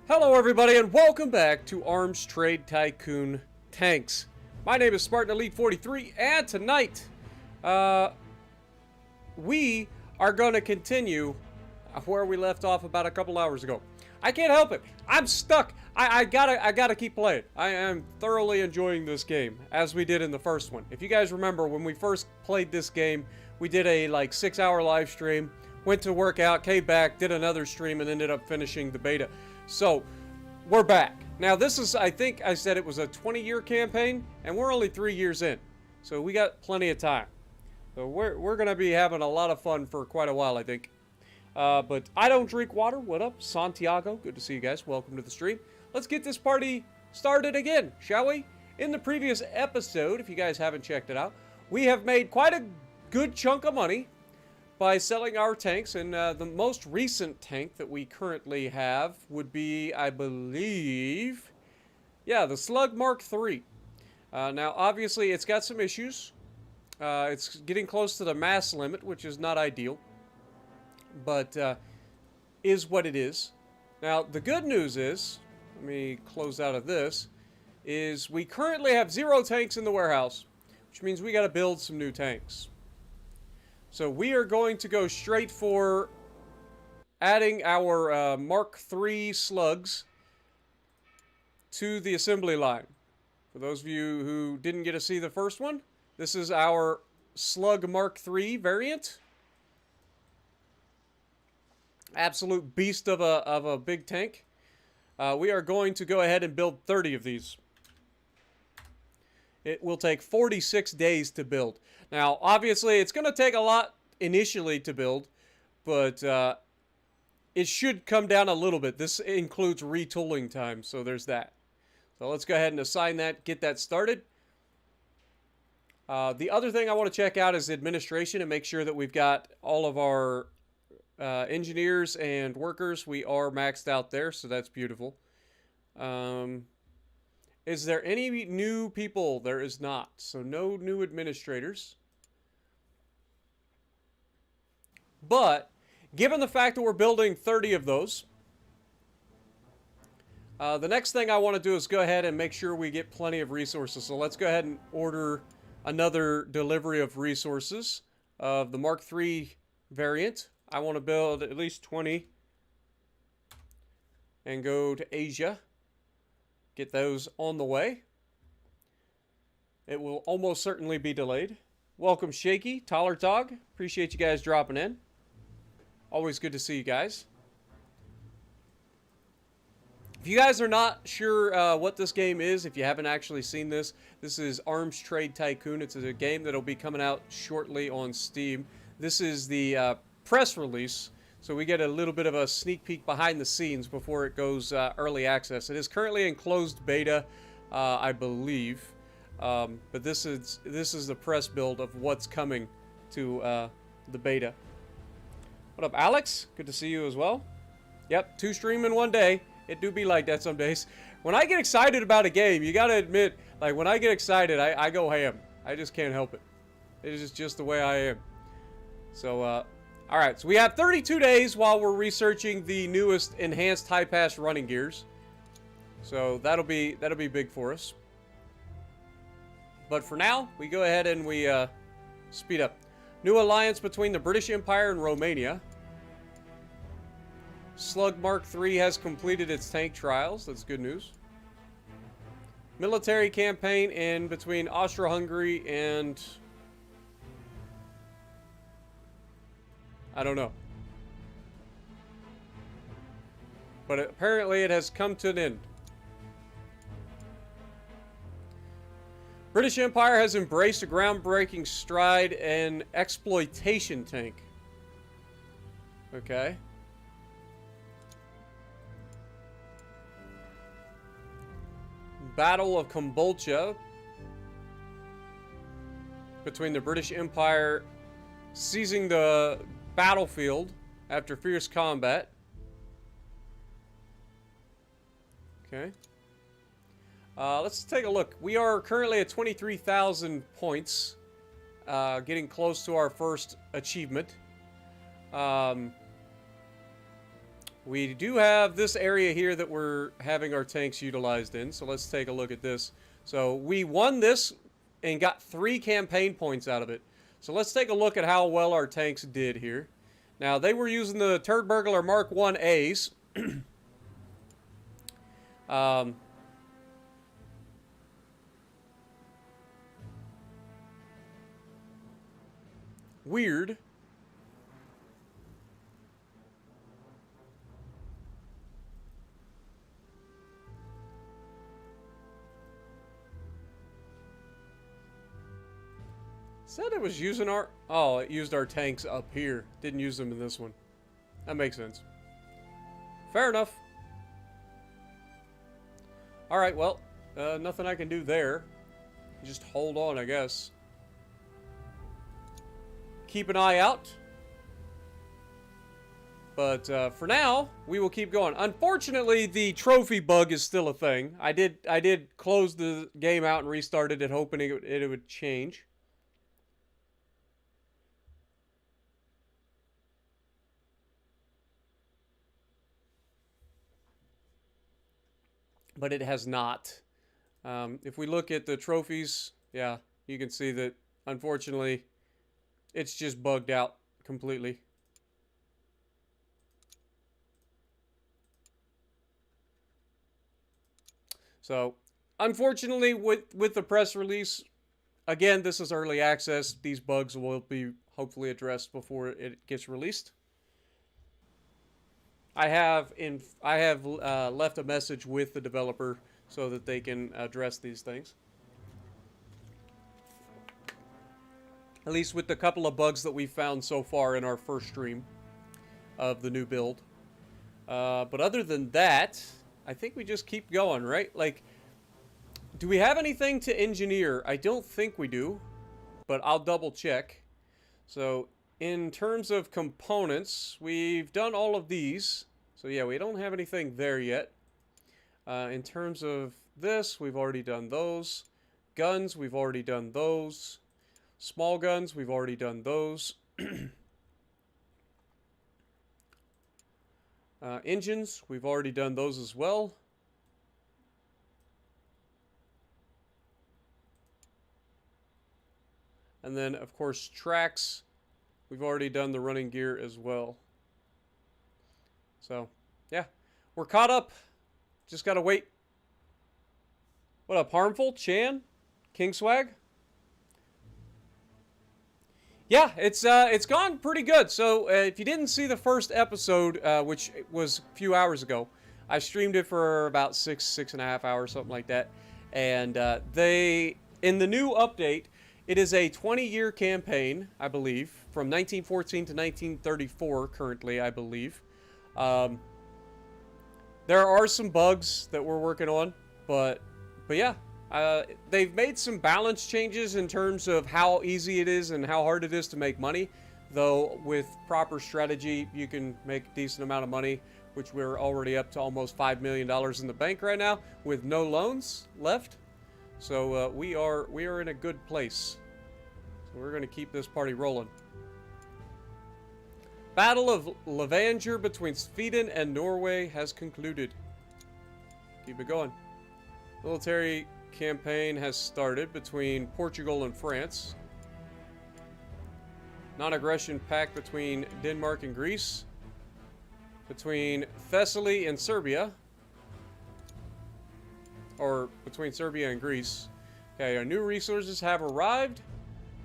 Hello everybody and welcome back to Arms Trade Tycoon Tanks. My name is Spartan Elite 43 and tonight we are going to continue where we left off about a couple hours ago. I can't help it. I'm stuck. I gotta keep playing. I am thoroughly enjoying this game as we did in the first one. If you guys remember when we first played this game, we did a like 6-hour live stream, went to work out, came back, did another stream, and ended up finishing the beta. So, we're back. Now, this is, I think I said it was a 20-year campaign, and we're only 3 years in. So, we got plenty of time. So, we're going to be having a lot of fun for quite a while, I think. But I don't drink water. What up? Santiago. Good to see you guys. Welcome to the stream. Let's get this party started again, shall we? In the previous episode, if you guys haven't checked it out, we have made quite a good chunk of money by selling our tanks, and the most recent tank that we currently have would be, I believe, yeah, the Slug Mark III. Now, obviously, it's got some issues. It's getting close to the mass limit, which is not ideal, but is what it is. Now, the good news is, let me close out of this, is we currently have 0 tanks in the warehouse, which means we got to build some new tanks. So we are going to go straight for adding our Mark III slugs to the assembly line. For those of you who didn't get to see the first one, this is our Slug Mark III variant. Absolute beast of a big tank. We are going to go ahead and build 30 of these. It will take 46 days to build. Now, obviously, it's going to take a lot initially to build, but it should come down a little bit. This includes retooling time, so there's that. So let's go ahead and assign that, get that started. The other thing I want to check out is administration and make sure that we've got all of our engineers and workers. We are maxed out there, so that's beautiful. Is there any new people? There is not. So no new administrators. But given the fact that we're building 30 of those, the next thing I want to do is go ahead and make sure we get plenty of resources. So let's go ahead and order another delivery of resources of the Mark III variant. I want to build at least 20 and go to Asia. Get those on the way. It will almost certainly be delayed. Welcome, Shaky, Toller Tog. Appreciate you guys dropping in. Always good to see you guys. If you guys are not sure what this game is, if you haven't actually seen this, this is Arms Trade Tycoon. It's a game that'll be coming out shortly on Steam. This is the press release. So we get a little bit of a sneak peek behind the scenes before it goes early access. It is currently in closed beta, I believe, but this is the press build of what's coming to the beta. What up, Alex? Good to see you as well. Yep, 2 stream in 1 day. It do be like that some days. When I get excited about a game, you gotta admit, like when I get excited, I go ham. I just can't help it. It is just the way I am. So, alright, so we have 32 days while we're researching the newest enhanced high pass running gears. So that'll be big for us. But for now, we go ahead and we speed up. New alliance between the British Empire and Romania. Slug Mark III has completed its tank trials. That's good news. Military campaign in between Austro-Hungary and I don't know. But apparently it has come to an end. British Empire has embraced a groundbreaking stride and exploitation tank. Okay. Battle of Kombolcha between the British Empire seizing the battlefield after fierce combat. Okay. Let's take a look. We are currently at 23,000 points. Getting close to our first achievement. We do have this area here that we're having our tanks utilized in, so let's take a look at this. So we won this and got 3 campaign points out of it. So let's take a look at how well our tanks did here. Now, they were using the Turd Burglar Mark 1As. Weird. Said it was using our... Oh, it used our tanks up here. Didn't use them in this one. That makes sense. Fair enough. Alright, well, nothing I can do there. Just hold on, I guess. Keep an eye out. But for now, we will keep going. Unfortunately, the trophy bug is still a thing. I did close the game out and restarted it, hoping it would change. But it has not. If we look at the trophies, yeah, you can see that, unfortunately, it's just bugged out completely. So, unfortunately, with the press release, again, this is early access. These bugs will be hopefully addressed before it gets released. I have left a message with the developer so that they can address these things. At least with the couple of bugs that we found so far in our first stream of the new build. But other than that, I think we just keep going, right? Like, do we have anything to engineer? I don't think we do, but I'll double check. So, in terms of components, we've done all of these. So yeah, we don't have anything there yet. In terms of this, we've already done those. Guns, we've already done those. Small guns, we've already done those. Engines, we've already done those as well. And then, of course, tracks. We've already done the running gear as well. So, yeah. We're caught up. Just gotta wait. What up, Harmful? Chan? King Swag? Yeah, it's gone pretty good. So, if you didn't see the first episode, which was a few hours ago, I streamed it for about 6.5 hours, something like that. And in the new update, it is a 20-year campaign, I believe, from 1914 to 1934 currently, I believe. There are some bugs that we're working on, but yeah. They've made some balance changes in terms of how easy it is and how hard it is to make money. Though with proper strategy, you can make a decent amount of money, which we're already up to almost $5 million in the bank right now with no loans left. So we are in a good place. So we're going to keep this party rolling. Battle of Levanger between Sweden and Norway has concluded. Keep it going. Military campaign has started between Portugal and France. Non-aggression pact between Denmark and Greece. Between Thessaly and Serbia. Or between Serbia and Greece. Okay, our new resources have arrived.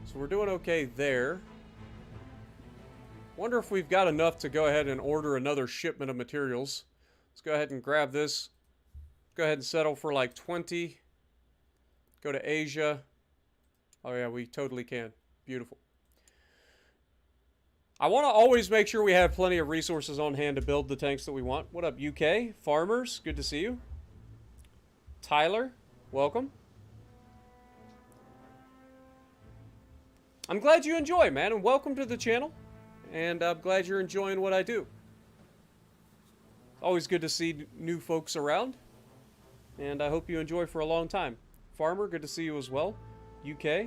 So we're doing okay there. Wonder if we've got enough to go ahead and order another shipment of materials. Let's go ahead and grab this. Go ahead and settle for like 20. Go to Asia. Oh yeah, we totally can. Beautiful. I want to always make sure we have plenty of resources on hand to build the tanks that we want. What up, UK? Farmers, good to see you. Tyler, welcome. I'm glad you enjoy, man, and welcome to the channel. And I'm glad you're enjoying what I do. Always good to see new folks around. And I hope you enjoy for a long time. Farmer, good to see you as well. UK.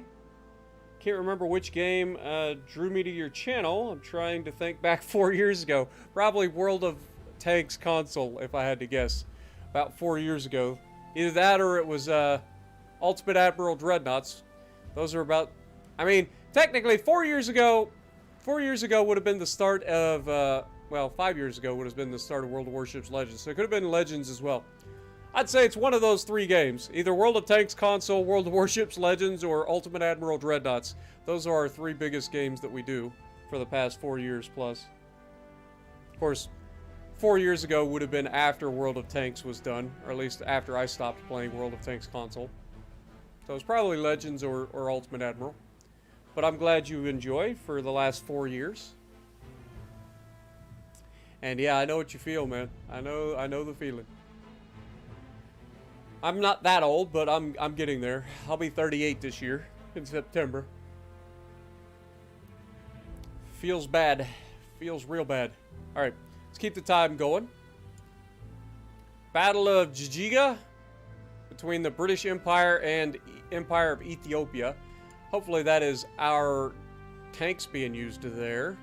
Can't remember which game drew me to your channel. I'm trying to think back 4 years ago. Probably World of Tanks console, if I had to guess, about 4 years ago. Either that or it was Ultimate Admiral Dreadnoughts. Those are about, I mean, technically 4 years ago would have been the start of, well, 5 years ago would have been the start of World of Warships Legends. So it could have been Legends as well. I'd say it's one of those 3 games. Either World of Tanks console, World of Warships Legends, or Ultimate Admiral Dreadnoughts. Those are our 3 biggest games that we do for the past 4 years plus. Of course, 4 years ago would have been after World of Tanks was done, or at least after I stopped playing World of Tanks console. So it's probably Legends or Ultimate Admiral. But I'm glad you enjoyed for the last 4 years. And yeah, I know what you feel, man. I know the feeling. I'm not that old, but I'm getting there. I'll be 38 this year in September. Feels bad. Feels real bad. All right, let's keep the time going. Battle of Jijiga between the British Empire and Empire of Ethiopia. Hopefully that is our tanks being used there.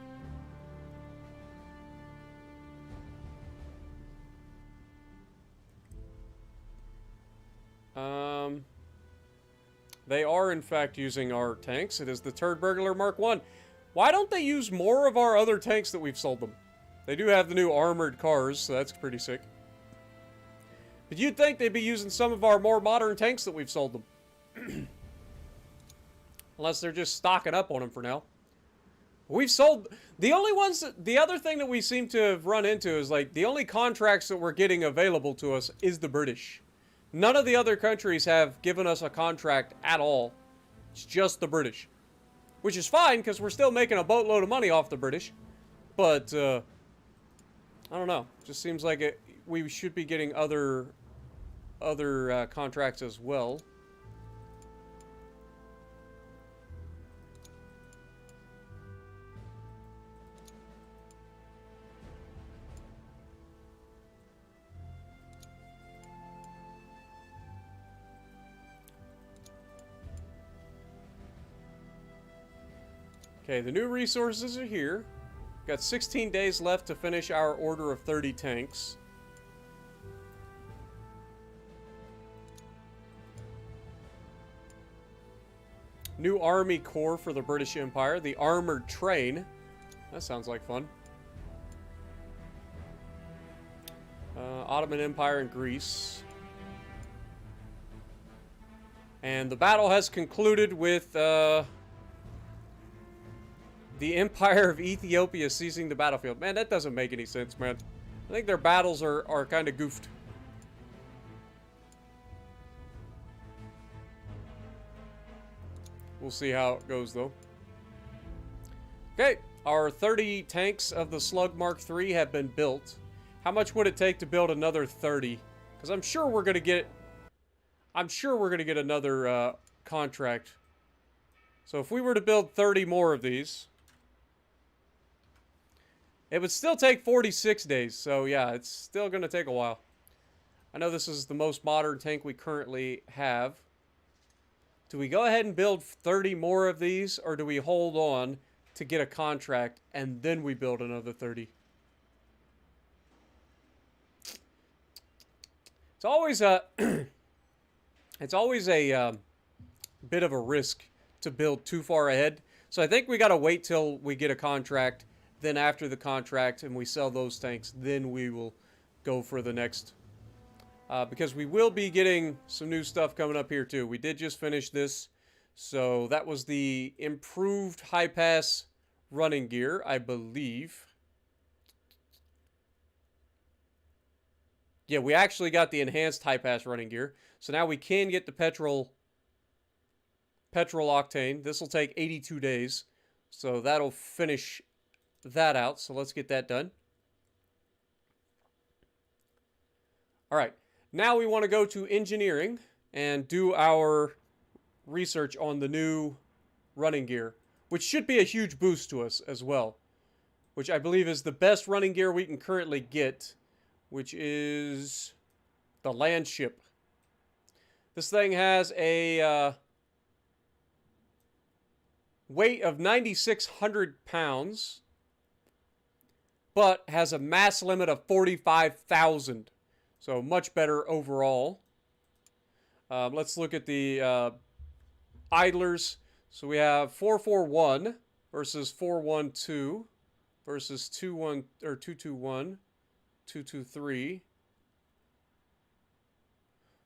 They are, in fact, using our tanks. It is the Turd Burglar Mark 1. Why don't they use more of our other tanks that we've sold them? They do have the new armored cars, so that's pretty sick. But you'd think they'd be using some of our more modern tanks that we've sold them. Unless they're just stocking up on them for now. We've sold... The only ones... The other thing that we seem to have run into is, like, the only contracts that we're getting available to us is the British. None of the other countries have given us a contract at all. It's just the British. Which is fine, because we're still making a boatload of money off the British. But, I don't know. Just seems like we should be getting other contracts as well. Okay, the new resources are here. Got 16 days left to finish our order of 30 tanks. New army corps for the British Empire. The armored train. That sounds like fun. Ottoman Empire in Greece. And the battle has concluded with the Empire of Ethiopia seizing the battlefield. Man, that doesn't make any sense, man. I think their battles are kind of goofed. We'll see how it goes, though. Okay, our 30 tanks of the Slug Mark III have been built. How much would it take to build another 30? Because I'm sure we're gonna get another contract. So if we were to build 30 more of these, it would still take 46 days. So yeah, it's still gonna take a while. I know this is the most modern tank we currently have. Do we go ahead and build 30 more of these, or do we hold on to get a contract and then we build another 30? It's always a bit of a risk to build too far ahead. So I think we got to wait till we get a contract. Then after the contract and we sell those tanks, then we will go for the next. Because we will be getting some new stuff coming up here too. We did just finish this. So that was the improved high pass running gear, I believe. Yeah, we actually got the enhanced high pass running gear. So now we can get the petrol octane. This will take 82 days. So that'll finish that out. So let's get that done. All right. Now we want to go to engineering and do our research on the new running gear, which should be a huge boost to us as well, which I believe is the best running gear we can currently get, which is the land ship. This thing has a weight of 9,600 pounds, but has a mass limit of 45,000. So much better overall. Let's look at the idlers. So we have 441 versus 412 versus 221, 223.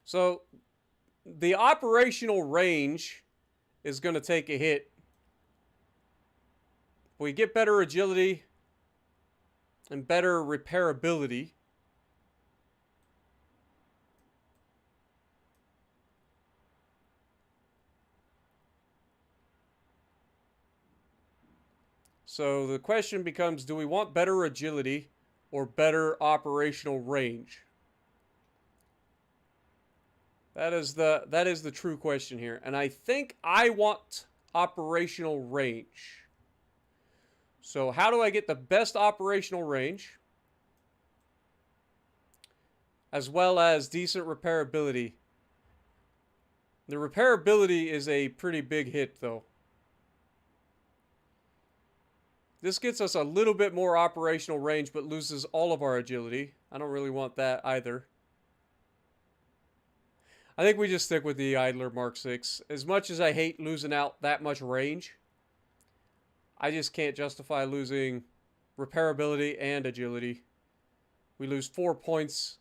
So the operational range is going to take a hit. We get better agility and better repairability. So the question becomes, do we want better agility or better operational range? That is the true question here. And I think I want operational range. So how do I get the best operational range as well as decent repairability? The repairability is a pretty big hit though. This gets us a little bit more operational range but loses all of our agility. I don't really want that either. I think we just stick with the Idler Mark 6. As much as I hate losing out that much range, I just can't justify losing repairability and agility. We lose 4 points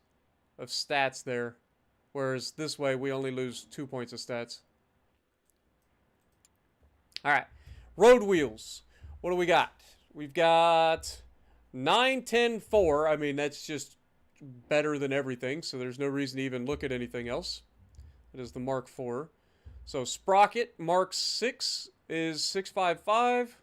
of stats there, whereas this way we only lose 2 points of stats. Alright, road wheels. What do we got? We've got 9, 10, 4. I mean, that's just better than everything, so there's no reason to even look at anything else. That is the Mark 4. So Sprocket Mark 6 is 655.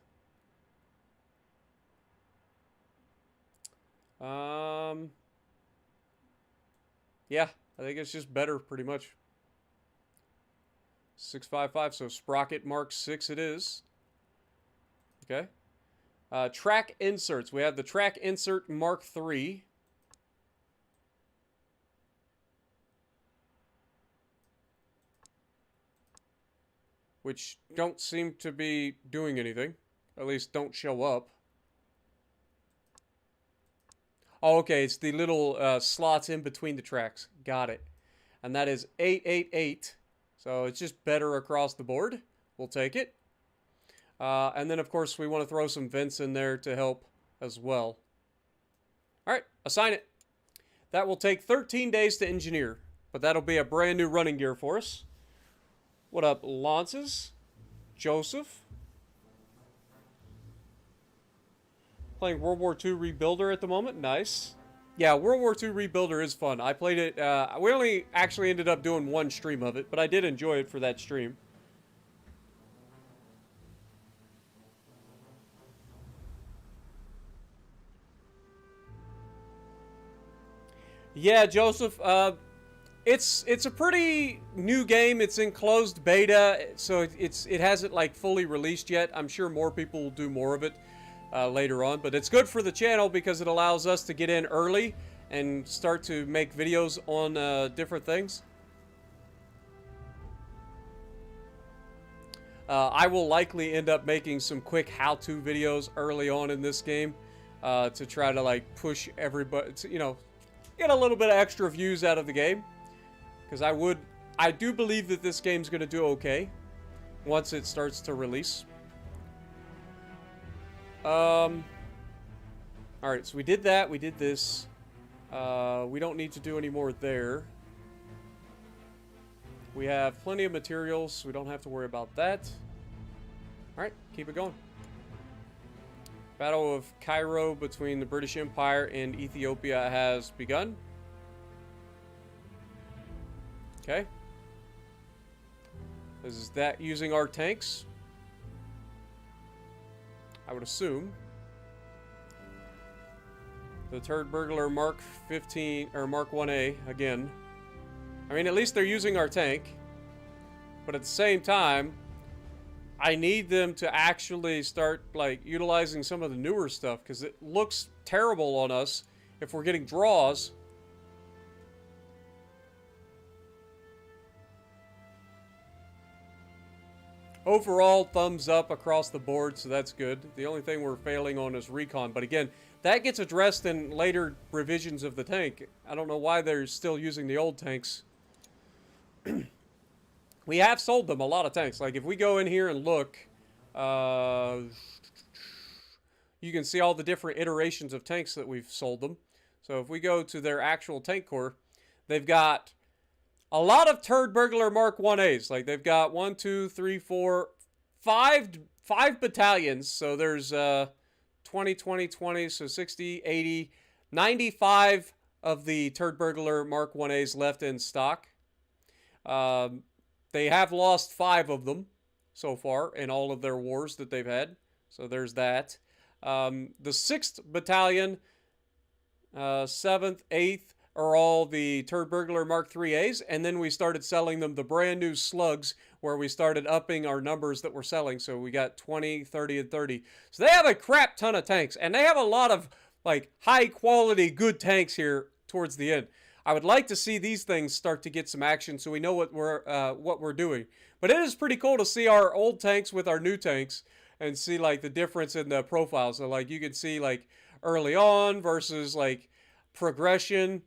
Yeah, I think it's just better pretty much. 655, so Sprocket Mark 6 it is. Okay. Track inserts. We have the track insert Mark 3. Which don't seem to be doing anything. At least don't show up. Oh, okay, it's the little slots in between the tracks. Got it. And that is 888. So it's just better across the board. We'll take it. And then, of course, we want to throw some vents in there to help as well. All right, assign it. That will take 13 days to engineer, but that'll be a brand new running gear for us. What up, Lances? Joseph? Playing World War II Rebuilder at the moment. Nice. Yeah, World War II Rebuilder is fun. I played it. We only actually ended up doing one stream of it, but I did enjoy it for that stream. Yeah, Joseph. It's a pretty new game. It's in closed beta, so it hasn't like fully released yet. I'm sure more people will do more of it later on, but it's good for the channel because it allows us to get in early and start to make videos on different things. I will likely end up making some quick how-to videos early on in this game to try to like push everybody to, you know, get a little bit of extra views out of the game. Because I do believe that this game's going to do okay once it starts to release. Alright, so we did that. We did this. We don't need to do any more there. We have plenty of materials, so we don't have to worry about that. Alright, keep it going. Battle of Cairo between the British Empire and Ethiopia has begun. Okay. Is that using our tanks? I would assume. The Turd Burglar Mark 15 or Mark 1A again. I mean, at least they're using our tank. But at the same time, I need them to actually start like utilizing some of the newer stuff because it looks terrible on us if we're getting draws. Overall, thumbs up across the board, so that's good. The only thing we're failing on is recon. But again, that gets addressed in later revisions of the tank. I don't know why they're still using the old tanks. We have sold them a lot of tanks. Like, if we go in here and look, you can see all the different iterations of tanks that we've sold them. So if we go to their actual tank core, they've got a lot of Turd Burglar Mark 1As. Like, they've got 1, 2, 3, 4, 5 battalions. So there's 20, 20, 20, so 60, 80, 95 of the Turd Burglar Mark 1As left in stock. They have lost 5 of them so far in all of their wars that they've had. So there's that. The 6th Battalion, 7th, 8th are all the Turd Burglar Mark 3As. And then we started selling them the brand new slugs where we started upping our numbers that we're selling. So we got 20, 30, and 30. So they have a crap ton of tanks. And they have a lot of like high quality, good tanks here towards the end. I would like to see these things start to get some action so we know what we're doing. But it is pretty cool to see our old tanks with our new tanks and see like the difference in the profile. So like you can see like early on versus like progression,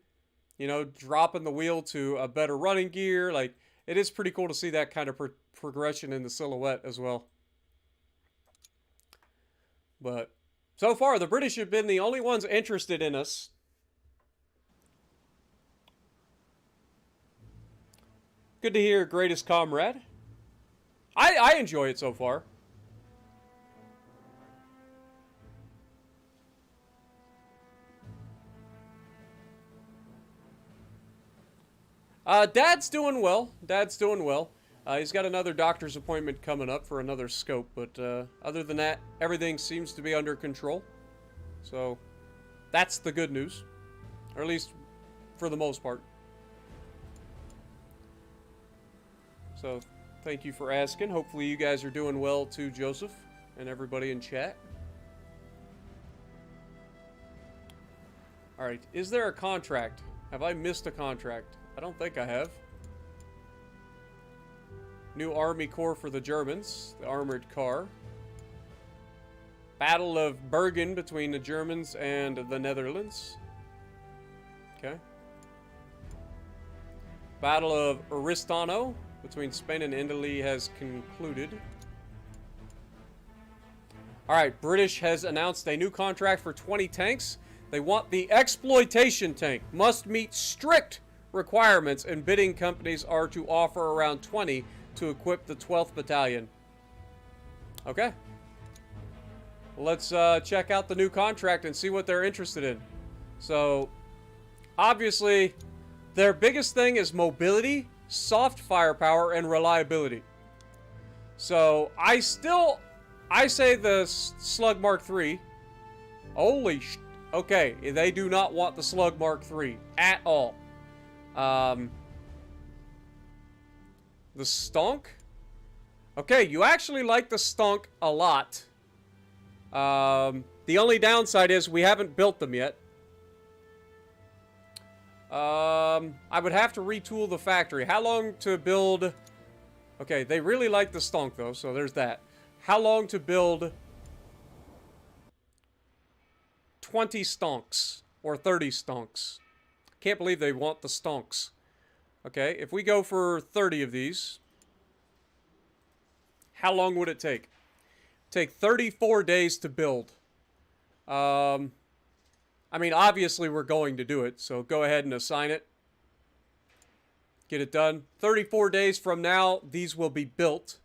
you know, dropping the wheel to a better running gear. Like it is pretty cool to see that kind of progression in the silhouette as well. But so far the British have been the only ones interested in us. Good to hear, greatest comrade. I enjoy it so far. Dad's doing well. Dad's doing well. He's got another doctor's appointment coming up for another scope, but other than that, everything seems to be under control. So, that's the good news. Or at least, for the most part. So, thank you for asking. Hopefully you guys are doing well too, Joseph, and everybody in chat. Alright, is there a contract? Have I missed a contract? I don't think I have. New Army Corps for the Germans, the armored car. Battle of Bergen between the Germans and the Netherlands. Okay. Battle of Oristano between Spain and Italy has concluded. Alright, British has announced a new contract for 20 tanks. They want the exploitation tank. Must meet strict requirements, and bidding companies are to offer around 20 to equip the 12th Battalion. Okay. Let's check out the new contract and see what they're interested in. So, obviously, their biggest thing is mobility, soft firepower, and reliability. So, I say the Slug Mark III. Holy sh... Okay, they do not want the Slug Mark III at all. The Stonk? Okay, you actually like the Stonk a lot. The only downside is we haven't built them yet. I would have to retool the factory. How long to build... Okay, they really like the Stonk, though, so there's that. How long to build 20 Stonks or 30 Stonks? Can't believe they want the Stonks. Okay, if we go for 30 of these, how long would it take? Take 34 days to build. I mean, obviously we're going to do it, so go ahead and assign it. Get it done. 34 days from now, these will be built.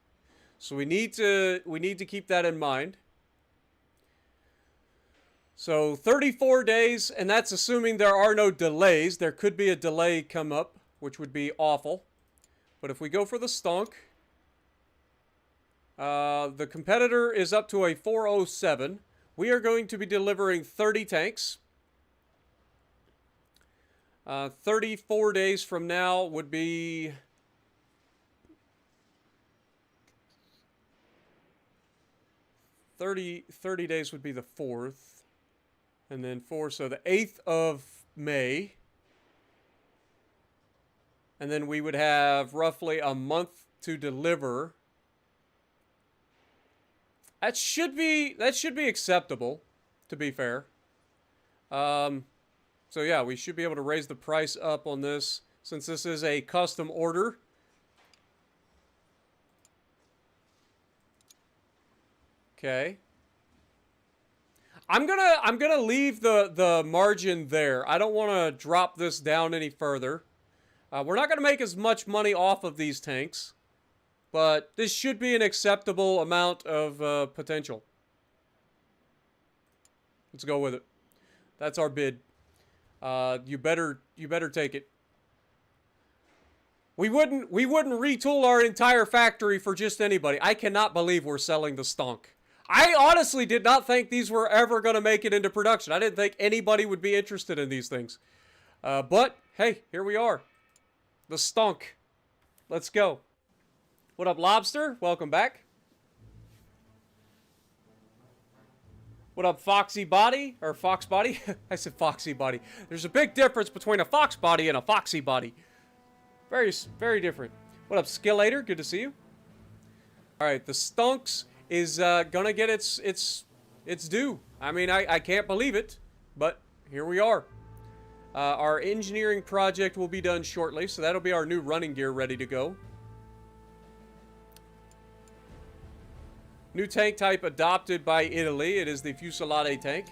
So we need to keep that in mind. So 34 days, and that's assuming there are no delays. There could be a delay come up, which would be awful. But if we go for the Stonk, the competitor is up to a 407. We are going to be delivering 30 tanks. 34 days from now would be... Thirty days would be the 4th. And then 4, so the 8th of May. And then we would have roughly a month to deliver. That should be acceptable, to be fair. So yeah, we should be able to raise the price up on this since this is a custom order. Okay. I'm gonna leave the margin there. I don't want to drop this down any further. We're not gonna make as much money off of these tanks, but this should be an acceptable amount of potential. Let's go with it. That's our bid. You better take it. We wouldn't retool our entire factory for just anybody. I cannot believe we're selling the Stonk. I honestly did not think these were ever going to make it into production. I didn't think anybody would be interested in these things. But, hey, here we are. The Stonk. Let's go. What up, Lobster? Welcome back. What up, Foxy Body? Or Fox Body? I said Foxy Body. There's a big difference between a Fox Body and a Foxy Body. Very different. What up, Skillator? Good to see you. Alright, the Stonks is gonna get its due. I mean, I can't believe it, but here we are. Our engineering project will be done shortly, so that'll be our new running gear ready to go. New tank type adopted by Italy. It is the Fusillade tank.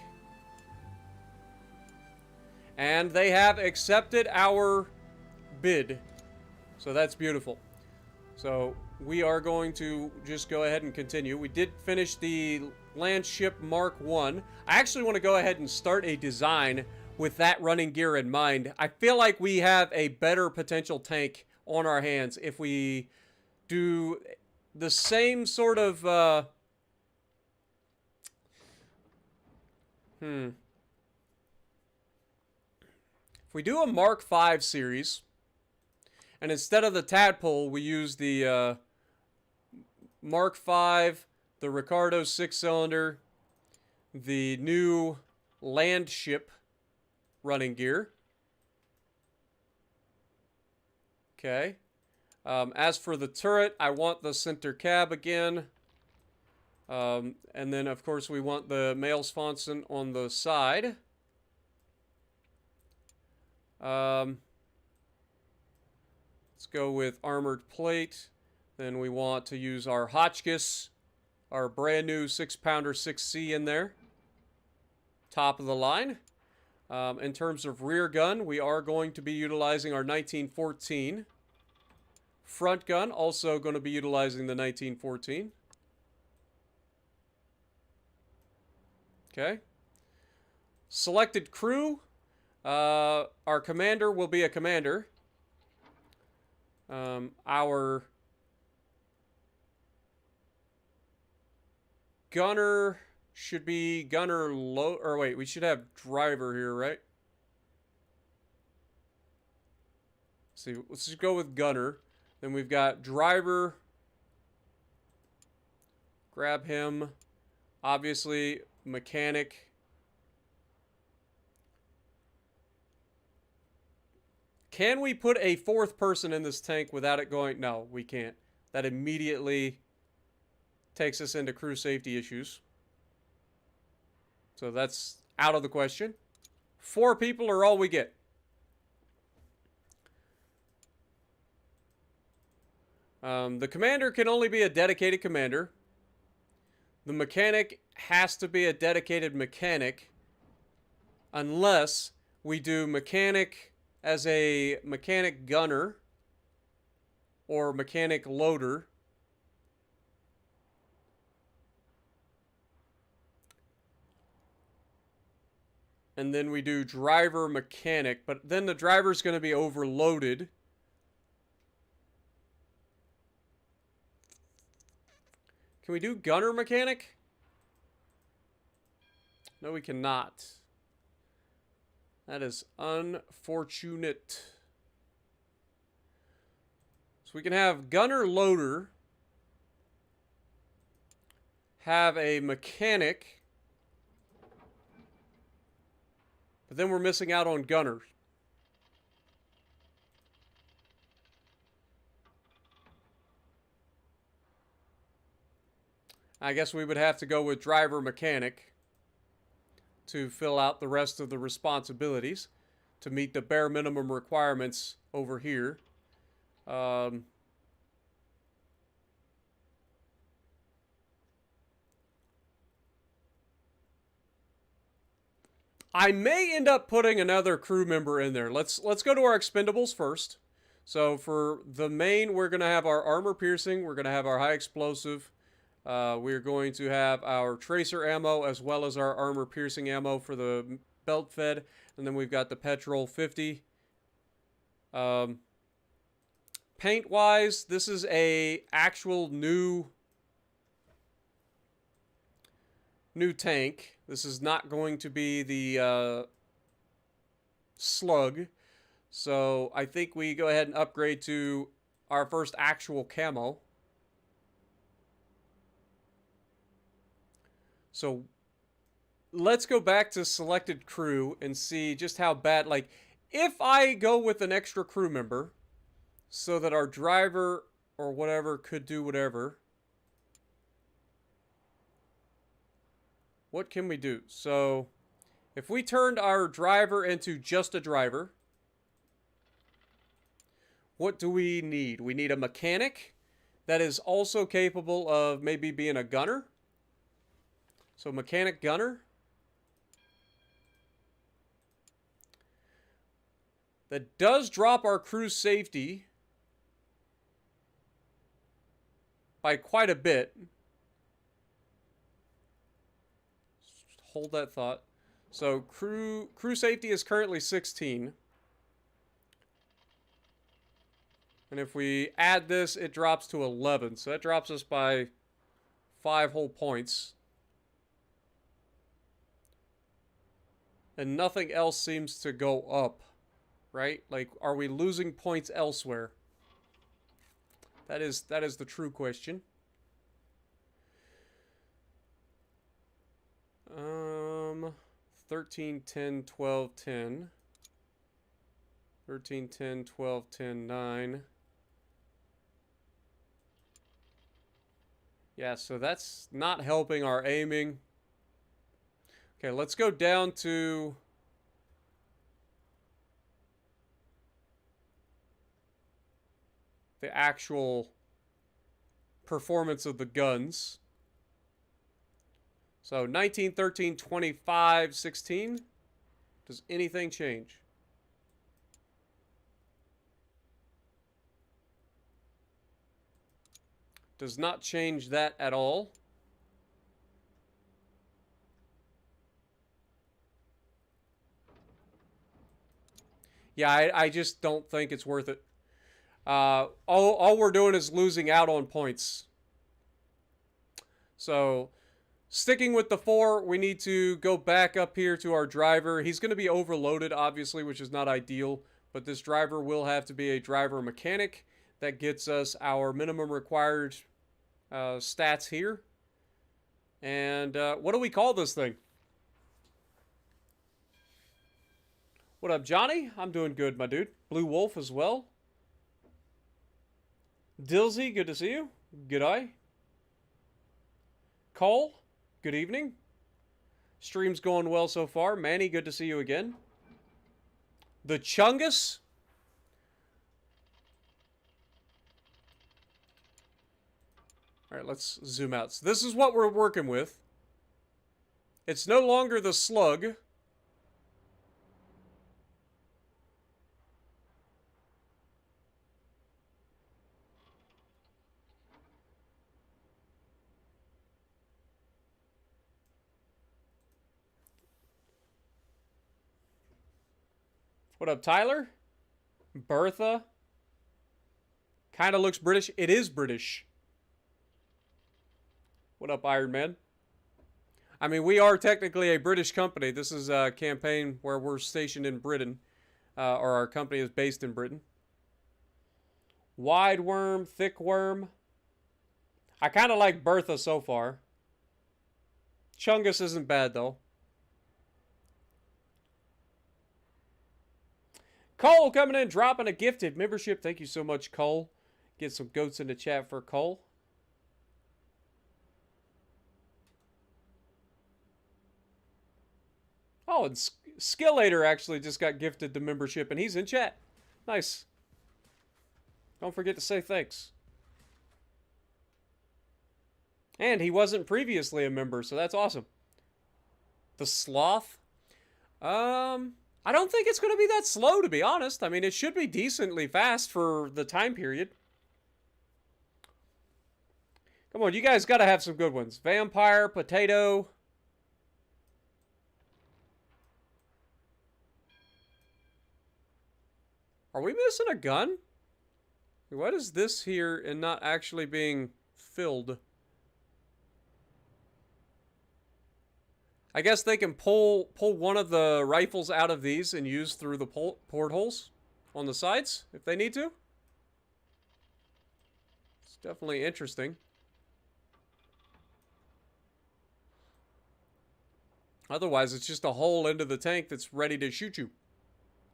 And they have accepted our bid. So that's beautiful. So we are going to just go ahead and continue. We did finish the Landship Mark 1. I actually want to go ahead and start a design with that running gear in mind. I feel like we have a better potential tank on our hands if we do the same sort of if we do a Mark 5 series and instead of the Tadpole we use the Mark 5, the Ricardo 6-cylinder, the new Landship running gear. Okay. As for the turret, I want the center cab again. And then, of course, we want the male sponson on the side. Let's go with armored plate. Then we want to use our Hotchkiss, our brand new 6-pounder 6C in there. Top of the line. In terms of rear gun, we are going to be utilizing our 1914. Front gun, also going to be utilizing the 1914. Okay. Selected crew. Our commander will be a commander. Our gunner should be gunner low. Or wait, we should have driver here, right? Let's see, let's just go with gunner. Then we've got driver. Grab him. Obviously, mechanic. Can we put a fourth person in this tank without it going? No, we can't. That immediately takes us into crew safety issues. So that's out of the question. 4 people are all we get. The commander can only be a dedicated commander. The mechanic has to be a dedicated mechanic unless we do mechanic as a mechanic gunner or mechanic loader. And then we do driver mechanic, but then the driver's going to be overloaded. Can we do gunner mechanic? No, we cannot. That is unfortunate. So we can have gunner loader, have a mechanic, but then we're missing out on gunners. I guess we would have to go with driver mechanic to fill out the rest of the responsibilities to meet the bare minimum requirements over here. I may end up putting another crew member in there. Let's go to our expendables first. So for the main, we're going to have our armor piercing. We're going to have our high explosive. We're going to have our tracer ammo as well as our armor piercing ammo for the belt fed. And then we've got the petrol 50. Paint wise, this is a actual new tank. This is not going to be the slug. So I think we go ahead and upgrade to our first actual camo. So let's go back to selected crew and see just how bad, like, if I go with an extra crew member so that our driver or whatever could do whatever, what can we do? So if we turned our driver into just a driver, what do we need? We need a mechanic that is also capable of maybe being a gunner. So mechanic gunner. That does drop our crew safety by quite a bit. Hold that thought. So crew safety is currently 16. And if we add this, it drops to 11. So that drops us by 5 whole points. And nothing else seems to go up, right? Like, are we losing points elsewhere? That is the true question. 13, 10, 12, 10. 13, 10, 12, 10, 9. Yeah, so that's not helping our aiming. Okay, let's go down to the actual performance of the guns. So 19, 13, 25, 16. Does anything change? Does not change that at all. Yeah, I just don't think it's worth it. All we're doing is losing out on points. So, sticking with the 4, we need to go back up here to our driver. He's going to be overloaded, obviously, which is not ideal. But this driver will have to be a driver mechanic. That gets us our minimum required stats here. And what do we call this thing? What up, Johnny? I'm doing good, my dude. Blue Wolf as well. Dilsey, good to see you. Good eye. Cole, good evening. Stream's going well so far. Manny, good to see you again. The Chungus. All right, let's zoom out. So this is what we're working with. It's no longer the slug. What up, Tyler? Bertha. Kind of looks British. It is British. What up, Iron Man? I mean, we are technically a British company. This is a campaign where we're stationed in Britain. Or our company is based in Britain. Wide worm, thick worm. I kind of like Bertha so far. Chungus isn't bad, though. Cole coming in, dropping a gifted membership. Thank you so much, Cole. Get some goats in the chat for Cole. Oh, and Skillator actually just got gifted the membership, and he's in chat. Nice. Don't forget to say thanks. And he wasn't previously a member, so that's awesome. The Sloth. I don't think it's going to be that slow, to be honest. I mean, it should be decently fast for the time period. Come on, you guys got to have some good ones. Vampire, Potato. Are we missing a gun? What is this here and not actually being filled? I guess they can pull one of the rifles out of these and use through the portholes on the sides if they need to. It's definitely interesting. Otherwise, it's just a hole into the tank that's ready to shoot you.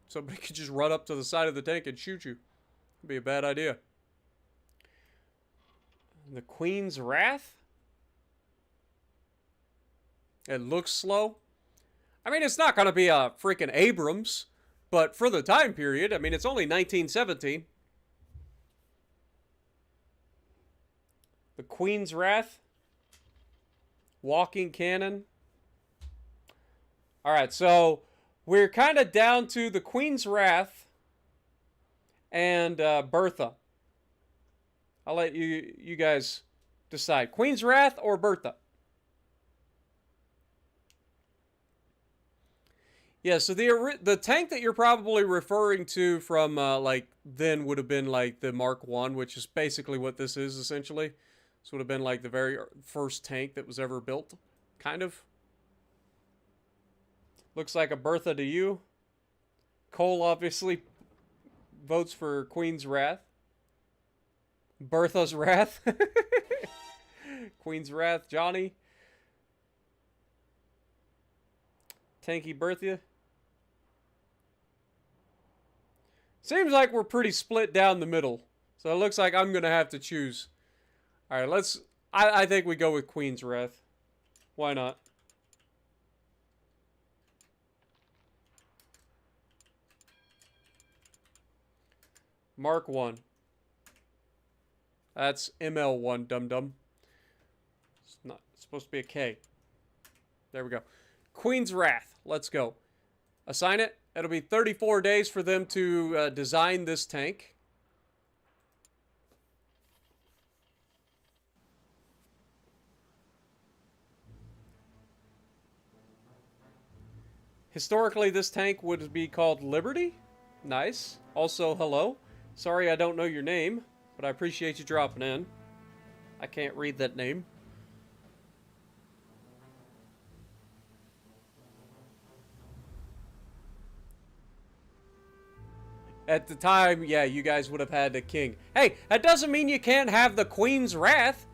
Somebody could just run up to the side of the tank and shoot you. It'd be a bad idea. The Queen's Wrath? It looks slow. I mean, it's not going to be a freaking Abrams, but for the time period, I mean, it's only 1917. The Queen's Wrath. Walking cannon. Alright, so we're kind of down to the Queen's Wrath and Bertha. I'll let you guys decide. Queen's Wrath or Bertha? Yeah, so the tank that you're probably referring to from, like, then would have been, like, the Mark 1, which is basically what this is, essentially. This would have been, like, the very first tank that was ever built, kind of. Looks like a Bertha to you. Cole obviously votes for Queen's Wrath. Bertha's Wrath. Queen's Wrath, Johnny. Tanky Bertha. Seems like we're pretty split down the middle. So it looks like I'm going to have to choose. Alright, let's... I think we go with Queen's Wrath. Why not? Mark 1. That's ML1, dum-dum. It's not it's supposed to be a K. There we go. Queen's Wrath. Let's go. Assign it. It'll be 34 days for them to design this tank. Historically, this tank would be called Liberty. Nice. Also, hello. Sorry I don't know your name, but I appreciate you dropping in. I can't read that name. At the time, yeah, you guys would have had a king. Hey, that doesn't mean you can't have the Queen's Wrath.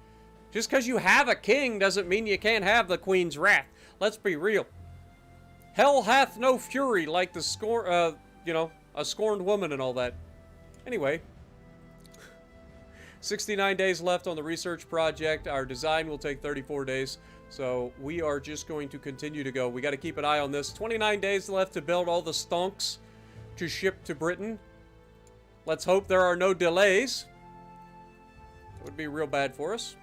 Just because you have a king doesn't mean you can't have the Queen's Wrath. Let's be real. Hell hath no fury like the a scorned woman and all that. Anyway. 69 days left on the research project. Our design will take 34 days. So we are just going to continue to go. We got to keep an eye on this. 29 days left to build all the stonks to ship to Britain. Let's hope there are no delays. That would be real bad for us.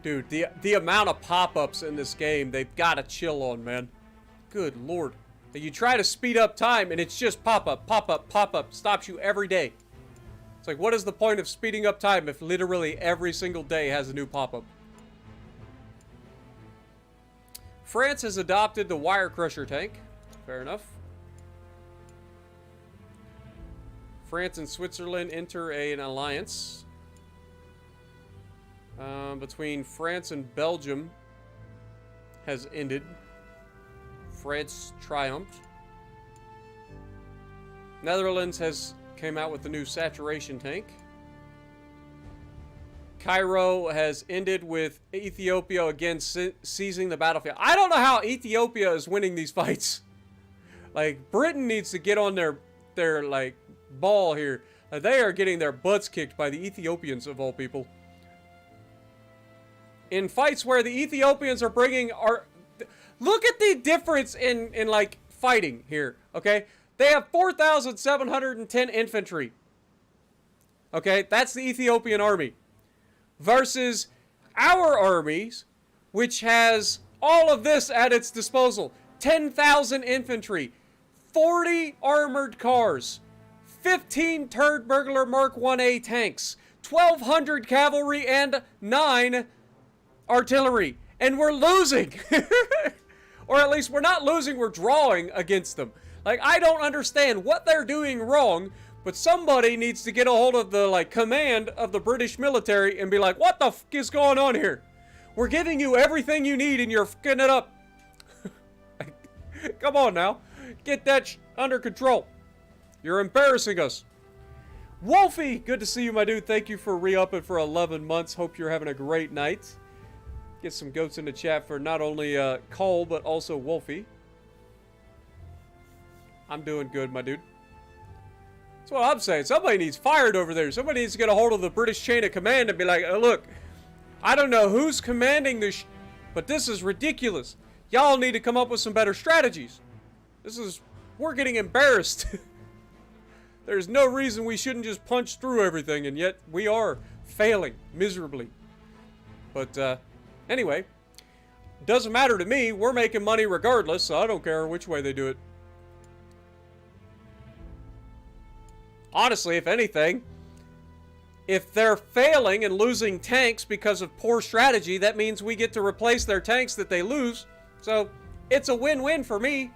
Dude, the amount of pop-ups in this game, they've got to chill on, man. Good lord. You try to speed up time, and it's just pop-up, pop-up, pop-up. Stops you every day. It's like, what is the point of speeding up time if literally every single day has a new pop-up? France has adopted the Wire Crusher tank. Fair enough. France and Switzerland enter an alliance. Between France and Belgium has ended. France triumphed. Netherlands has came out with the new saturation tank. Cairo has ended with Ethiopia again seizing the battlefield. I don't know how Ethiopia is winning these fights. Like, Britain needs to get on their like ball here. They are getting their butts kicked by the Ethiopians of all people. in fights where the Ethiopians are bringing our... Look at the difference in like, fighting here, okay? They have 4,710 infantry. Okay, that's the Ethiopian army. Versus our armies, which has all of this at its disposal. 10,000 infantry, 40 armored cars, 15 turret burglar Mark 1A tanks, 1,200 cavalry, and 9 artillery. And we're losing. Or at least we're not losing, we're drawing against them. Like, I don't understand what they're doing wrong, but somebody needs to get a hold of the, like, command of the British military and be like, what the f*** is going on here? We're giving you everything you need and you're f***ing it up. Come on now. Get that under control. You're embarrassing us. Wolfie, good to see you, my dude. Thank you for re-upping for 11 months. Hope you're having a great night. Get some goats in the chat for not only Cole, but also Wolfie. I'm doing good, my dude. That's what I'm saying. Somebody needs fired over there. Somebody needs to get a hold of the British chain of command and be like, oh, look, I don't know who's commanding this, but this is ridiculous. Y'all need to come up with some better strategies. We're getting embarrassed. There's no reason we shouldn't just punch through everything, and yet we are failing miserably. But, anyway, doesn't matter to me. We're making money regardless, so I don't care which way they do it. Honestly, if anything, if they're failing and losing tanks because of poor strategy, that means we get to replace their tanks that they lose. So, it's a win-win for me.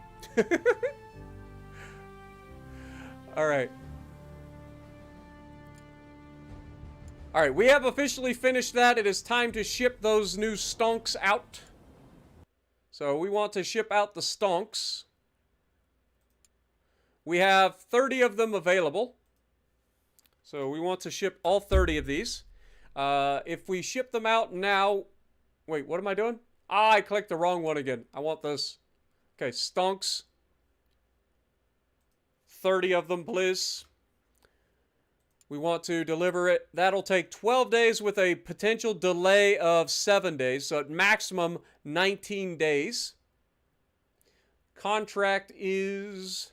Alright. Alright, we have officially finished that. It is time to ship those new stonks out. So, we want to ship out the stonks. We have 30 of them available. So, we want to ship all 30 of these. If we ship them out now... Wait, what am I doing? Ah, I clicked the wrong one again. I want this. Okay, stonks. 30 of them, please. We want to deliver it. That'll take 12 days with a potential delay of 7 days. So at maximum 19 days. Contract is...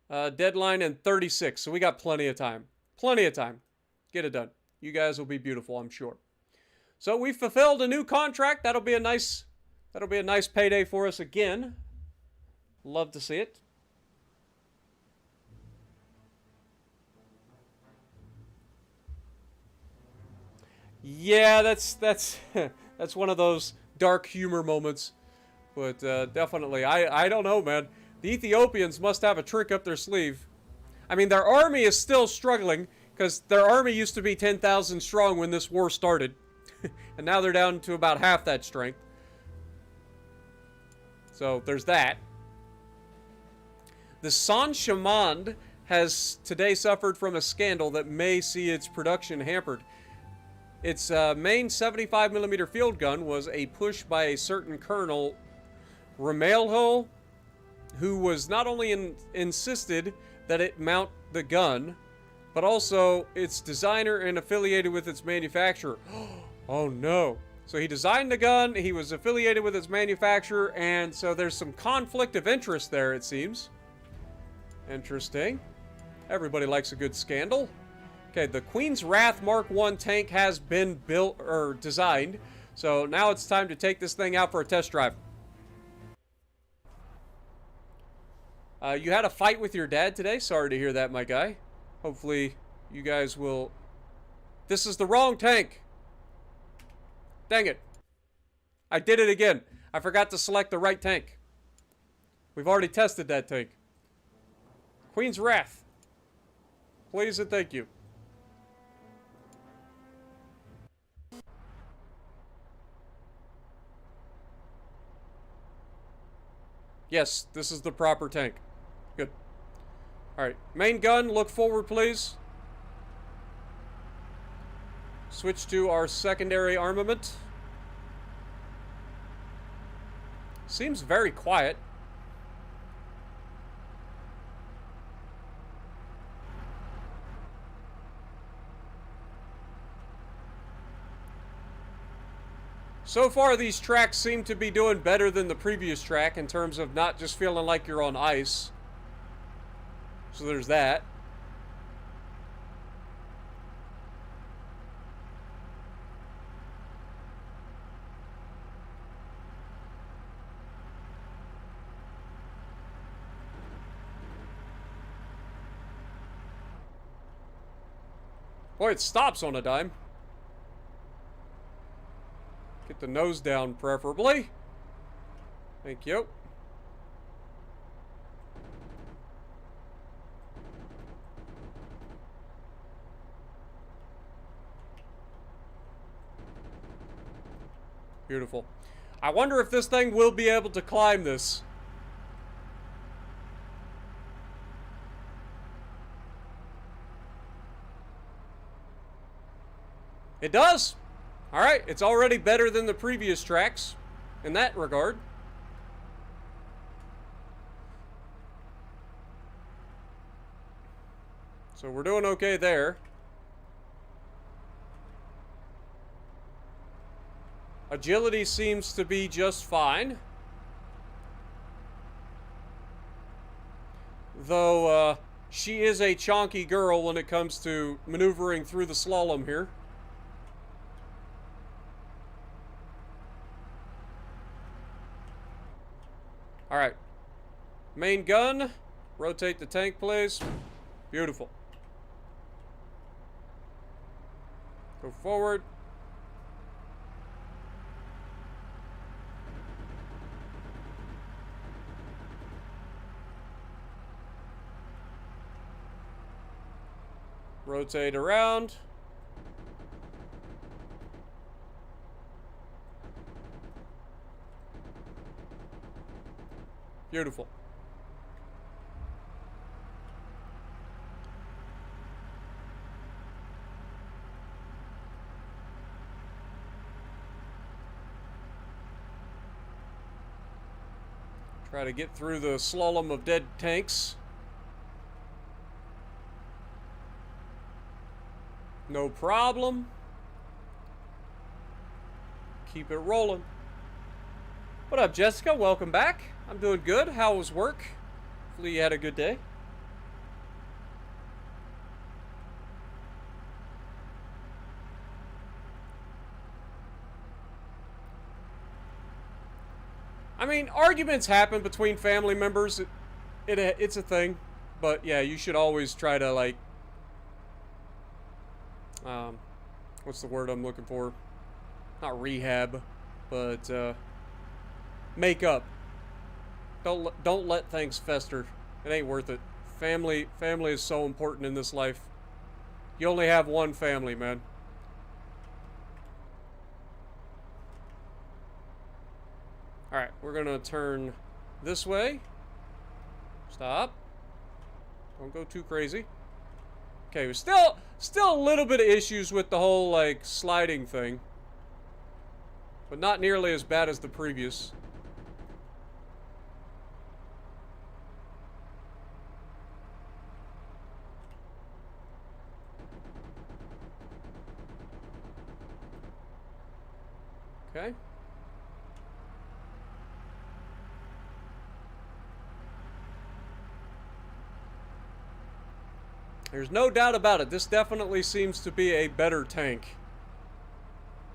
deadline in 36. So we got plenty of time. Plenty of time. Get it done. You guys will be beautiful, I'm sure. So we fulfilled a new contract. That'll be a nice payday for us again. Love to see it. Yeah, that's that's one of those dark humor moments. But definitely, I don't know, man. The Ethiopians must have a trick up their sleeve. I mean, their army is still struggling because their army used to be 10,000 strong when this war started. And now they're down to about half that strength. So, there's that. The San Chamand has today suffered from a scandal that may see its production hampered. Its main 75mm field gun was a push by a certain Colonel Ramalho, who was not only insisted that it mount the gun, but also its designer and affiliated with its manufacturer. Oh no. So he designed the gun, he was affiliated with its manufacturer, and so there's some conflict of interest there, it seems. Interesting. Everybody likes a good scandal. Okay, the Queen's Wrath Mark I tank has been built, or designed, so now it's time to take this thing out for a test drive. You had a fight with your dad today? Sorry to hear that, my guy. Hopefully, you guys will... This is the wrong tank! Dang it. I did it again. I forgot to select the right tank. We've already tested that tank. Queen's Wrath. Please and thank you. Yes, this is the proper tank. Good. Alright, main gun, look forward please. Switch to our secondary armament. Seems very quiet. So far, these tracks seem to be doing better than the previous track in terms of not just feeling like you're on ice. So there's that. Boy, it stops on a dime. Get the nose down, preferably. Thank you. Beautiful. I wonder if this thing will be able to climb this. It does! Alright, it's already better than the previous tracks in that regard. So we're doing okay there. Agility seems to be just fine. Though, she is a chonky girl when it comes to maneuvering through the slalom here. Alright. Main gun. Rotate the tank, please. Beautiful. Go forward. Rotate around. Beautiful. Try to get through the slalom of dead tanks. No problem. Keep it rolling. What up, Jessica? Welcome back. I'm doing good. How was work? Hopefully you had a good day. I mean, arguments happen between family members. It's a thing. But yeah, you should always try to, like, what's the word I'm looking for? Not rehab, but make up. Don't let things fester. It ain't worth it. Family is so important in this life. You only have one family, man. Alright, we're gonna turn this way. Stop. Don't go too crazy. Okay, we're still a little bit of issues with the whole, like, sliding thing. But not nearly as bad as the previous. Okay. There's no doubt about it. This definitely seems to be a better tank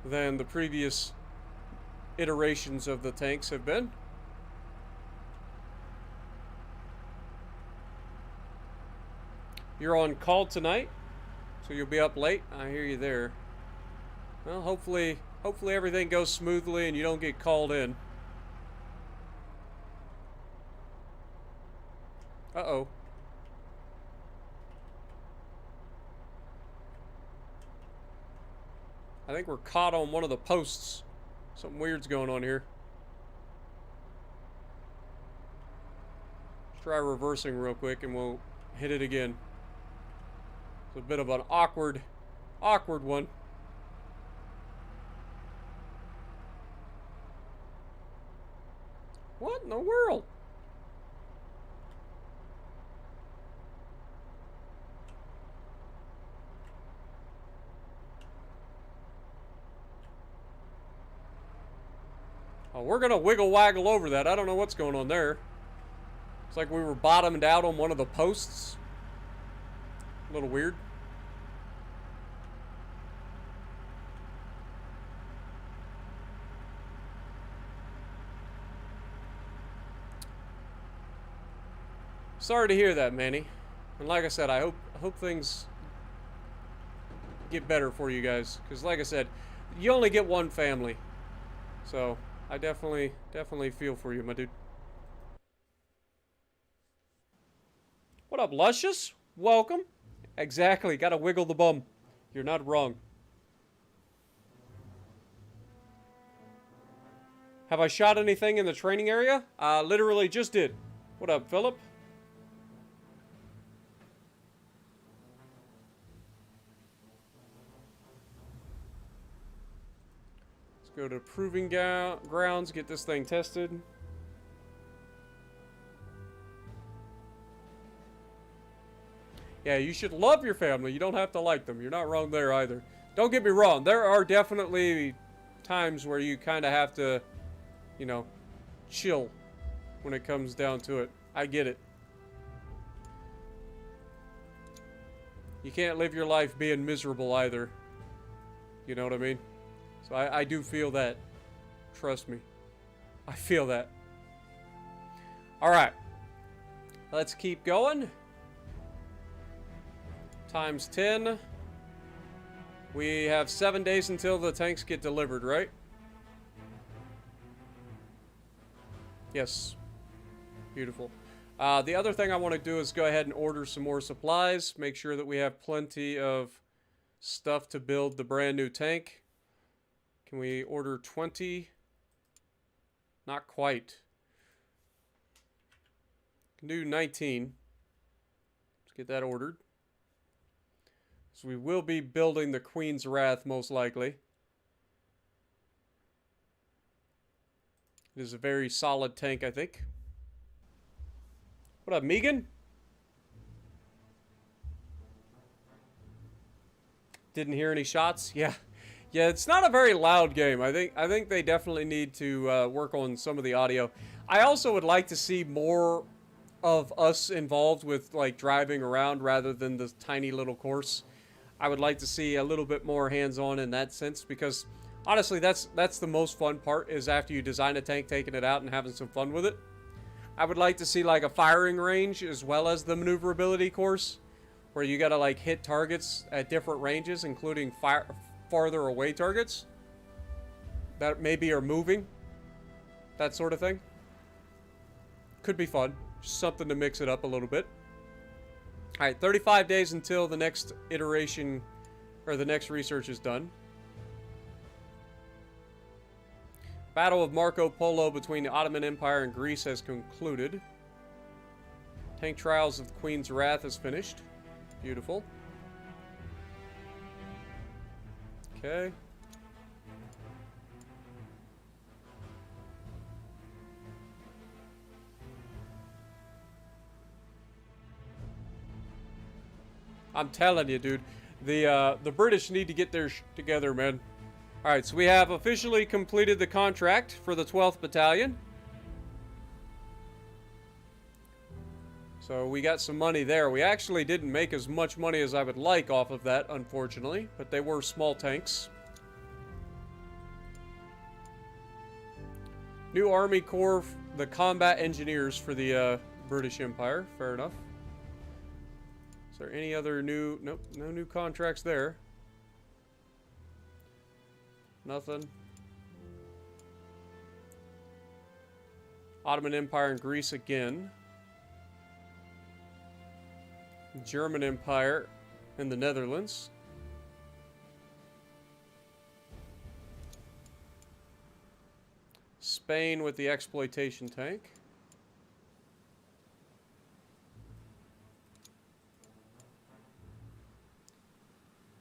than the previous iterations of the tanks have been. You're on call tonight, so you'll be up late. I hear you there. Well, hopefully everything goes smoothly and you don't get called in. Uh-oh. I think we're caught on one of the posts. Something weird's going on here. Let's try reversing real quick and we'll hit it again. It's a bit of an awkward one. What in the world? Oh, we're gonna wiggle waggle over that. I don't know what's going on there. It's like we were bottomed out on one of the posts. A little weird. Sorry to hear that, Manny. And like I said, I hope things get better for you guys. Because like I said, you only get one family. So, I definitely feel for you, my dude. What up, Luscious? Welcome. Exactly, gotta wiggle the bum. You're not wrong. Have I shot anything in the training area? Literally just did. What up, Philip? Go to proving grounds, get this thing tested. Yeah, you should love your family. You don't have to like them. You're not wrong there either. Don't get me wrong. There are definitely times where you kind of have to, you know, chill when it comes down to it. I get it. You can't live your life being miserable either. You know what I mean? So I do feel that. Trust me. I feel that. Alright. Let's keep going. Times 10. We have 7 days until the tanks get delivered, right? Yes. Beautiful. The other thing I want to do is go ahead and order some more supplies. Make sure that we have plenty of stuff to build the brand new tank. Can we order 20? Not quite. Can do 19. Let's get that ordered. So we will be building the Queen's Wrath most likely. It is a very solid tank, I think. What up, Megan? Didn't hear any shots? Yeah. Yeah, it's not a very loud game. I think they definitely need to work on some of the audio. I also would like to see more of us involved with like driving around rather than the tiny little course. I would like to see a little bit more hands-on in that sense because honestly, that's the most fun part is after you design a tank, taking it out and having some fun with it. I would like to see like a firing range as well as the maneuverability course where you gotta like hit targets at different ranges, including farther away targets that maybe are moving, that sort of thing. Could be fun. Just something to mix it up a little bit. Alright, 35 days until the next iteration or the next research is done. Battle of Marco Polo between the Ottoman Empire and Greece has concluded. Tank Trials of the Queen's Wrath is finished. Beautiful. Okay. I'm telling you, dude. The British need to get their together, man. Alright, so we have officially completed the contract for the 12th Battalion. So we got some money there. We actually didn't make as much money as I would like off of that, unfortunately. But they were small tanks. New Army Corps, the combat engineers for the British Empire. Fair enough. Is there any other new... Nope, no new contracts there. Nothing. Ottoman Empire and Greece again. German Empire and the Netherlands. Spain with the exploitation tank.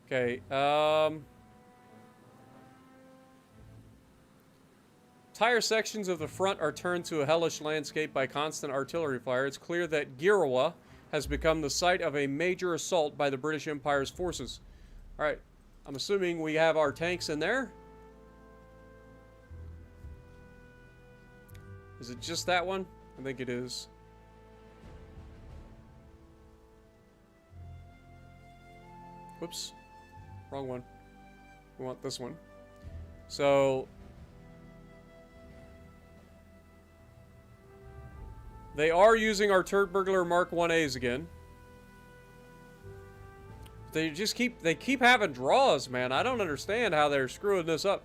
Okay, entire sections of the front are turned to a hellish landscape by constant artillery fire. It's clear that Girawa has become the site of a major assault by the British Empire's forces. Alright, I'm assuming we have our tanks in there. Is it just that one? I think it is. Whoops. Wrong one. We want this one. So they are using our Turd Burglar Mark 1As again. They keep having draws, man. I don't understand how they're screwing this up.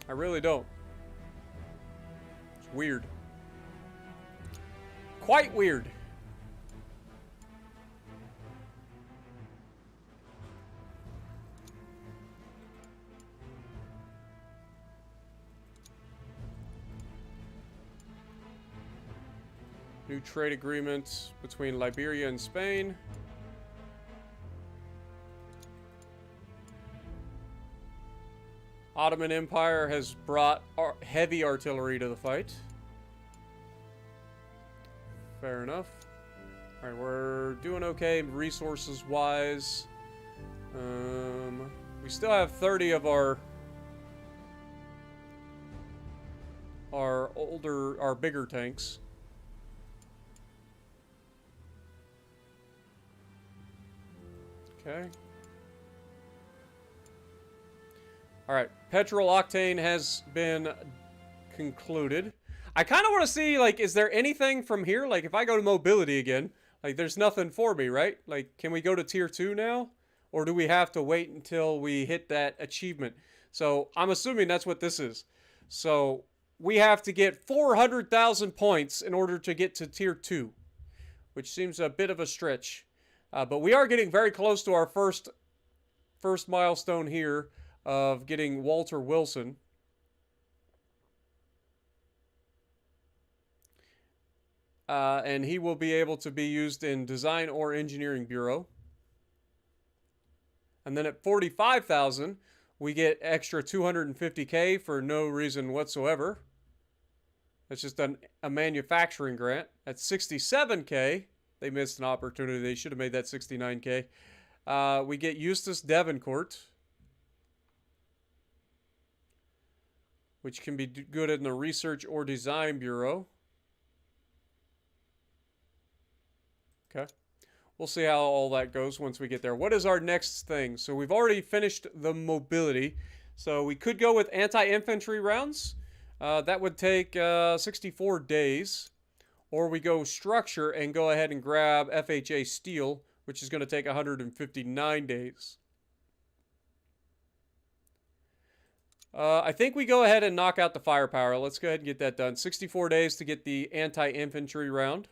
I really don't. It's weird. Quite weird. New trade agreement between Liberia and Spain. Ottoman Empire has brought heavy artillery to the fight. Fair enough. Alright, we're doing okay resources-wise. We still have 30 of our bigger tanks. Okay. Alright, petrol octane has been concluded. I kind of want to see, like, is there anything from here? Like, if I go to mobility again, like, there's nothing for me, right? Like, can we go to tier 2 now? Or do we have to wait until we hit that achievement? So, I'm assuming that's what this is. So, we have to get 400,000 points in order to get to tier 2, which seems a bit of a stretch. But we are getting very close to our first milestone here of getting Walter Wilson. And he will be able to be used in Design or Engineering Bureau. And then at 45,000, we get extra 250K for no reason whatsoever. That's just a manufacturing grant. At 67K, they missed an opportunity. They should have made that 69K. We get Eustace Devencourt, which can be good in the Research or Design Bureau. Okay. We'll see how all that goes once we get there. What is our next thing? So we've already finished the mobility. So we could go with anti-infantry rounds. That would take 64 days. Or we go structure and go ahead and grab FHA steel, which is going to take 159 days. I think we go ahead and knock out the firepower. Let's go ahead and get that done. 64 days to get the anti-infantry round.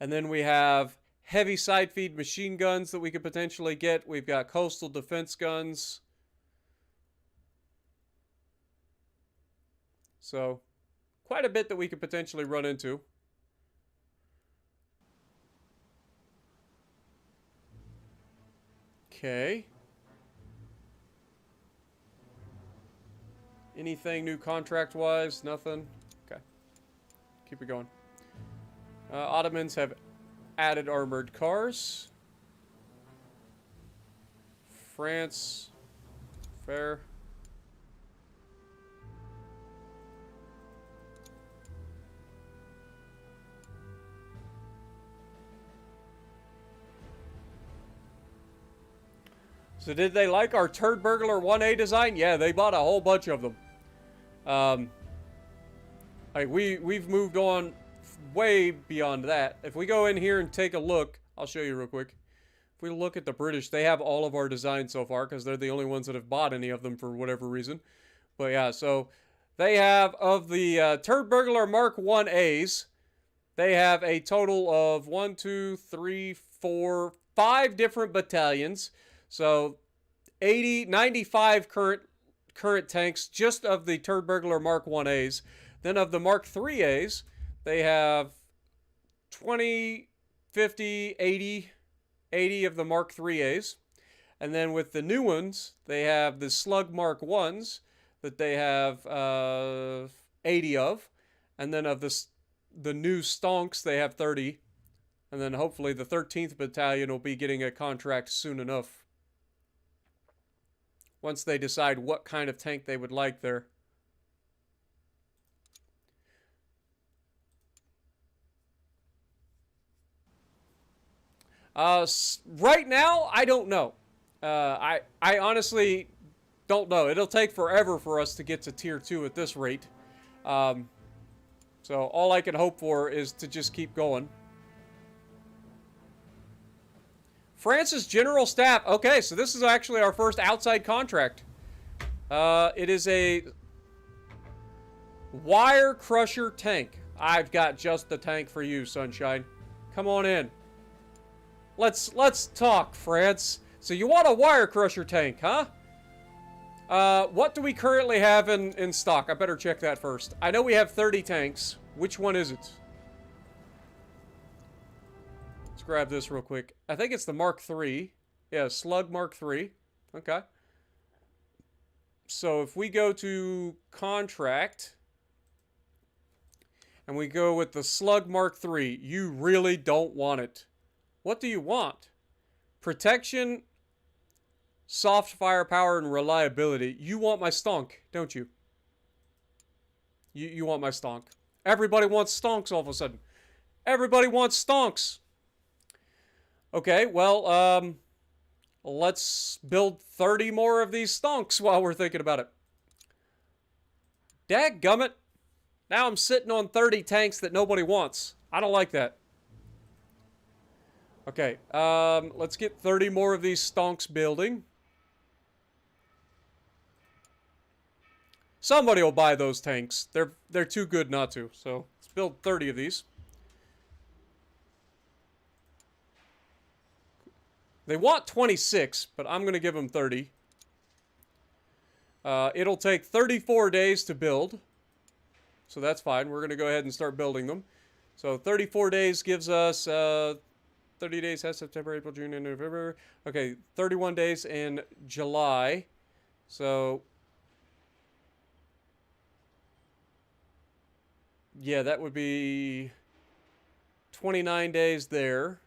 And then we have heavy side feed machine guns that we could potentially get. We've got coastal defense guns. So, quite a bit that we could potentially run into. Okay. Anything new contract-wise? Nothing? Okay. Keep it going. Ottomans have added armored cars. France. Fair. So did they like our Turd Burglar 1A design? Yeah, they bought a whole bunch of them. We've moved on way beyond that. If we go in here and take a look, I'll show you real quick. If we look at the British, they have all of our designs so far because they're the only ones that have bought any of them for whatever reason. But yeah, so they have, of the Turd Burglar Mark 1As, they have a total of 1, 2, 3, 4, 5 different battalions. So 95 current tanks just of the Turd Burglar Mark 1As. Then of the Mark 3As, they have 20, 50, 80 of the Mark 3As. And then with the new ones, they have the Slug Mark 1s that they have 80 of. And then of the new Stonks, they have 30. And then hopefully the 13th Battalion will be getting a contract soon enough. once they decide what kind of tank they would like there. Right now, I don't know. I honestly don't know. It'll take forever for us to get to tier 2 at this rate. So all I can hope for is to just keep going. France's General Staff. Okay, so this is actually our first outside contract. It is a wire crusher tank. I've got just the tank for you, Sunshine. Come on in. Let's talk, France. So you want a wire crusher tank, huh? What do we currently have in stock? I better check that first. I know we have 30 tanks. Which one is it? Let's grab this real quick. I think it's the Mark III. Yeah, Slug Mark III. Okay. So if we go to contract and we go with the Slug Mark III, you really don't want it. What do you want? Protection, soft firepower, and reliability. You want my Stonk, don't you? You want my Stonk. Everybody wants Stonks all of a sudden. Everybody wants Stonks. Okay, well, let's build 30 more of these Stonks while we're thinking about it. Dadgummit. Now I'm sitting on 30 tanks that nobody wants. I don't like that. Okay, let's get 30 more of these Stonks building. Somebody will buy those tanks. They're too good not to. So let's build 30 of these. They want 26, but I'm going to give them 30. It'll take 34 days to build. So that's fine. We're going to go ahead and start building them. So 34 days gives us 30 days has September, April, June, and November. Okay, 31 days in July. So yeah, that would be 29 days there.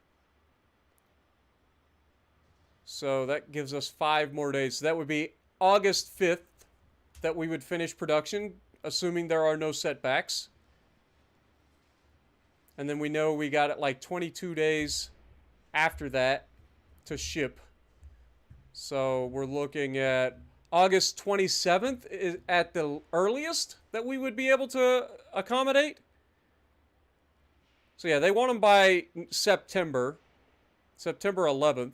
So that gives us 5 more days. So that would be August 5th that we would finish production, assuming there are no setbacks. And then we know we got it like 22 days after that to ship. So we're looking at August 27th is at the earliest that we would be able to accommodate. So yeah, they want them by September 11th.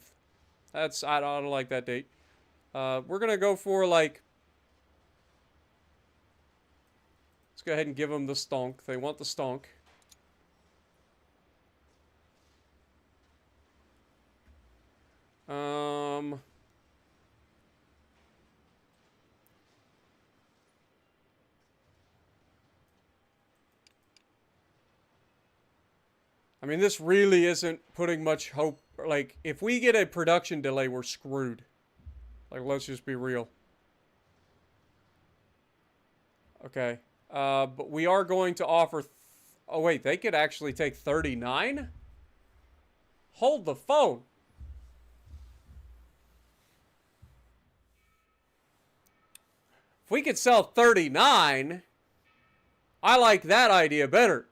I don't like that date. We're gonna go for like. Let's go ahead and give them the Stonk. They want the Stonk. I mean, this really isn't putting much hope. Like, if we get a production delay, we're screwed. Like, let's just be real. Okay. But we are going to offer... oh, wait. They could actually take 39? Hold the phone. If we could sell 39, I like that idea better.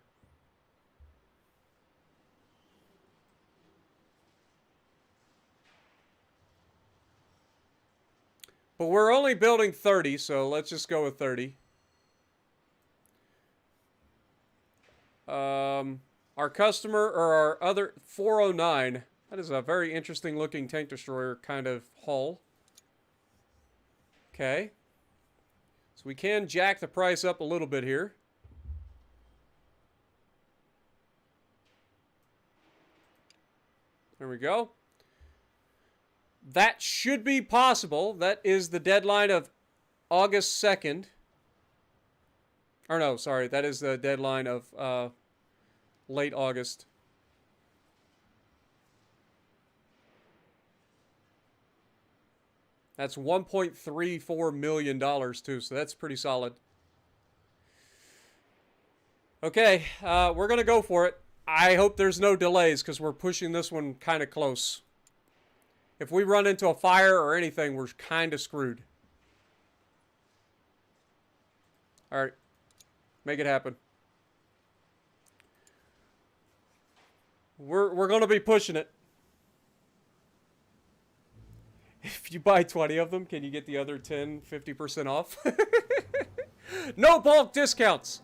But we're only building 30, so let's just go with 30. Our customer, or our other 409, that is a very interesting looking tank destroyer kind of hull. Okay. So we can jack the price up a little bit here. There we go. That should be possible. That is the deadline of August 2nd. Or no, sorry. That is the deadline of late August. That's $1.34 million too, so that's pretty solid. Okay, we're going to go for it. I hope there's no delays because we're pushing this one kind of close. If we run into a fire or anything, we're kind of screwed. Alright. Make it happen. We're gonna be pushing it. If you buy 20 of them, can you get the other 10 50% off? No bulk discounts.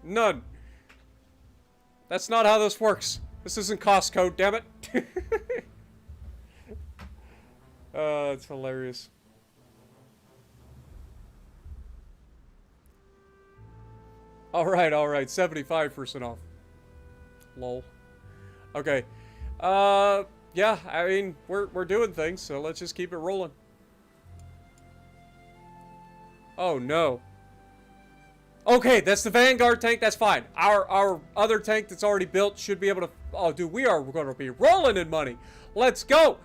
None. That's not how this works. This isn't Costco, damn it. It's hilarious. Alright, 75% off. Lol. Okay. Yeah, I mean, we're doing things, so let's just keep it rolling. Oh, no. Okay, that's the Vanguard tank, that's fine. Our other tank that's already built should be able to... Oh, dude, we're going to be rolling in money. Let's go.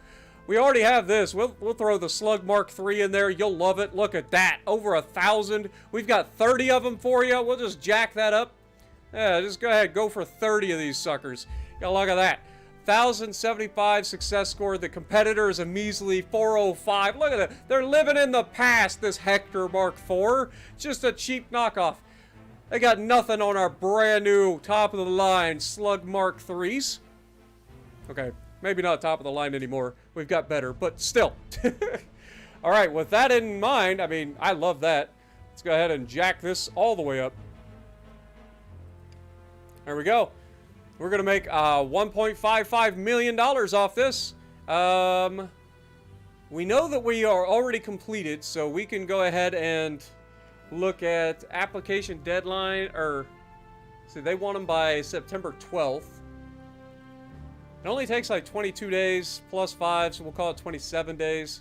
We already have this. We'll throw the Slug Mark III in there. You'll love it. Look at that. Over 1,000. We've got 30 of them for you. We'll just jack that up. Yeah, just go ahead. Go for 30 of these suckers. Yeah, look at that. 1,075 success score. The competitor is a measly 405. Look at that. They're living in the past, this Hector Mark IV. Just a cheap knockoff. They got nothing on our brand new top of the line Slug Mark IIIs. Okay, maybe not top of the line anymore. We've got better, but still. Alright, with that in mind, I mean, I love that. Let's go ahead and jack this all the way up. There we go. We're going to make $1.55 million off this. We know that we are already completed, so we can go ahead and look at application deadline, or see, they want them by September 12th. It only takes like 22 days plus 5, so we'll call it 27 days.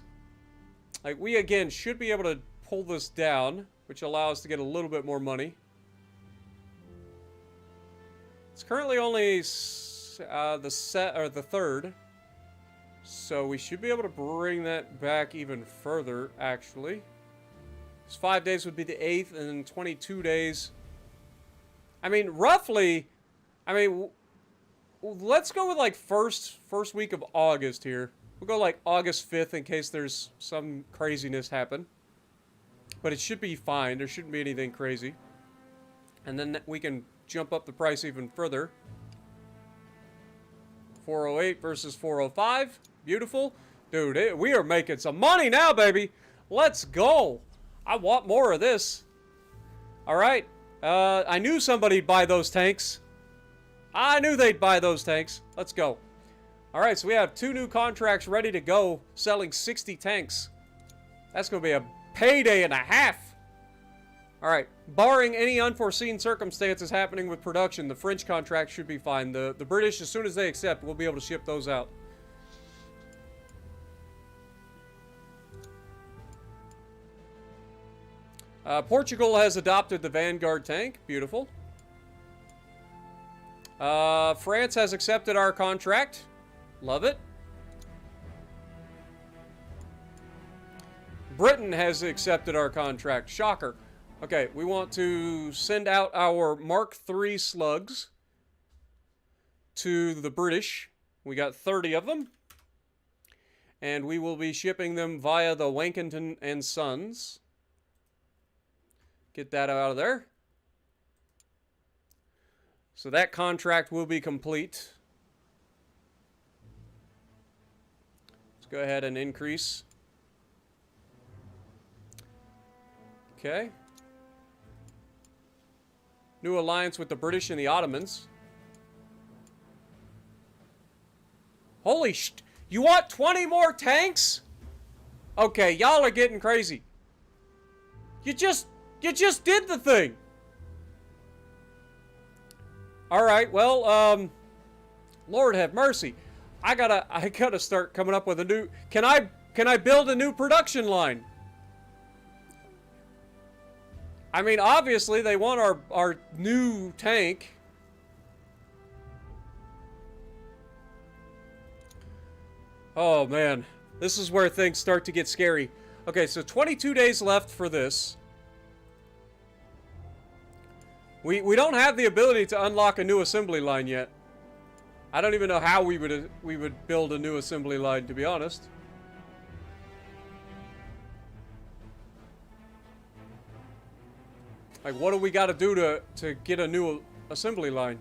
Like, we again should be able to pull this down, which allows us to get a little bit more money. It's currently only the third, so we should be able to bring that back even further, actually. 5 days would be the 8th, and then 22 days. I mean, roughly, I mean, let's go with like first week of August here. We'll go like August 5th in case there's some craziness happen. But it should be fine. There shouldn't be anything crazy. And then we can jump up the price even further. 408 versus 405. Beautiful. Dude, we are making some money now, baby. Let's go. I want more of this. Alright. I knew somebody'd buy those tanks. I knew they'd buy those tanks. Let's go. Alright, so we have 2 new contracts ready to go, selling 60 tanks. That's going to be a payday and a half. Alright, barring any unforeseen circumstances happening with production, the French contract should be fine. The British, as soon as they accept, we'll be able to ship those out. Portugal has adopted the Vanguard tank. Beautiful. France has accepted our contract. Love it. Britain has accepted our contract. Shocker. Okay, we want to send out our Mark III slugs to the British. We got 30 of them. And we will be shipping them via the Wankington and Sons. Get that out of there. So that contract will be complete. Let's go ahead and increase. Okay. New alliance with the British and the Ottomans. Holy sh... You want 20 more tanks? Okay, y'all are getting crazy. You just did the thing. Alright, well, Lord have mercy. I gotta start coming up with a new... Can I build a new production line? I mean, obviously, they want our new tank. Oh, man. This is where things start to get scary. Okay, so 22 days left for this. We don't have the ability to unlock a new assembly line yet. I don't even know how we would build a new assembly line, to be honest. Like, what do we got to do to get a new assembly line?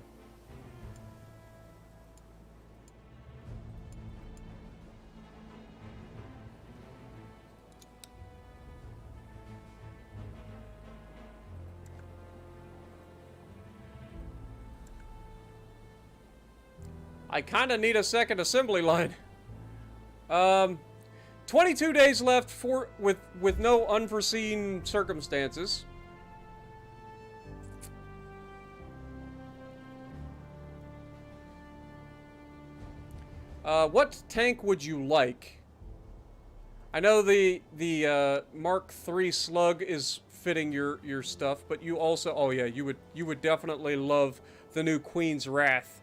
I kind of need a second assembly line. 22 days left with no unforeseen circumstances. What tank would you like? I know the Mark III Slug is fitting your stuff, but you also, oh yeah, you would definitely love the new Queen's Wrath.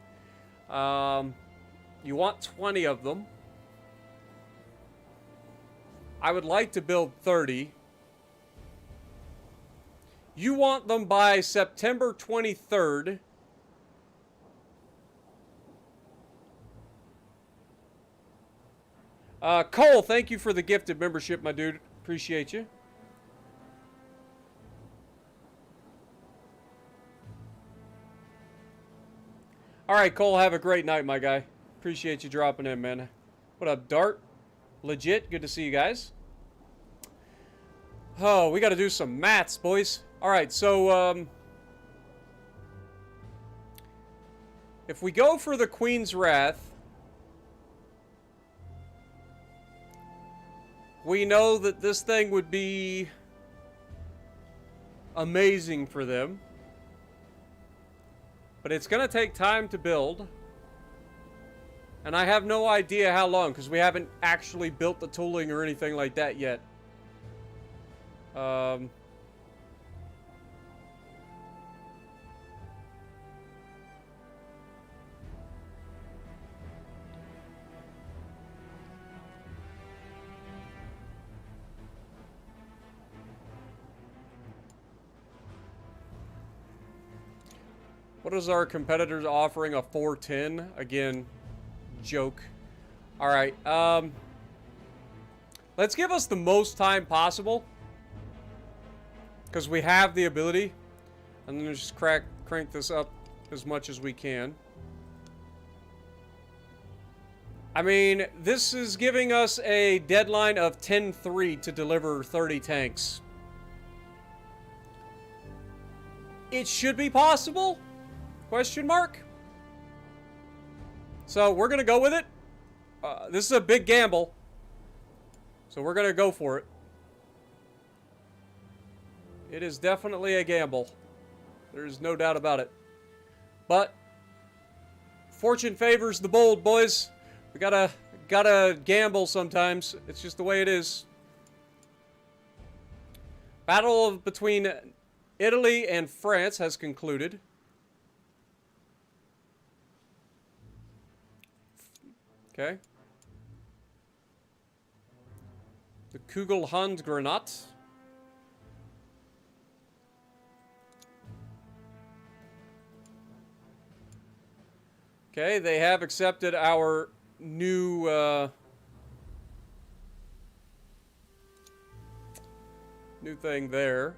You want 20 of them. I would like to build 30. You want them by September 23rd. Cole, thank you for the gifted membership, my dude. Appreciate you. All right, Cole, have a great night, my guy. Appreciate you dropping in, man. What up, Dart? Legit, good to see you guys. Oh, we got to do some maths, boys. All right, so if we go for the Queen's Wrath, we know that this thing would be amazing for them. But it's going to take time to build. And I have no idea how long, because we haven't actually built the tooling or anything like that yet. What is our competitors offering? A 410? Again, joke. Alright, let's give us the most time possible. Because we have the ability. And then just crank this up as much as we can. I mean, this is giving us a deadline of 10/3 to deliver 30 tanks. It should be possible? Question mark? So we're going to go with it. This is a big gamble. So we're going to go for it. It is definitely a gamble. There's no doubt about it. But fortune favors the bold, boys. We gotta gamble sometimes. It's just the way it is. Battle between Italy and France has concluded. Okay. The Kugelhandgranat. Okay, they have accepted our new new thing there.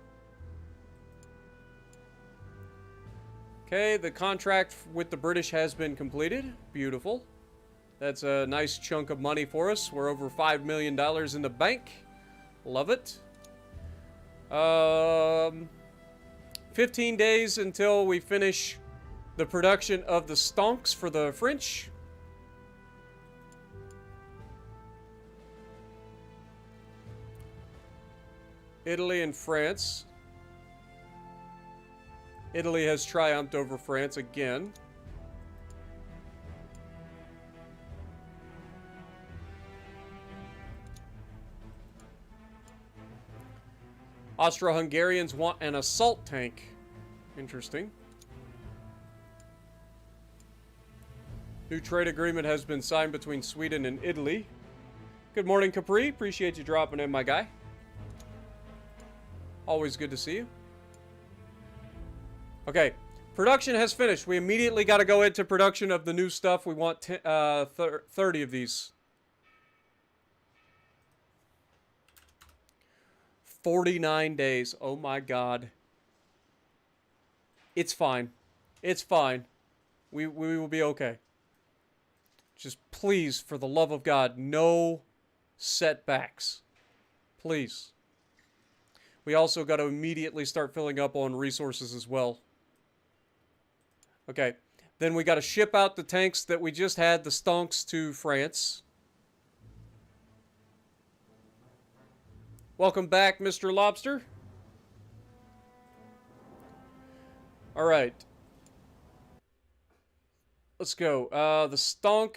Okay, the contract with the British has been completed. Beautiful. That's a nice chunk of money for us. We're over $5 million in the bank. Love it. 15 days until we finish the production of the Stonks for the French. Italy and France. Italy has triumphed over France again. Austro-Hungarians want an assault tank. Interesting. New trade agreement has been signed between Sweden and Italy. Good morning, Capri. Appreciate you dropping in, my guy. Always good to see you. Okay, production has finished. We immediately got to go into production of the new stuff. We want 30 of these. 49 days. Oh my God. It's fine. It's fine. We will be okay. Just please, for the love of God, no setbacks. Please. We also got to immediately start filling up on resources as well. Okay. Then we got to ship out the tanks that we just had, the Stonks, to France. Welcome back, Mr. Lobster. All right. Let's go. The Stonk.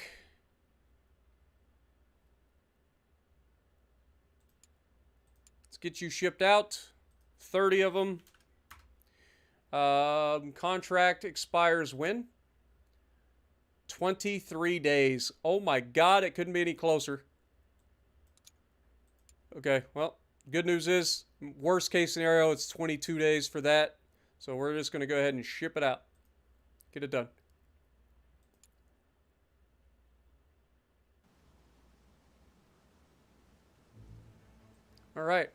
Let's get you shipped out. 30 of them. Contract expires when? 23 days. Oh my God, it couldn't be any closer. Okay, well, good news is, worst case scenario, it's 22 days for that. So we're just going to go ahead and ship it out. Get it done. All right.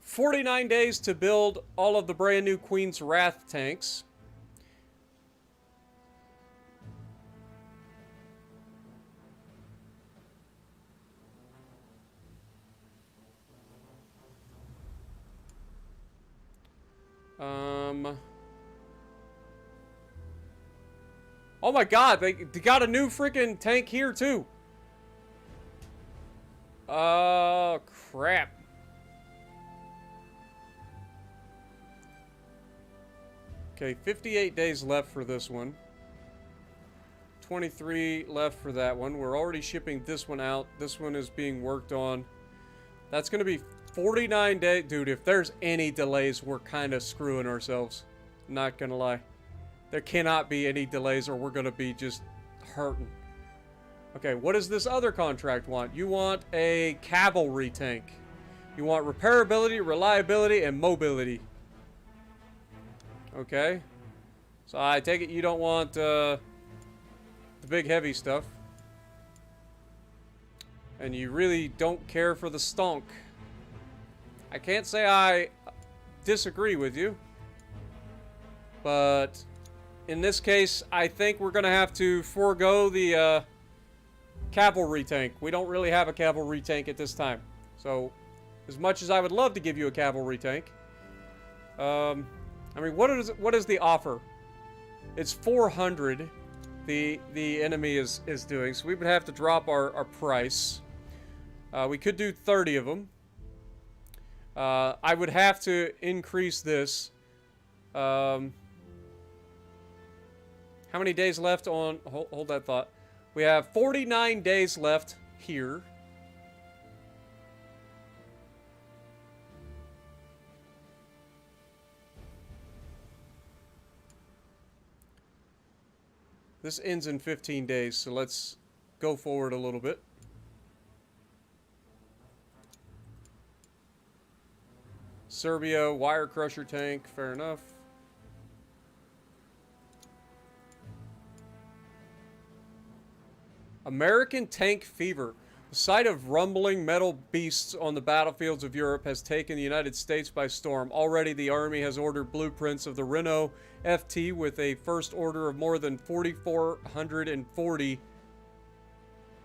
49 days to build all of the brand new Queen's Wrath tanks. Oh my God, they got a new freaking tank here too. Crap. Okay, 58 days left for this one. 23 left for that one. We're already shipping this one out. This one is being worked on. That's going to be 49 days. Dude, if there's any delays, we're kind of screwing ourselves. Not going to lie. There cannot be any delays or we're going to be just hurting. Okay, what does this other contract want? You want a cavalry tank. You want repairability, reliability, and mobility. Okay. So I take it you don't want the big heavy stuff. And you really don't care for the Stonk. I can't say I disagree with you. But in this case, I think we're going to have to forego the cavalry tank. We don't really have a cavalry tank at this time. So, as much as I would love to give you a cavalry tank, I mean, what is the offer? It's 400. The enemy is doing, so we would have to drop our price. We could do 30 of them. I would have to increase this. How many days left on... Hold that thought. We have 49 days left here. This ends in 15 days, so let's go forward a little bit. Serbia, wire crusher tank, fair enough. American tank fever. The sight of rumbling metal beasts on the battlefields of Europe has taken the United States by storm. Already the Army has ordered blueprints of the Renault FT with a first order of more than 4,440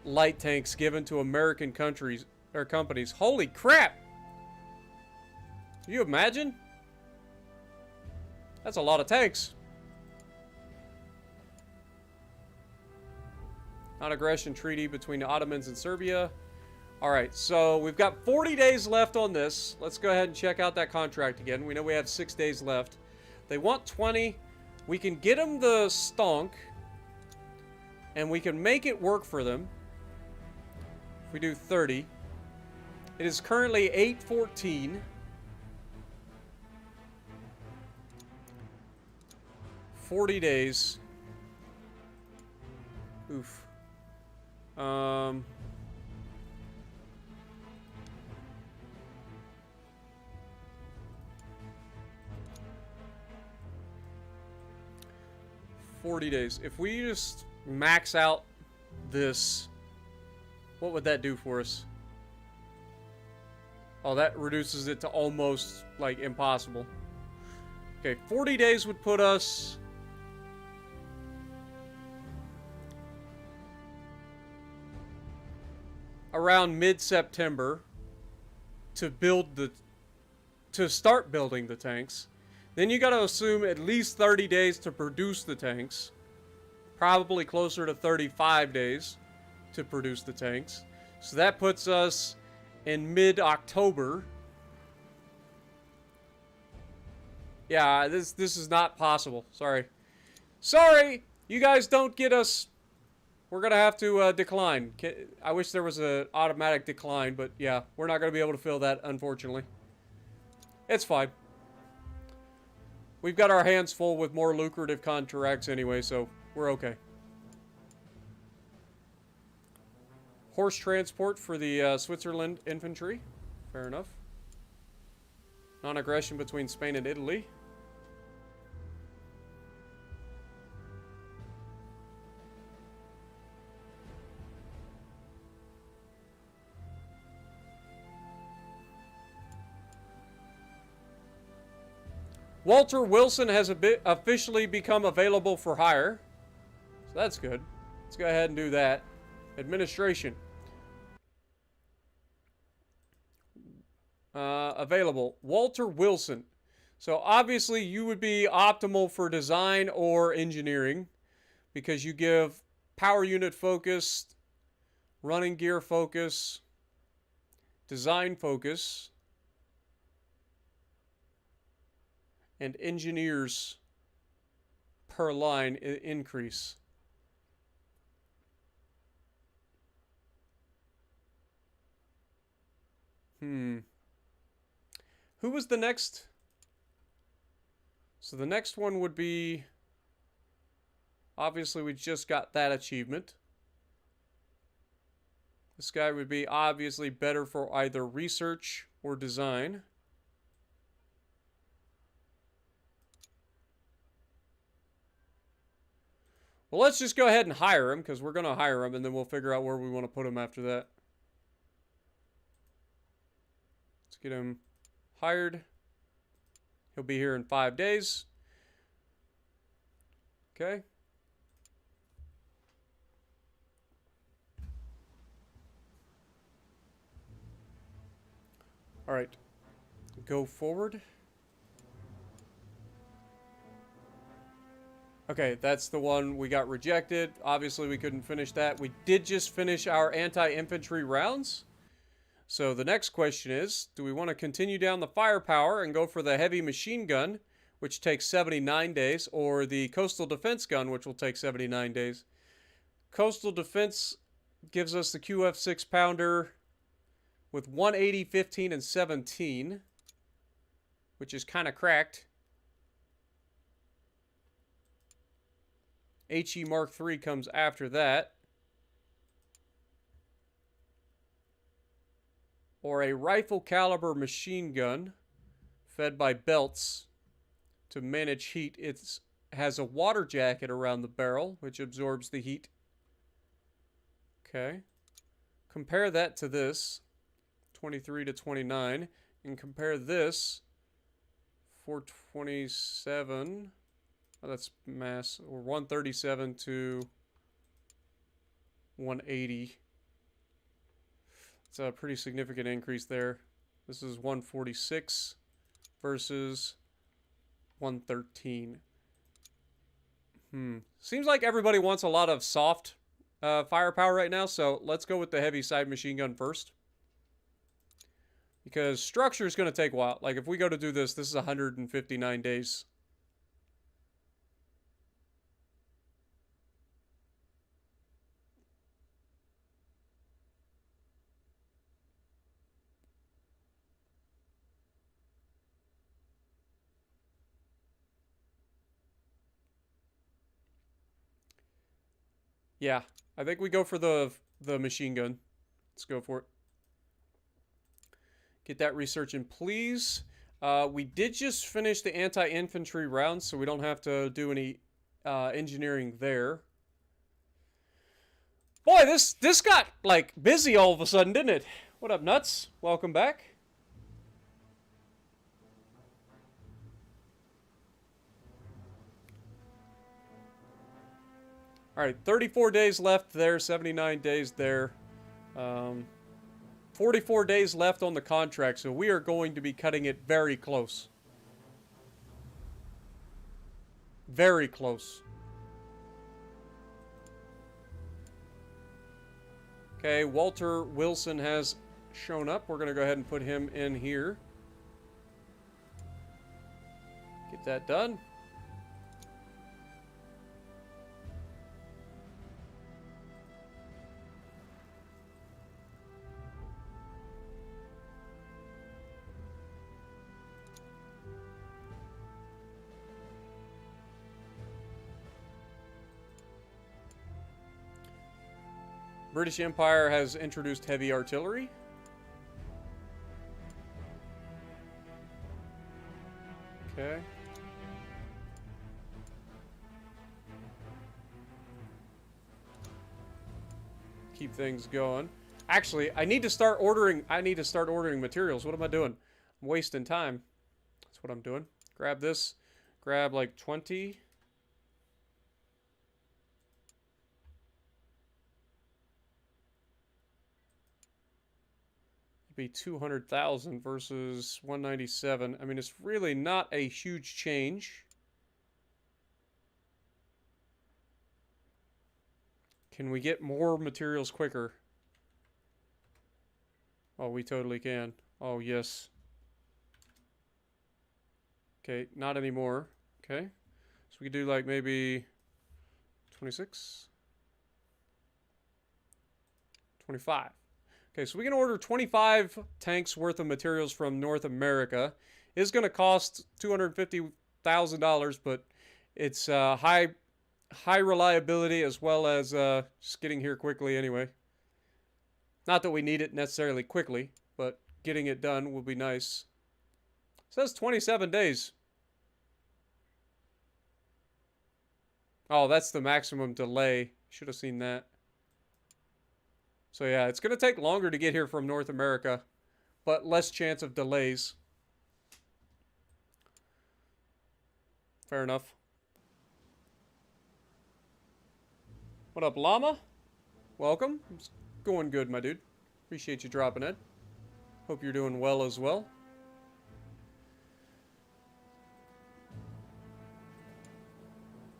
light tanks given to American companies. Holy crap! Can you imagine? That's a lot of tanks. Non-aggression treaty between the Ottomans and Serbia. Alright, so we've got 40 days left on this. Let's go ahead and check out that contract again. We know we have 6 days left. They want 20. We can get them the Stonk. And we can make it work for them. If we do 30. It is currently 8:14. 40 days. Oof. 40 days. If we just max out this, what would that do for us? Oh, that reduces it to almost, like, impossible. Okay, 40 days would put us around mid-September to start building the tanks. Then you got to assume at least 30 days to produce the tanks. Probably closer to 35 days to produce the tanks. So that puts us in mid-October. Yeah, this is not possible. Sorry. Sorry! You guys don't get us. We're going to have to decline. I wish there was an automatic decline, but yeah, we're not going to be able to fill that, unfortunately. It's fine. We've got our hands full with more lucrative contracts anyway, so we're okay. Horse transport for the Switzerland infantry. Fair enough. Non-aggression between Spain and Italy. Walter Wilson has officially become available for hire. So that's good. Let's go ahead and do that. Administration. Available. Walter Wilson. So obviously you would be optimal for design or engineering because you give power unit focus, running gear focus, design focus, and engineers per line increase. Who was the next? So the next one would be, obviously we just got that achievement. This guy would be obviously better for either research or design. Well, let's just go ahead and hire him, because we're going to hire him, and then we'll figure out where we want to put him after that. Let's get him hired. He'll be here in 5 days. Okay. All right. Go forward. Okay, that's the one we got rejected. Obviously, we couldn't finish that. We did just finish our anti-infantry rounds. So the next question is, do we want to continue down the firepower and go for the heavy machine gun, which takes 79 days, or the coastal defense gun, which will take 79 days? Coastal defense gives us the QF 6-pounder with 180, 15, and 17, which is kind of cracked. HE Mark III comes after that. Or a rifle caliber machine gun fed by belts to manage heat. It has a water jacket around the barrel, which absorbs the heat. Okay. Compare that to this, 23 to 29, and compare this, 427. Oh, that's mass, or 137 to 180. It's a pretty significant increase there. This is 146 versus 113. Seems like everybody wants a lot of soft firepower right now, so let's go with the heavy side machine gun first. Because structure is going to take a while. Like, if we go to do this, this is 159 days. Yeah, I think we go for the machine gun. Let's go for it. Get that research in, please. We did just finish the anti-infantry round, so we don't have to do any engineering there. Boy, this got, like, busy all of a sudden, didn't it? What up, nuts? Welcome back. All right, 34 days left there, 79 days there. 44 days left on the contract, so we are going to be cutting it very close. Very close. Okay, Walter Wilson has shown up. We're going to go ahead and put him in here. Get that done. British Empire has introduced heavy artillery. Okay. Keep things going. Actually, I need to start ordering materials. What am I doing? I'm wasting time. That's what I'm doing. Grab this. Grab like 20. Be 200,000 versus 197. I mean, it's really not a huge change. Can we get more materials quicker? Oh, we totally can. Oh, yes. Okay, not anymore. Okay. So we could do like maybe 26? 25. Okay, so we can order 25 tanks worth of materials from North America. It's going to cost $250,000, but it's high reliability as well as just getting here quickly anyway. Not that we need it necessarily quickly, but getting it done will be nice. It says 27 days. Oh, that's the maximum delay. Should have seen that. So yeah, it's going to take longer to get here from North America, but less chance of delays. Fair enough. What up, Llama? Welcome. It's going good, my dude. Appreciate you dropping in. Hope you're doing well as well.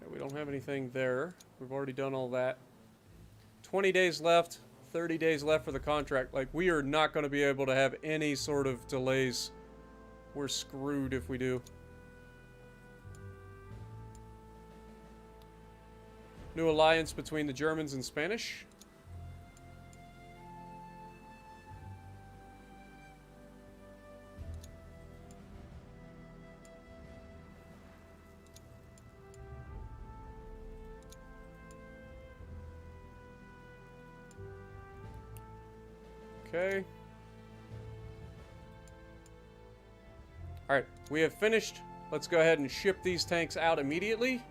Yeah, we don't have anything there. We've already done all that. 20 days left. 30 days left for the contract. Like, we are not going to be able to have any sort of delays. We're screwed if we do. New alliance between the Germans and Spanish. Okay. Alright, we have finished. Let's go ahead and ship these tanks out immediately.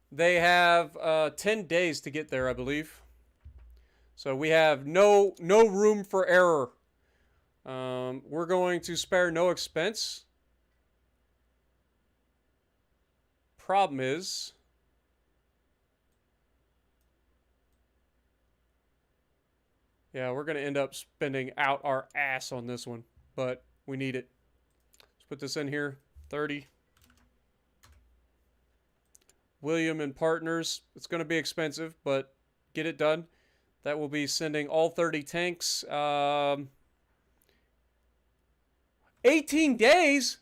They have 10 days to get there, I believe. So we have no room for error. We're going to spare no expense. Problem is... yeah, we're going to end up spending out our ass on this one, but we need it. Let's put this in here. 30. William and Partners. It's going to be expensive, but get it done. That will be sending all 30 tanks. 18 days?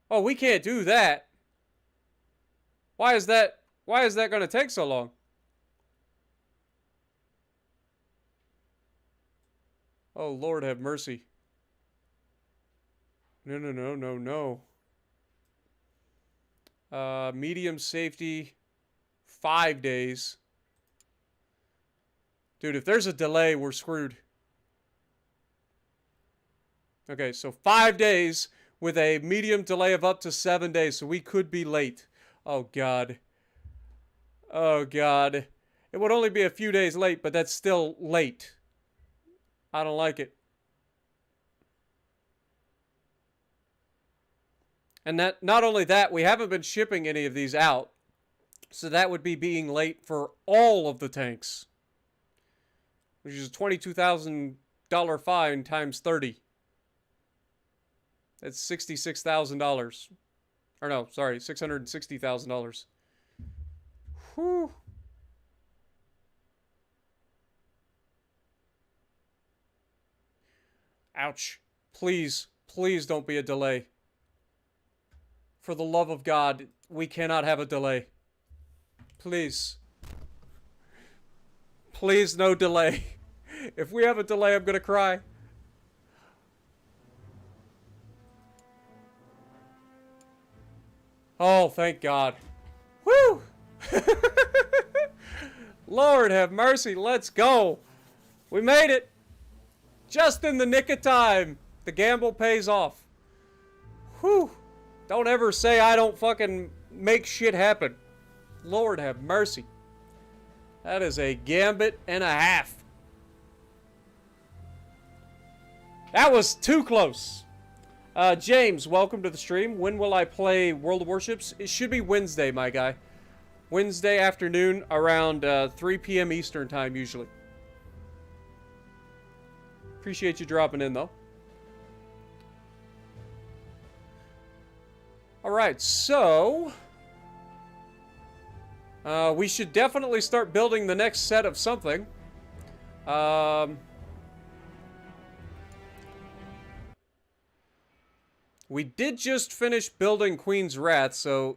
Oh, we can't do that. Why is that going to take so long? Oh, Lord have mercy. No. Medium safety, 5 days. Dude, if there's a delay, we're screwed. Okay, so 5 days with a medium delay of up to 7 days, so we could be late. Oh, God. Oh, God. It would only be a few days late, but that's still late. I don't like it. And that, not only that, we haven't been shipping any of these out. So that would be being late for all of the tanks, which is a $22,000 fine times 30. That's $66,000. Or no, sorry, $660,000. Whew. Ouch. Please, please don't be a delay. For the love of God, we cannot have a delay. Please. Please, no delay. If we have a delay, I'm gonna cry. Oh, thank God. Woo! Lord have mercy, let's go. We made it. Just in the nick of time. The gamble pays off. Whew. Don't ever say I don't fucking make shit happen. Lord have mercy. That is a gambit and a half. That was too close. James, welcome to the stream. When will I play World of Warships? It should be Wednesday, my guy. Wednesday afternoon around 3 p.m. Eastern time, usually. Appreciate you dropping in, though. Alright, so... we should definitely start building the next set of something. We did just finish building Queen's Wrath, so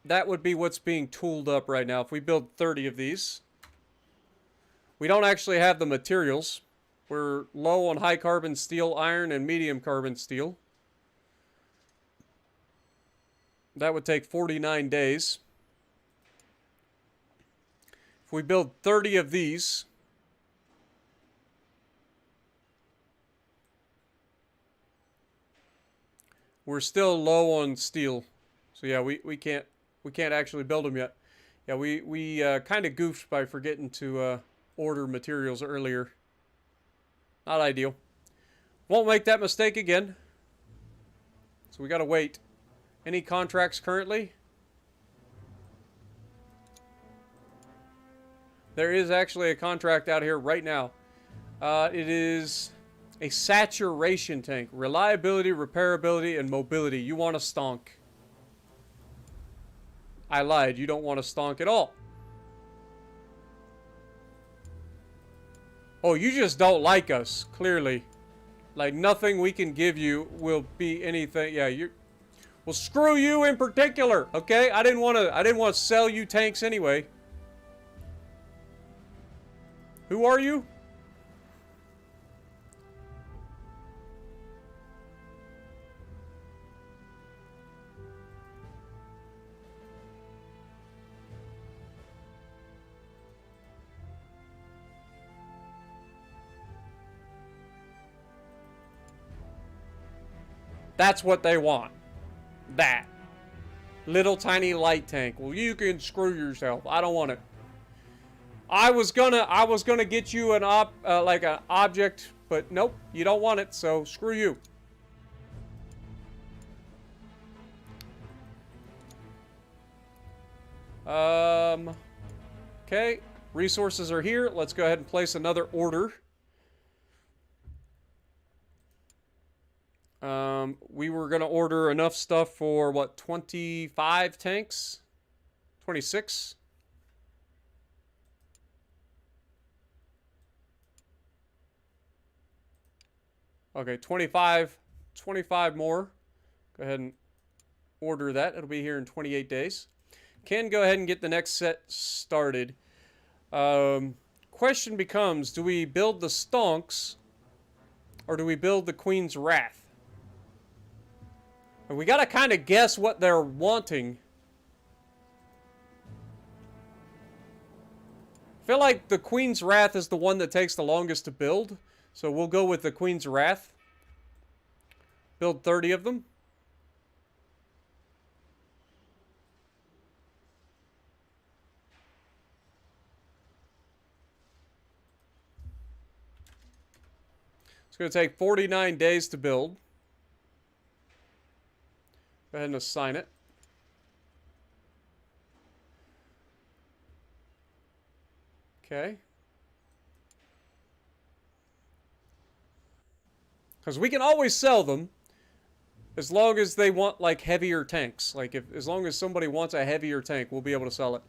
that would be what's being tooled up right now. If we build 30 of these. We don't actually have the materials. We're low on high carbon steel, iron, and medium carbon steel. That would take 49 days. If we build 30 of these, we're still low on steel. So yeah, we can't actually build them yet. Yeah, we kind of goofed by forgetting to order materials earlier. Not ideal. Won't make that mistake again. So we gotta wait. Any contracts currently? There is actually a contract out here right now. It is a saturation tank. Reliability, repairability, and mobility. You want a Stonk. I lied. You don't want a Stonk at all. Oh, you just don't like us, clearly. Like, nothing we can give you will be anything. Yeah, you're... Well, screw you in particular, okay? I didn't want to sell you tanks anyway. Who are you? That's what they want. That. Little tiny light tank. Well, you can screw yourself. I don't want it. I was gonna get you an like an object, but nope, you don't want it, so screw you. Okay, resources are here. Let's go ahead and place another order. We were gonna order enough stuff for what, 25 tanks? 26? Okay, 25 more. Go ahead and order that. It'll be here in 28 days. Can go ahead and get the next set started. Question becomes, do we build the Stonks or do we build the Queen's Wrath? And we gotta kind of guess what they're wanting. I feel like the Queen's Wrath is the one that takes the longest to build. So we'll go with the Queen's Wrath. Build 30 of them. It's going to take 49 days to build. Go ahead and assign it. Okay. Because we can always sell them. As long as they want, like, heavier tanks. Like, as long as somebody wants a heavier tank, we'll be able to sell it.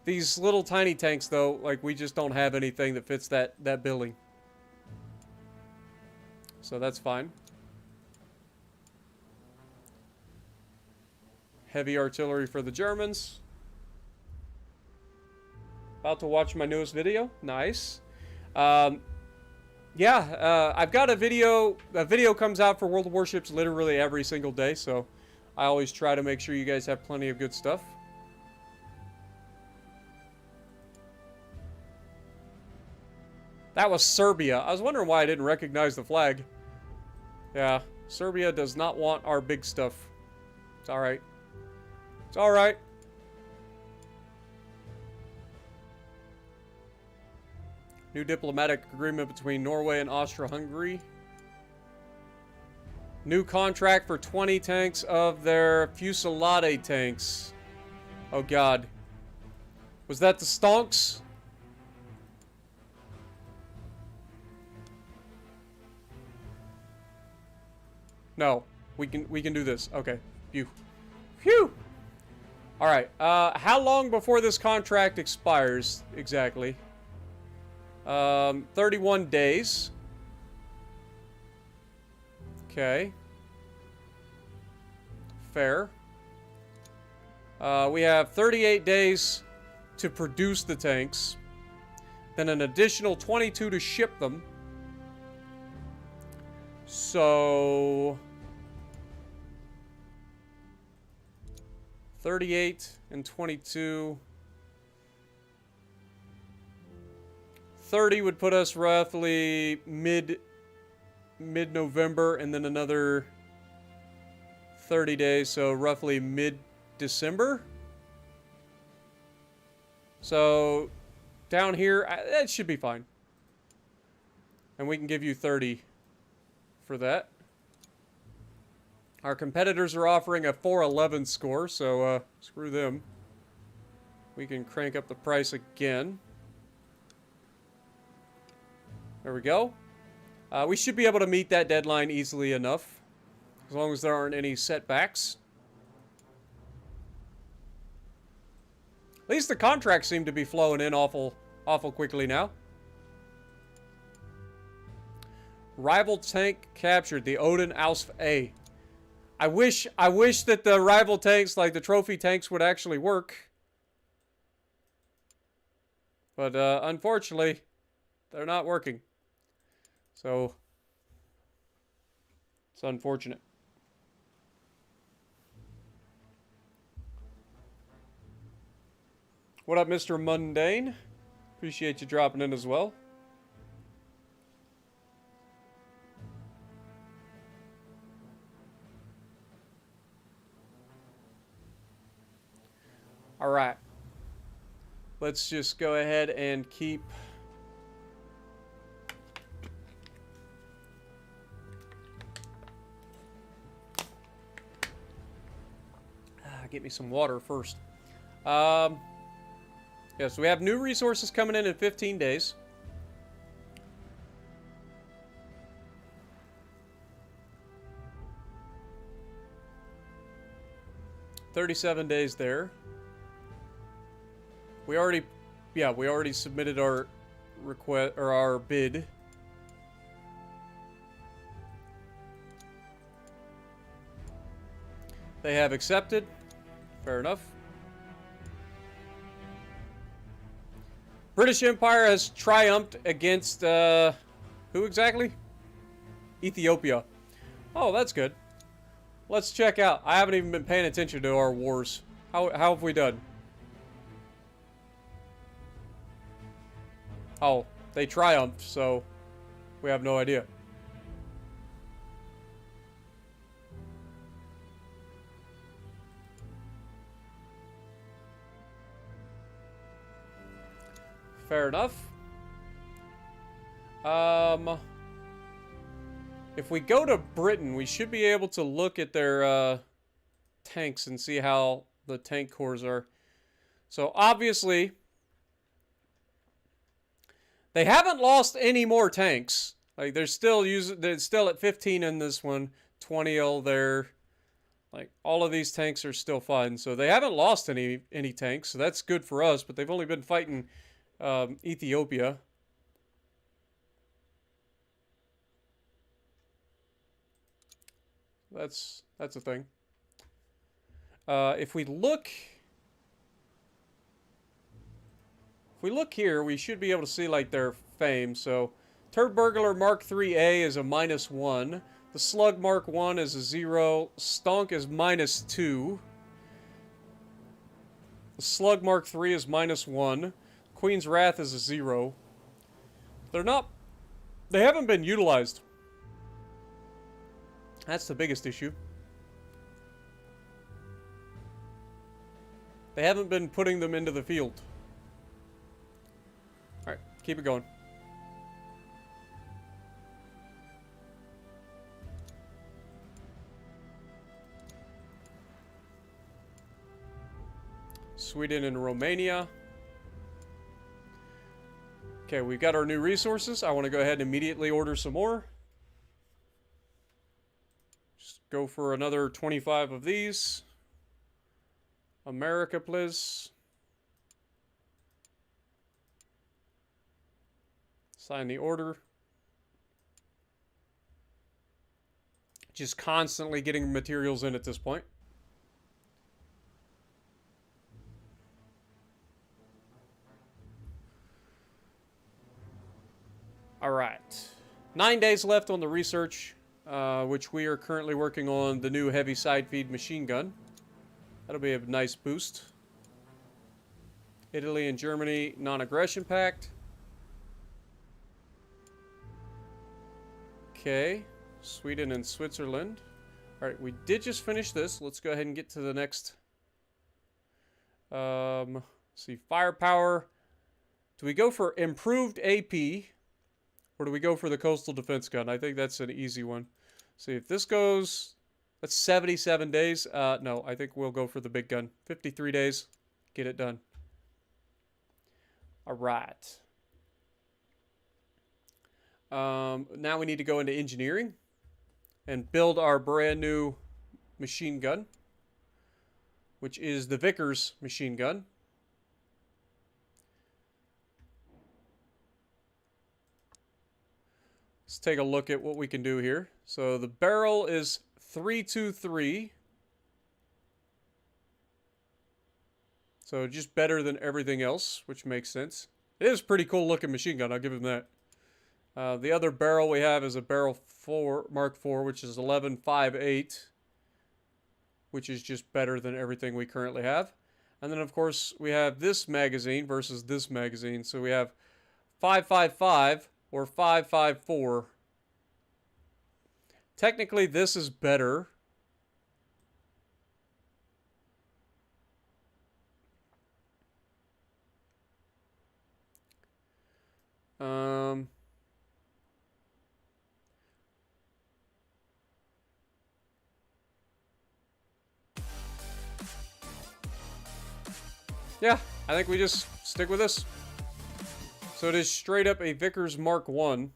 These little tiny tanks, though, like, we just don't have anything that fits that billing. So that's fine. Heavy artillery for the Germans. About to watch my newest video. Nice. Yeah, I've got a video. A video comes out for World of Warships literally every single day, so I always try to make sure you guys have plenty of good stuff. That was Serbia. I was wondering why I didn't recognize the flag. Yeah, Serbia does not want our big stuff. It's alright. It's alright. New diplomatic agreement between Norway and Austria-Hungary. New contract for 20 tanks of their Fusillade tanks. Oh god. Was that the Stonks? No. We can do this. Okay. Phew. Phew! Alright. How long before this contract expires exactly? 31 days. Okay. Fair. We have 38 days to produce the tanks. Then an additional 22 to ship them. So 38 and 22. 30 would put us roughly mid-November, and then another 30 days, so roughly mid-December. So down here, that should be fine. And we can give you 30 for that. Our competitors are offering a 411 score, so screw them. We can crank up the price again. There we go. We should be able to meet that deadline easily enough, as long as there aren't any setbacks. At least the contracts seem to be flowing in awful quickly now. Rival tank captured, the Odin Ausf A. I wish that the rival tanks, like the trophy tanks, would actually work. But unfortunately, they're not working. So, it's unfortunate. What up, Mr. Mundane? Appreciate you dropping in as well. Alright. Let's just go ahead and keep... Get me some water first. Yeah, so we have new resources coming in 15 days. $37 days there. We already submitted our request or our bid. They have accepted. Fair enough. British Empire has triumphed against, who exactly? Ethiopia. Oh, that's good. Let's check out. I haven't even been paying attention to our wars. How have we done? Oh, they triumphed, so we have no idea. Fair enough. If we go to Britain, we should be able to look at their tanks and see how the tank cores are. So obviously, They haven't lost any more tanks. Like they're still at 15 in this one, 20 there. Like all of these tanks are still fine, so they haven't lost any tanks, so that's good for us. But they've only been fighting Ethiopia. That's a thing. If we look here, we should be able to see like their fame. So, Turd Burglar Mark 3A is a -1. The Slug Mark 1 is a 0. Stonk is -2. The Slug Mark 3 is -1. Queen's Wrath is a 0. They haven't been utilized. That's the biggest issue. They haven't been putting them into the field. Alright, keep it going. Sweden and Romania. Okay, we've got our new resources. I want to go ahead and immediately order some more. Just go for another 25 of these. America, please. Sign the order. Just constantly getting materials in at this point. All right. 9 days left on the research, which we are currently working on the new heavy side feed machine gun. That'll be a nice boost. Italy and Germany non-aggression pact. Okay. Sweden and Switzerland. All right, we did just finish this. Let's go ahead and get to the next. See, firepower. Do we go for improved AP? Or do we go for the coastal defense gun? I think that's an easy one. See, if this goes... That's 77 days. No, I think we'll go for the big gun. 53 days. Get it done. All right. Now we need to go into engineering and build our brand new machine gun, which is the Vickers machine gun. Let's take a look at what we can do here. So the barrel is 323. So just better than everything else, which makes sense. It is a pretty cool looking machine gun, I'll give him that. The other barrel we have is a barrel 4, Mark 4, which is 11.58, which is just better than everything we currently have. And then, of course, we have this magazine versus this magazine. So we have 5.55 or 5.54. Technically, this is better. Yeah, I think we just stick with this. So it is straight up a Vickers Mark 1.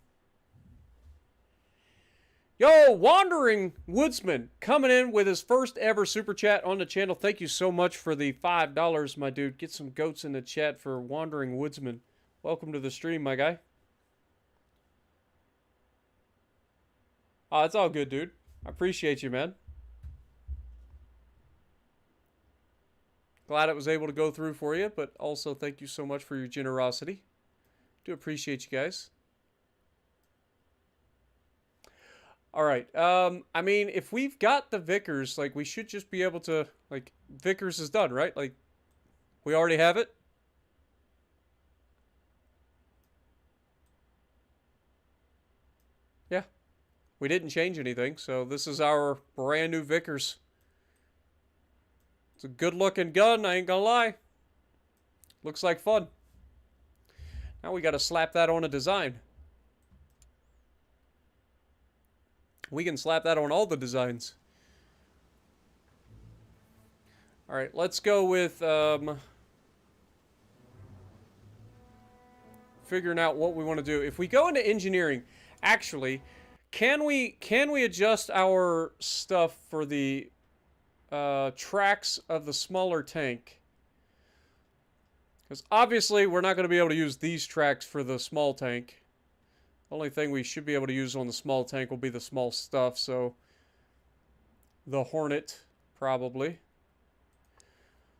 Yo, Wandering Woodsman coming in with his first ever super chat on the channel. Thank you so much for the $5, my dude. Get some goats in the chat for Wandering Woodsman. Welcome to the stream, my guy. Oh, it's all good, dude. I appreciate you, man. Glad it was able to go through for you, but also thank you so much for your generosity. Do appreciate you guys. All right. I mean, if we've got the Vickers, like, we should just be able to, like, Vickers is done, right? Like, we already have it. Yeah. We didn't change anything, so this is our brand new Vickers. It's a good-looking gun, I ain't gonna lie. Looks like fun. Now we gotta slap that on a design. We can slap that on all the designs. Alright, let's go with figuring out what we want to do. If we go into engineering, actually, can we adjust our stuff for the tracks of the smaller tank? Because obviously we're not going to be able to use these tracks for the small tank. The only thing we should be able to use on the small tank will be the small stuff, so the Hornet, probably.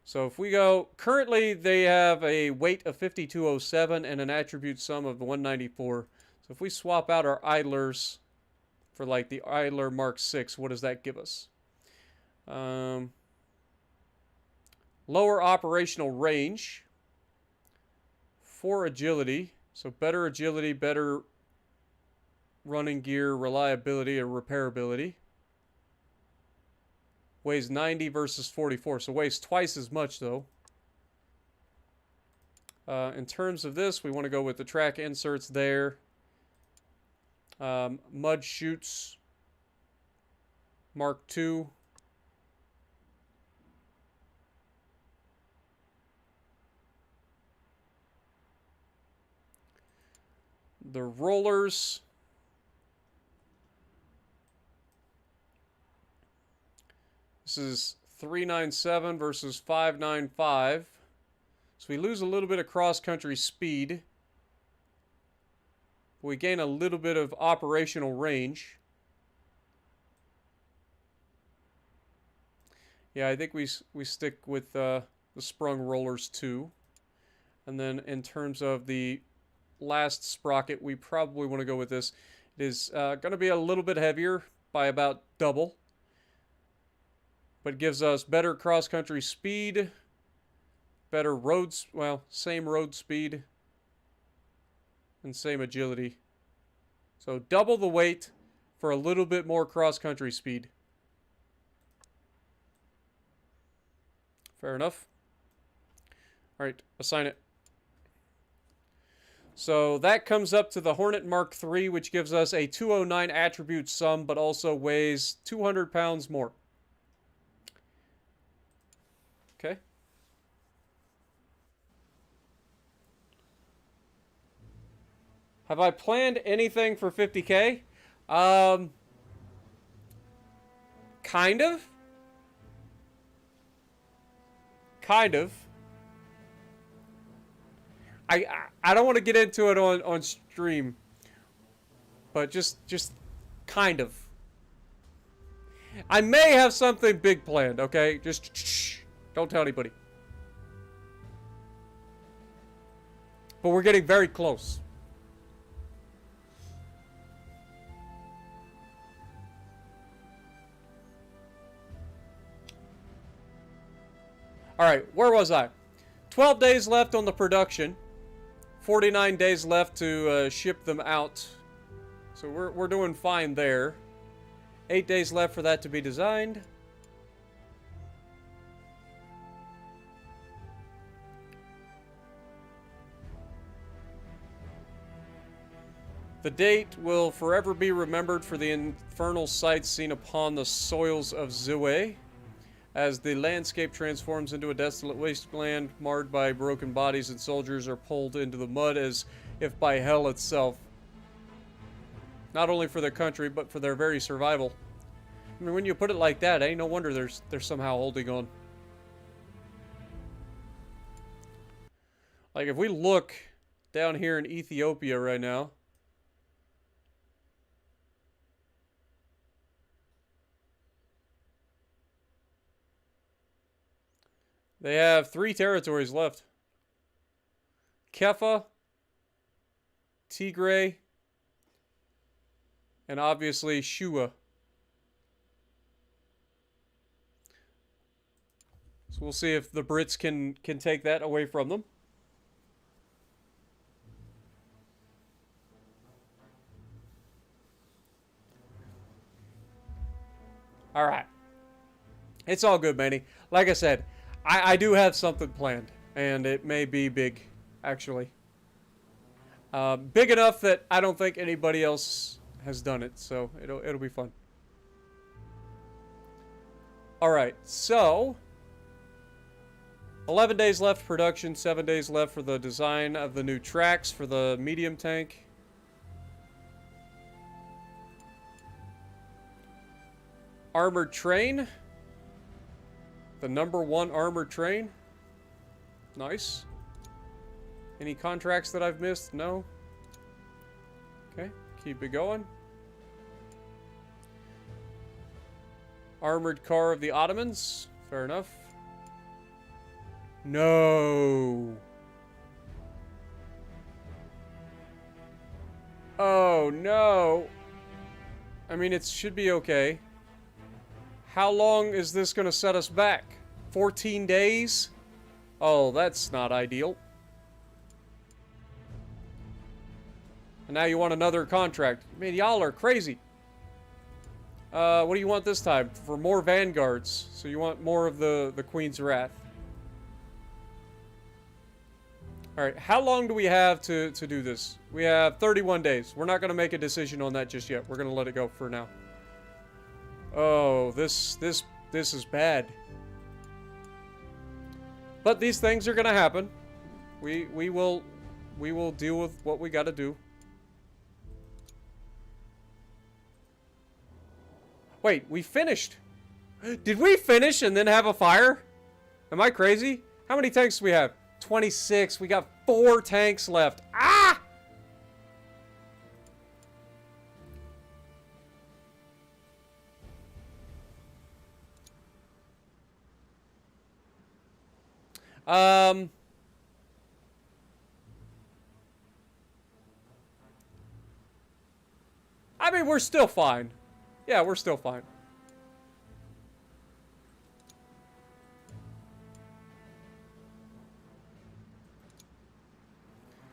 So if we go, currently they have a weight of 5207 and an attribute sum of 194. So if we swap out our idlers for like the idler Mark 6, what does that give us? Lower operational range, 4 agility, so better agility, better running gear, reliability, and repairability. Weighs 90 versus 44, so weighs twice as much though. In terms of this, we want to go with the track inserts there. Mud chutes, Mark II. The rollers. This is 397 versus 595. So we lose a little bit of cross-country speed. We gain a little bit of operational range. Yeah, I think we stick with the sprung rollers too. And then in terms of the last sprocket, we probably want to go with this. It is going to be a little bit heavier by about double. But gives us better cross-country speed, better roads, well, same road speed, and same agility. So double the weight for a little bit more cross-country speed. Fair enough. All right, assign it. So that comes up to the Hornet Mark III, which gives us a 209 attribute sum, but also weighs 200 pounds more. Okay. Have I planned anything for 50K? Kind of. Kind of. I don't want to get into it on stream, but just kind of. I may have something big planned, okay? Just shh. Don't tell anybody. But we're getting very close. Alright, where was I? 12 days left on the production. 49 days left to ship them out. So we're doing fine there. 8 days left for that to be designed. The date will forever be remembered for the infernal sights seen upon the soils of Zue, as the landscape transforms into a desolate wasteland marred by broken bodies and soldiers are pulled into the mud as if by hell itself. Not only for their country, but for their very survival. I mean, when you put it like that, ain't no wonder they're somehow holding on. Like, if we look down here in Ethiopia right now, they have 3 territories left. Kepha, Tigray, and obviously Shua. So we'll see if the Brits can take that away from them. All right. It's all good, Manny. Like I said, I do have something planned, and it may be big, actually. Big enough that I don't think anybody else has done it, so it'll be fun. All right, so 11 days left production, 7 days left for the design of the new tracks for the medium tank. Armored train. The #1 armored train. Nice. Any contracts that I've missed? No. Okay, keep it going. Armored car of the Ottomans. Fair enough. No. Oh, no. I mean, it should be okay. How long is this going to set us back? 14 days? Oh, that's not ideal. And now you want another contract. Man, y'all are crazy. What do you want this time? For more vanguards. So you want more of the Queen's Wrath. Alright, how long do we have to do this? We have 31 days. We're not going to make a decision on that just yet. We're going to let it go for now. Oh, this is bad. But these things are going to happen. We will deal with what we got to do. Wait, we finished. Did we finish and then have a fire? Am I crazy? How many tanks do we have? 26. We got 4 tanks left. Ah! I mean, we're still fine. Yeah, we're still fine.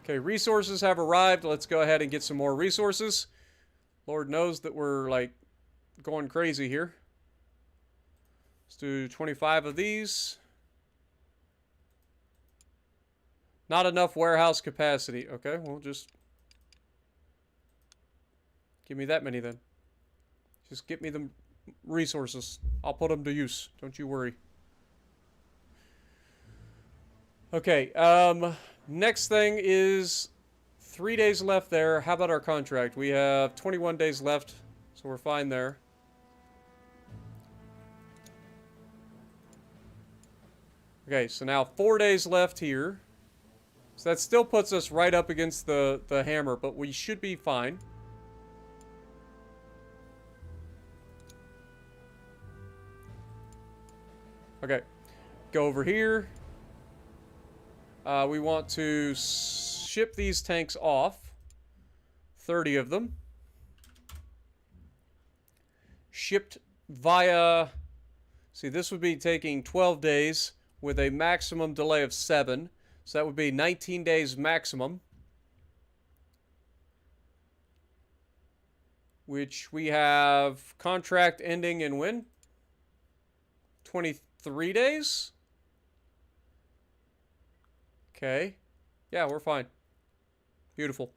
Okay, resources have arrived. Let's go ahead and get some more resources. Lord knows that we're, like, going crazy here. Let's do 25 of these. Not enough warehouse capacity. Okay, well, just give me that many then. Just get me the resources. I'll put them to use. Don't you worry. Okay, next thing is 3 days left there. How about our contract? We have 21 days left, so we're fine there. Okay, so now 4 days left here. So that still puts us right up against the hammer, but we should be fine. Okay, go over here. We want to ship these tanks off. 30 of them. Shipped via... See, this would be taking 12 days with a maximum delay of 7. So that would be 19 days maximum. Which we have contract ending in when? 23 days? Okay. Yeah, we're fine. Beautiful.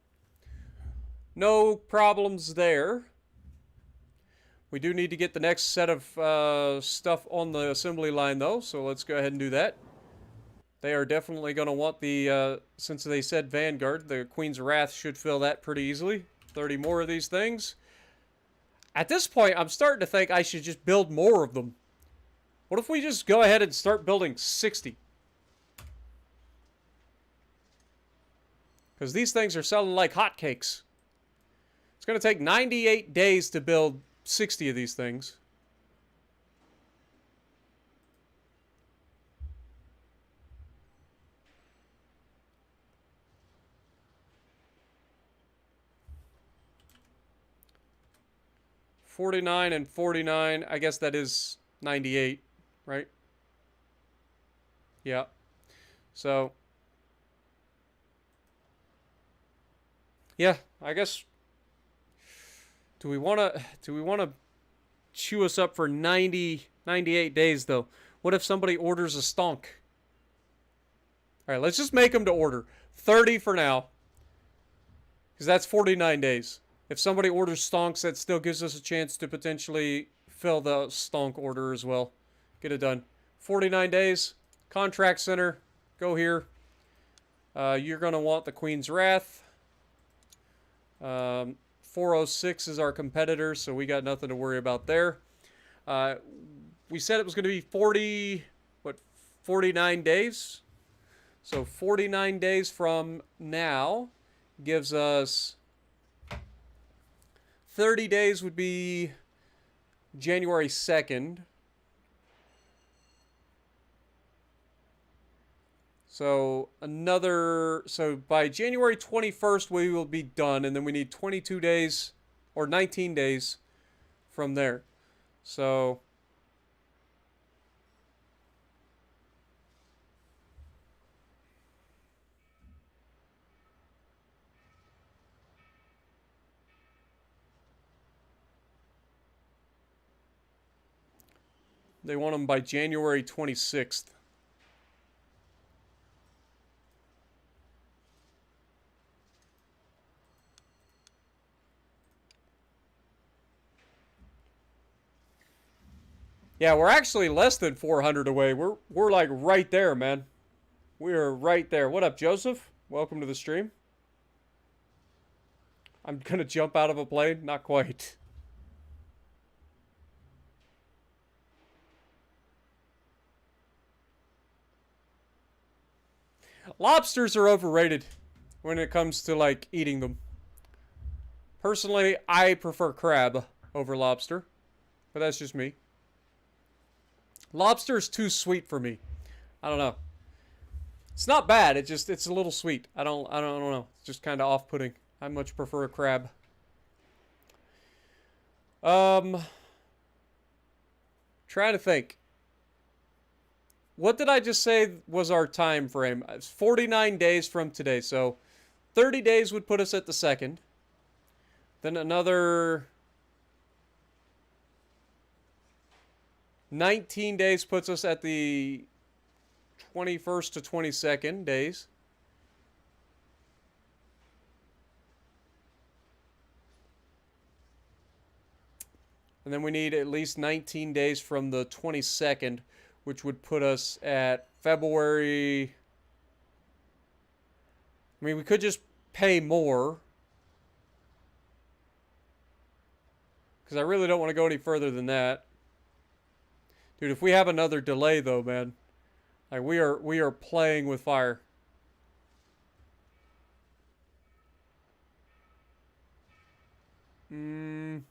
No problems there. We do need to get the next set of stuff on the assembly line, though, so let's go ahead and do that. They are definitely going to want the, since they said Vanguard, the Queen's Wrath should fill that pretty easily. 30 more of these things. At this point, I'm starting to think I should just build more of them. What if we just go ahead and start building 60? Because these things are selling like hotcakes. It's going to take 98 days to build 60 of these things. $49 and $49. I guess that is 98, right? Yeah. So, yeah, I guess. Do we want to chew us up for 98 days though? What if somebody orders a Stonk? All right, let's just make them to order. 30 for now. Cuz that's 49 days. If somebody orders Stonks, that still gives us a chance to potentially fill the Stonk order as well. Get it done. 49 days. Contract center, go here. You're going to want the Queen's Wrath. 406 is our competitor, so we got nothing to worry about there. We said it was going to be 49 days? So 49 days from now gives us 30 days would be January 2nd. So by January 21st we will be done, and then we need 22 days or 19 days from there. So they want them by January 26th. Yeah, we're actually less than 400 away. We're like right there, man. We are right there. What up, Joseph? Welcome to the stream. I'm gonna jump out of a plane? Not quite. Lobsters are overrated when it comes to like eating them. Personally, I prefer crab over lobster, but that's just me. Lobster is too sweet for me. I don't know. It's not bad. It's a little sweet. I don't know. It's just kind of off-putting. I much prefer a crab. Trying to think. What did I just say was our time frame? It's 49 days from today. So 30 days would put us at the 2nd. Then another 19 days puts us at the 21st to 22nd days. And then we need at least 19 days from the 22nd, which would put us at February. I mean, we could just pay more, because I really don't want to go any further than that. Dude, if we have another delay though, man, like we are playing with fire. I'm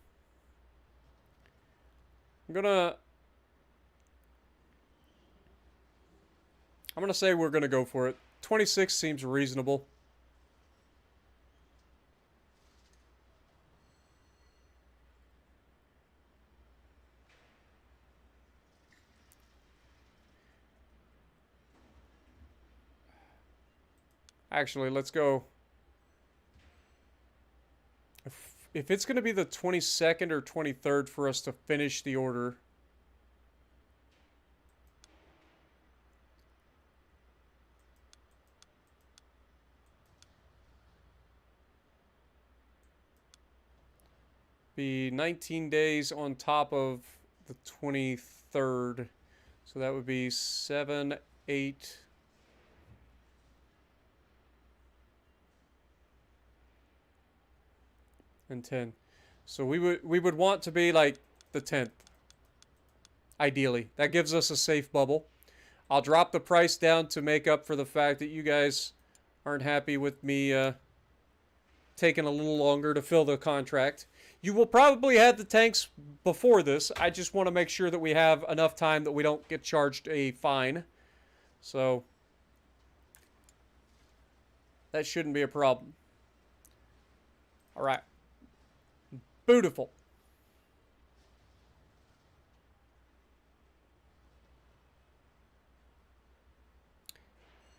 gonna say we're gonna go for it. 26 seems reasonable. Actually, let's go. If it's going to be the 22nd or 23rd for us to finish the order. Be 19 days on top of the 23rd. So that would be 7, 8... and 10. So we would want to be like the 10th. Ideally. That gives us a safe bubble. I'll drop the price down to make up for the fact that you guys aren't happy with me taking a little longer to fill the contract. You will probably have the tanks before this. I just want to make sure that we have enough time that we don't get charged a fine. So that shouldn't be a problem. All right. Beautiful.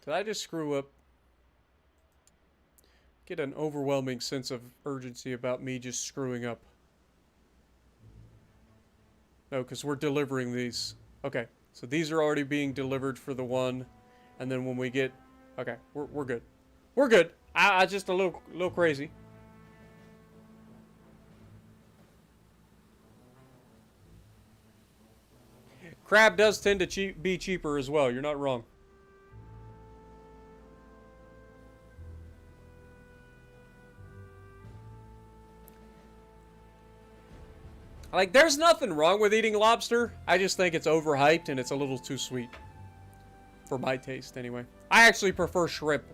Did I just screw up? Get an overwhelming sense of urgency about me just screwing up. No, because we're delivering these. Okay, so these are already being delivered for the one, and then when we get... Okay, we're good. We're good. I just a little crazy. Crab does tend to be cheaper as well. You're not wrong. Like, there's nothing wrong with eating lobster. I just think it's overhyped and it's a little too sweet. For my taste, anyway. I actually prefer shrimp.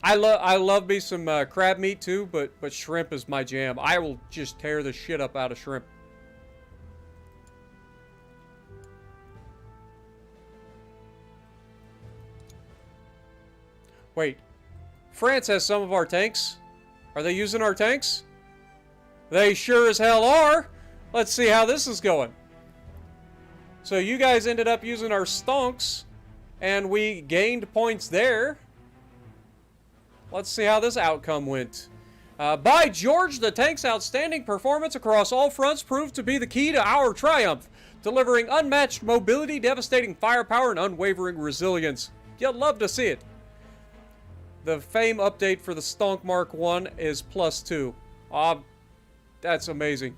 I love me some crab meat too, but shrimp is my jam. I will just tear the shit up out of shrimp. Wait. France has some of our tanks. Are they using our tanks? They sure as hell are. Let's see how this is going. So you guys ended up using our stonks, and we gained points there. Let's see how this outcome went. By George, the tank's outstanding performance across all fronts proved to be the key to our triumph, delivering unmatched mobility, devastating firepower, and unwavering resilience. You'd love to see it. The fame update for the Stonk Mark 1 is +2. That's amazing.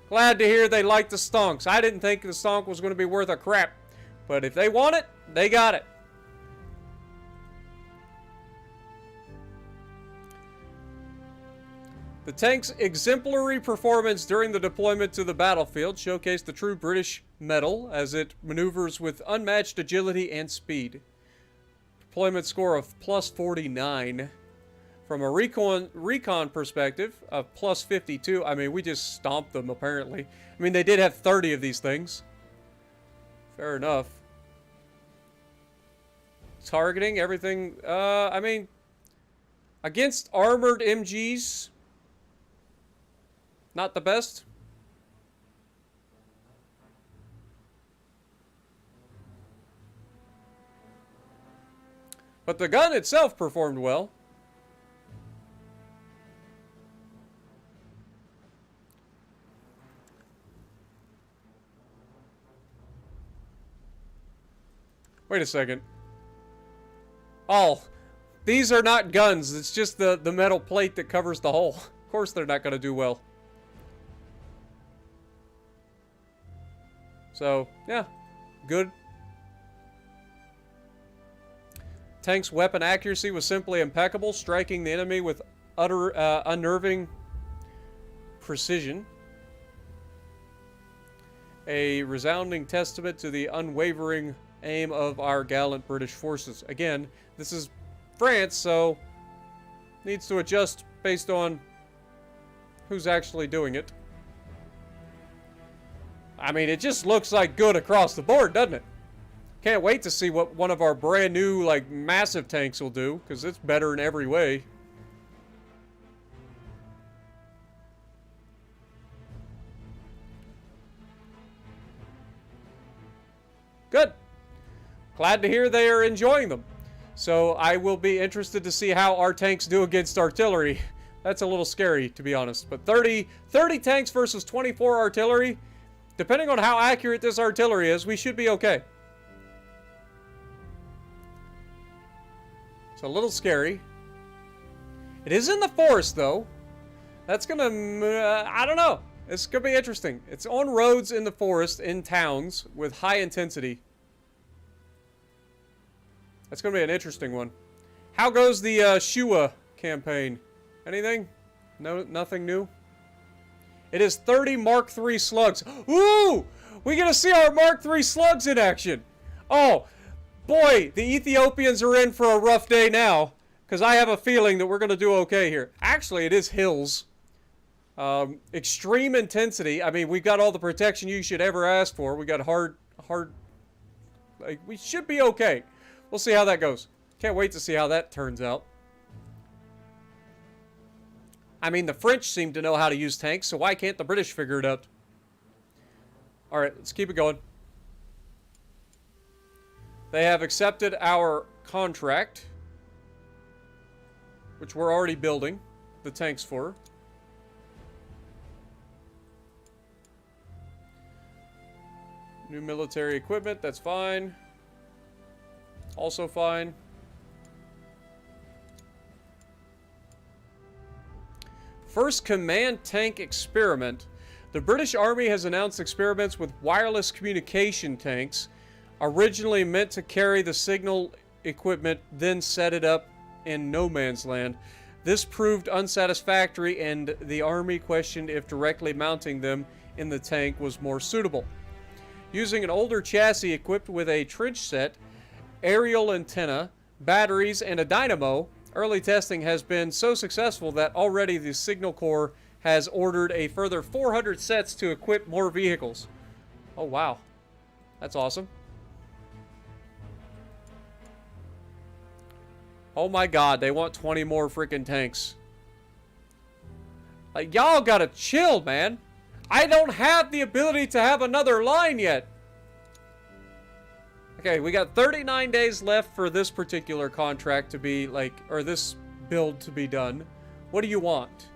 Glad to hear they like the Stonks. I didn't think the Stonk was going to be worth a crap. But if they want it, they got it. The tank's exemplary performance during the deployment to the battlefield showcased the true British mettle as it maneuvers with unmatched agility and speed. Deployment score of +49. From a recon perspective of +52, I mean, we just stomped them, apparently. I mean, they did have 30 of these things. Fair enough. Targeting, everything, I mean, against armored MGs, not the best. But the gun itself performed well. Wait a second. Oh, these are not guns. It's just the metal plate that covers the hole. Of course they're not going to do well. So, yeah. Good. Tank's weapon accuracy was simply impeccable, striking the enemy with utter unnerving precision. A resounding testament to the unwavering aim of our gallant British forces. Again, this is France, so needs to adjust based on who's actually doing it. I mean, it just looks like good across the board, doesn't it? Can't wait to see what one of our brand new, like, massive tanks will do, because it's better in every way. Good. Glad to hear they are enjoying them. So I will be interested to see how our tanks do against artillery. That's a little scary, to be honest. But 30 tanks versus 24 artillery, depending on how accurate this artillery is, we should be okay. It's a little scary. It is in the forest, though. That's gonna, I don't know. It's gonna be interesting. It's on roads in the forest, in towns, with high intensity. That's gonna be an interesting one. How goes the Shua campaign? Anything? No, nothing new? It is 30 Mark III slugs. Ooh! We get to see our Mark III slugs in action. Oh, boy, the Ethiopians are in for a rough day now, because I have a feeling that we're going to do okay here. Actually, it is hills. Extreme intensity. I mean, we've got all the protection you should ever ask for. We got hard, like, we should be okay. We'll see how that goes. Can't wait to see how that turns out. I mean, the French seem to know how to use tanks, so why can't the British figure it out? Alright, let's keep it going. They have accepted our contract, which we're already building the tanks for. New military equipment, that's fine. Also fine. First command tank experiment. The British Army has announced experiments with wireless communication tanks, originally meant to carry the signal equipment, then set it up in no man's land. This proved unsatisfactory, and the Army questioned if directly mounting them in the tank was more suitable. Using an older chassis equipped with a trench set, aerial antenna, batteries, and a dynamo, early testing has been so successful that already the Signal Corps has ordered a further 400 sets to equip more vehicles. Oh, wow. That's awesome. Oh my god, they want 20 more freaking tanks. Like, y'all gotta chill, man. I don't have the ability to have another line yet. Okay, we got 39 days left for this particular contract to be, like, or this build to be done. What do you want?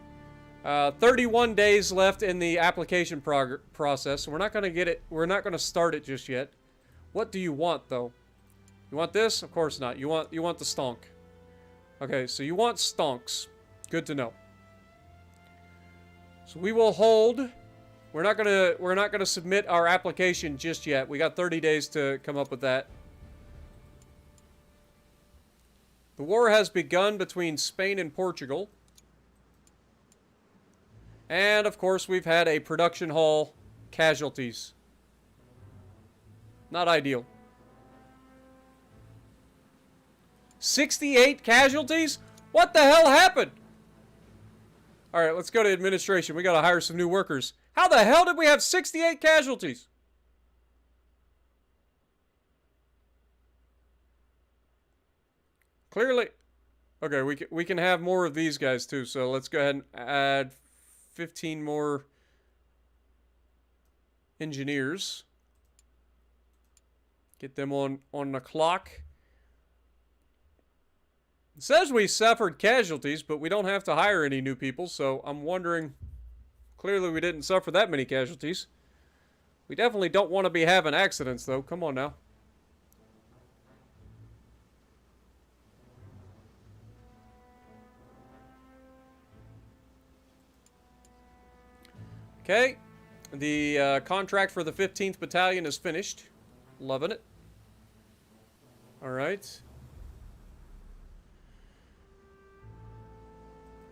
31 days left in the application process. We're not gonna get it. We're not gonna start it just yet. What do you want, though? You want this? Of course not. You want the Stonk. Okay, so you want Stonks. Good to know. So we will hold. We're not gonna submit our application just yet. We got 30 days to come up with that. The war has begun between Spain and Portugal. And of course, we've had a production hall casualties. Not ideal. 68 casualties? What the hell happened? Alright, let's go to administration. We gotta hire some new workers. How the hell did we have 68 casualties? Clearly. Okay, we can have more of these guys too, so let's go ahead and add 15 more engineers. Get them on the clock. It says we suffered casualties, but we don't have to hire any new people, so I'm wondering... Clearly we didn't suffer that many casualties. We definitely don't want to be having accidents, though. Come on now. Okay. The contract for the 15th Battalion is finished. Loving it. Alright.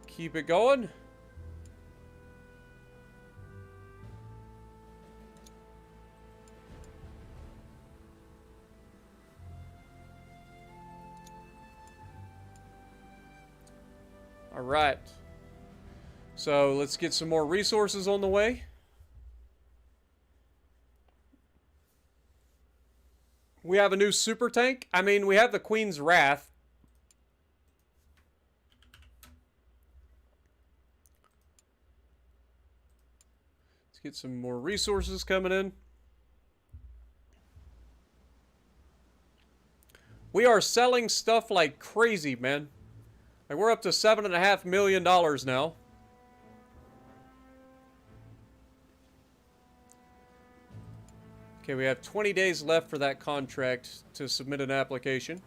Keep it going. Alright. So let's get some more resources on the way. We have a new super tank. I mean, we have the Queen's Wrath. Let's get some more resources coming in. We are selling stuff like crazy, man. Like, we're up to $7.5 million now. Okay, we have 20 days left for that contract to submit an application.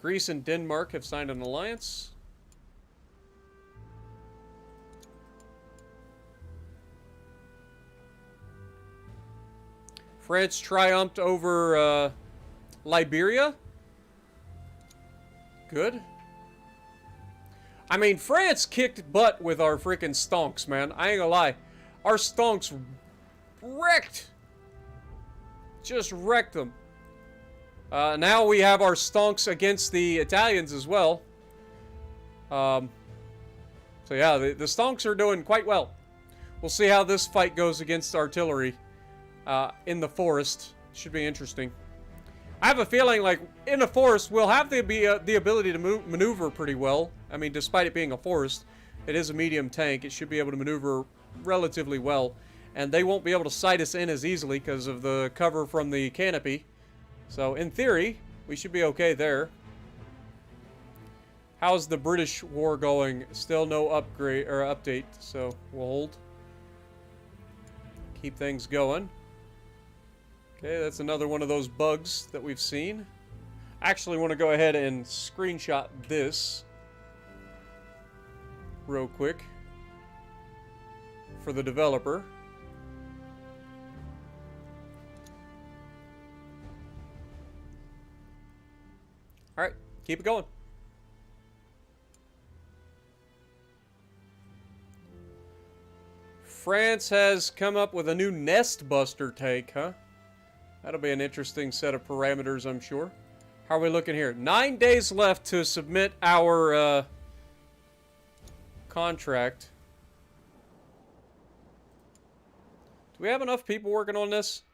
Greece and Denmark have signed an alliance. France triumphed over Liberia. Good. I mean, France kicked butt with our freaking stonks, man. I ain't gonna lie. Our stonks wrecked. Just wrecked them. Now we have our stonks against the Italians as well. So yeah, the stonks are doing quite well. We'll see how this fight goes against artillery in the forest. Should be interesting. I have a feeling like in a forest we'll have the ability to maneuver pretty well. I mean, despite it being a forest, it is a medium tank. It should be able to maneuver relatively well. And they won't be able to sight us in as easily because of the cover from the canopy. So, in theory, we should be okay there. How's the British war going? Still no upgrade or update, so we'll hold. Keep things going. Okay, that's another one of those bugs that we've seen. I actually want to go ahead and screenshot this real quick for the developer. Alright, keep it going. France has come up with a new nest buster tank, huh? That'll be an interesting set of parameters, I'm sure. How are we looking here? 9 days left to submit our contract. Do we have enough people working on this?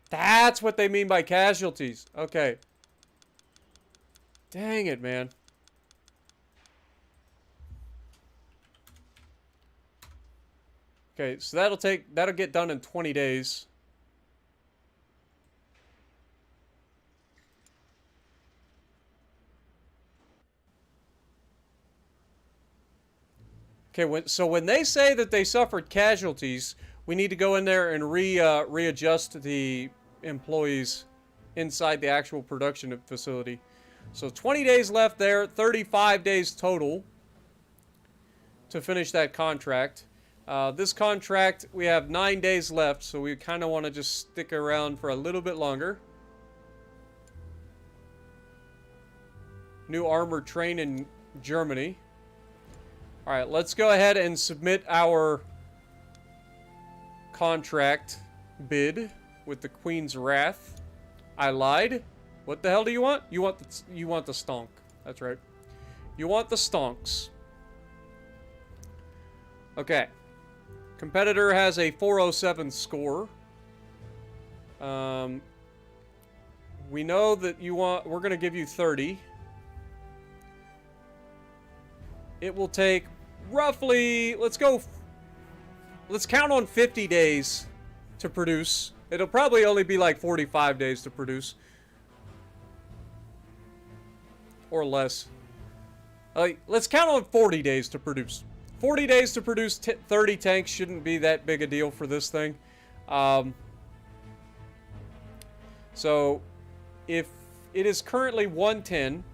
That's what they mean by casualties. Okay. Dang it, man. Okay, so that'll get done in 20 days. Okay, so when they say that they suffered casualties, we need to go in there and readjust the employees inside the actual production facility. So 20 days left there, 35 days total to finish that contract. This contract, we have 9 days left, so we kind of want to just stick around for a little bit longer. New armored train in Germany. Alright, let's go ahead and submit our contract bid with the Queen's Wrath. I lied. What the hell do you want? You want the Stonk. That's right. You want the Stonks. Okay. Competitor has a 407 score. We know that we're going to give you 30. It will take roughly, let's count on 50 days to produce. It'll probably only be like 45 days to produce. Or less. Let's count on 40 days to produce. 40 days to produce 30 tanks shouldn't be that big a deal for this thing. So, if it is currently 110...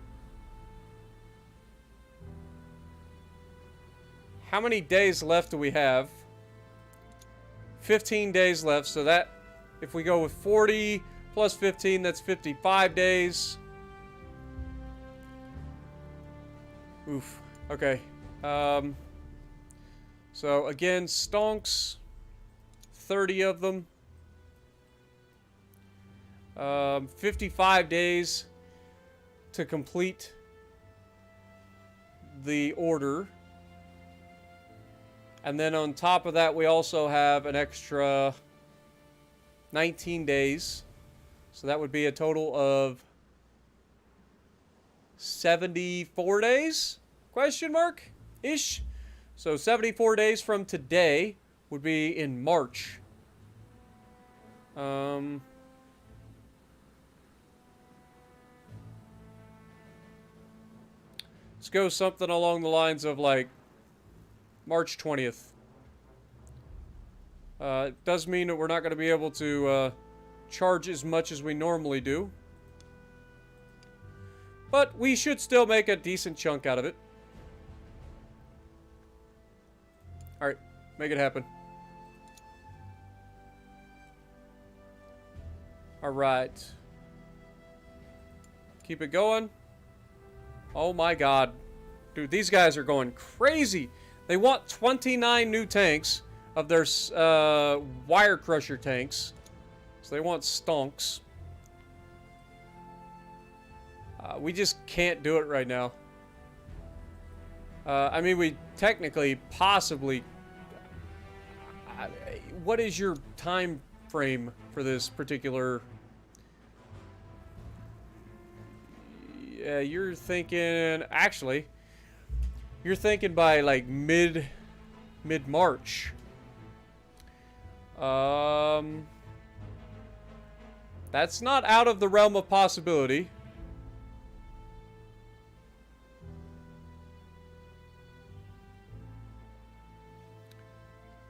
How many days left do we have? 15 days left, so that, if we go with 40 plus 15, that's 55 days. Oof. Okay. So, again, Stonks. 30 of them. 55 days to complete the order. And then on top of that, we also have an extra 19 days. So that would be a total of 74 days? Question mark? Ish. So 74 days from today would be in March. Let's go something along the lines of like March 20th. It does mean that we're not going to be able to charge as much as we normally do. But we should still make a decent chunk out of it. Alright, make it happen. Alright. Keep it going. Oh my god. Dude, these guys are going crazy. They want 29 new tanks of their wire crusher tanks. So they want Stonks. We just can't do it right now. I mean, we technically, possibly... what is your time frame for this particular... Yeah, you're thinking... Actually... You're thinking by like mid-March. That's not out of the realm of possibility.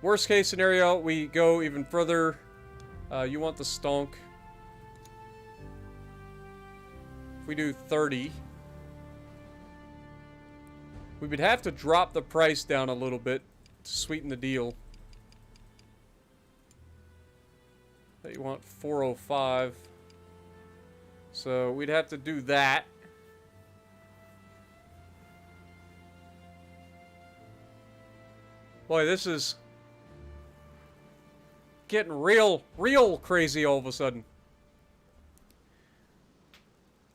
Worst case scenario, we go even further. You want the Stonk. If we do 30. We would have to drop the price down a little bit to sweeten the deal. You want 405. So we'd have to do that. Boy, this is getting real crazy all of a sudden.